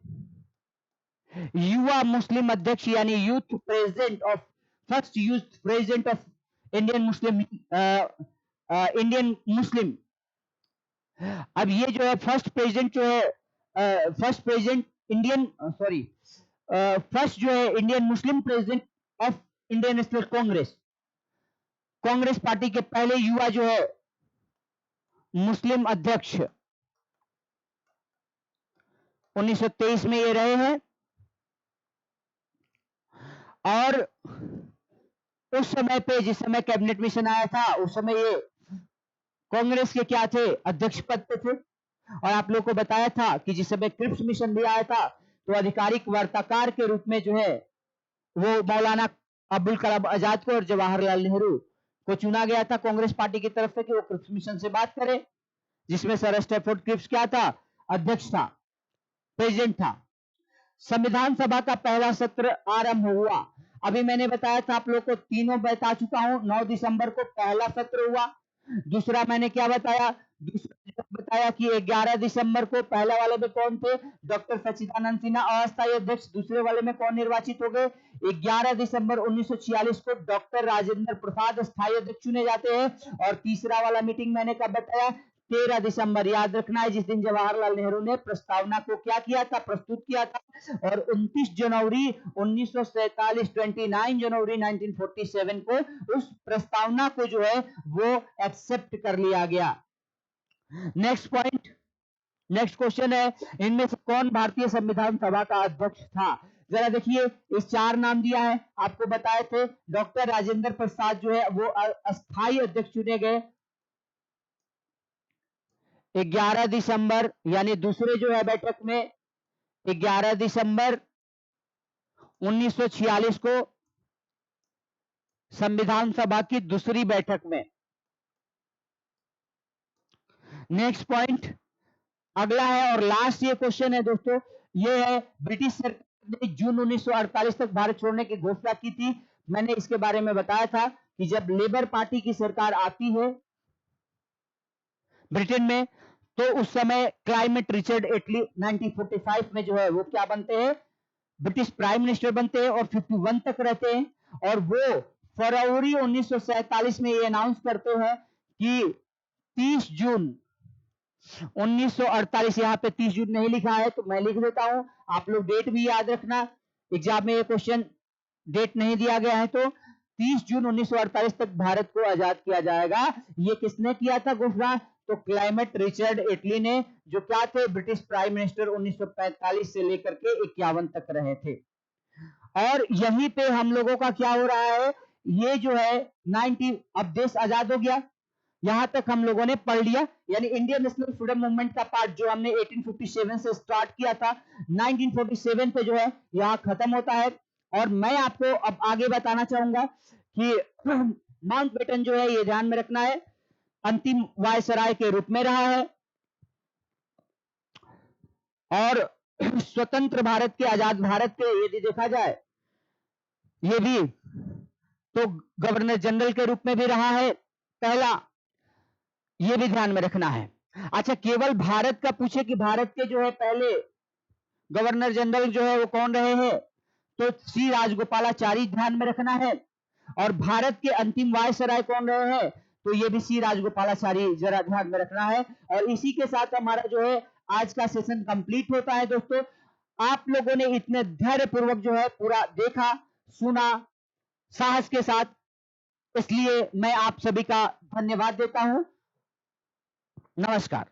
S1: युवा मुस्लिम अध्यक्ष यानी youth president of, first youth president of Indian Muslim. अब ये जो है फर्स्ट प्रेसिडेंट जो है, first president Indian, sorry, first जो है Indian Muslim president of Indian National Congress, Congress party के पहले युवा जो है मुस्लिम अध्यक्ष 1923 में ये रहे हैं। और उस समय पे, जिस समय कैबिनेट मिशन आया था, उस समय ये कांग्रेस के क्या थे, अध्यक्ष पद पे थे। और आप लोग को बताया था कि जिस समय क्रिप्स मिशन भी आया था तो आधिकारिक वार्ताकार के रूप में जो है वो मौलाना अब्दुल कलाम आजाद को और जवाहरलाल नेहरू को चुना गया था कांग्रेस पार्टी की तरफ से कि वो क्रिप्स मिशन से बात करें, जिसमें सर स्टैफोर्ड क्रिप्स क्या था, अध्यक्ष था, प्रेसिडेंट था। संविधान सभा का पहला सत्र आरंभ हुआ, अभी मैंने बताया था आप लोग को, तीनों बता चुका हूं, 9 दिसंबर को पहला सत्र हुआ। दूसरा मैंने क्या बताया, दूसरा बताया कि 11 दिसंबर को, पहले वाले में कौन थे, डॉक्टर सच्चिदानंद सिन्हा अस्थायी अध्यक्ष, दूसरे वाले में कौन निर्वाचित हो गए, 11 दिसंबर 1946 को डॉक्टर राजेंद्र प्रसाद स्थायी अध्यक्ष चुने जाते हैं। और तीसरा वाला मीटिंग मैंने कब बताया, 13 दिसंबर, याद रखना है, जिस दिन जवाहरलाल नेहरू ने प्रस्तावना को क्या किया था, प्रस्तुत किया था। और 29 जनवरी 1947, 29 जनवरी 1947 को उस प्रस्तावना को जो है वो एक्सेप्ट कर लिया गया। नेक्स्ट पॉइंट, नेक्स्ट क्वेश्चन है, इनमें से कौन भारतीय संविधान सभा का अध्यक्ष था, जरा देखिए, इस 4 नाम दिया है, आपको बताए थे डॉक्टर राजेंद्र प्रसाद जो है वो अस्थायी अध्यक्ष चुने गए 11 दिसंबर, यानी दूसरे जो है बैठक में 11 दिसंबर 1946 को संविधान सभा की दूसरी बैठक में। नेक्स्ट पॉइंट अगला है और लास्ट ये क्वेश्चन है दोस्तों, ये है ब्रिटिश सरकार ने जून 1948 तक भारत छोड़ने की घोषणा की थी। मैंने इसके बारे में बताया था कि जब लेबर पार्टी की सरकार आती है ब्रिटेन में तो उस समय क्लाइमेट रिचर्ड एटली 1945 में जो है वो क्या बनते हैं, ब्रिटिश प्राइम मिनिस्टर बनते हैं और 51 तक रहते हैं। और वो फरवरी 1947 में ये अनाउंस करते हैं कि 30 जून 1948, यहाँ पे 30 जून नहीं लिखा है तो मैं लिख देता हूं, आप लोग डेट भी याद रखना, एग्जाम में ये क्वेश्चन डेट नहीं दिया गया है तो 30 जून 1948 तक भारत को आजाद किया जाएगा। ये किसने किया था घोषणा? तो क्लाइमेट रिचर्ड इटली ने, जो क्या थे, ब्रिटिश प्राइम मिनिस्टर 1945 से लेकर के 51 तक रहे थे। और यहीं पे हम लोगों का क्या हो रहा है, ये जो है 90, अब देश आजाद हो गया, यहां तक हम लोगों ने पढ़ लिया। यानी इंडियन नेशनल फ्रीडम मूवमेंट का पार्ट जो हमने 1857 से स्टार्ट किया था, 1947 पे जो है यहां खत्म होता है। और मैं आपको अब आगे बताना चाहूंगा कि माउंटबेटन जो है, ये ध्यान में रखना है, अंतिम वायसराय के रूप में रहा है। और स्वतंत्र भारत के, आजाद भारत के यदि देखा जाए, ये भी तो गवर्नर जनरल के रूप में भी रहा है पहला, ये भी ध्यान में रखना है। अच्छा, केवल भारत का पूछे कि भारत के जो है पहले गवर्नर जनरल जो है वो कौन रहे हैं, तो सी राजगोपालाचारी ध्यान में रखना है। और भारत के अंतिम वायसराय कौन रहे हैं, तो ये भी सी राजगोपालाचारी जरा ध्यान में रखना है। और इसी के साथ हमारा जो है आज का सेशन कंप्लीट होता है। दोस्तों, आप लोगों ने इतने धैर्य पूर्वक जो है पूरा देखा, सुना, साहस के साथ, इसलिए मैं आप सभी का धन्यवाद देता हूं। नमस्कार।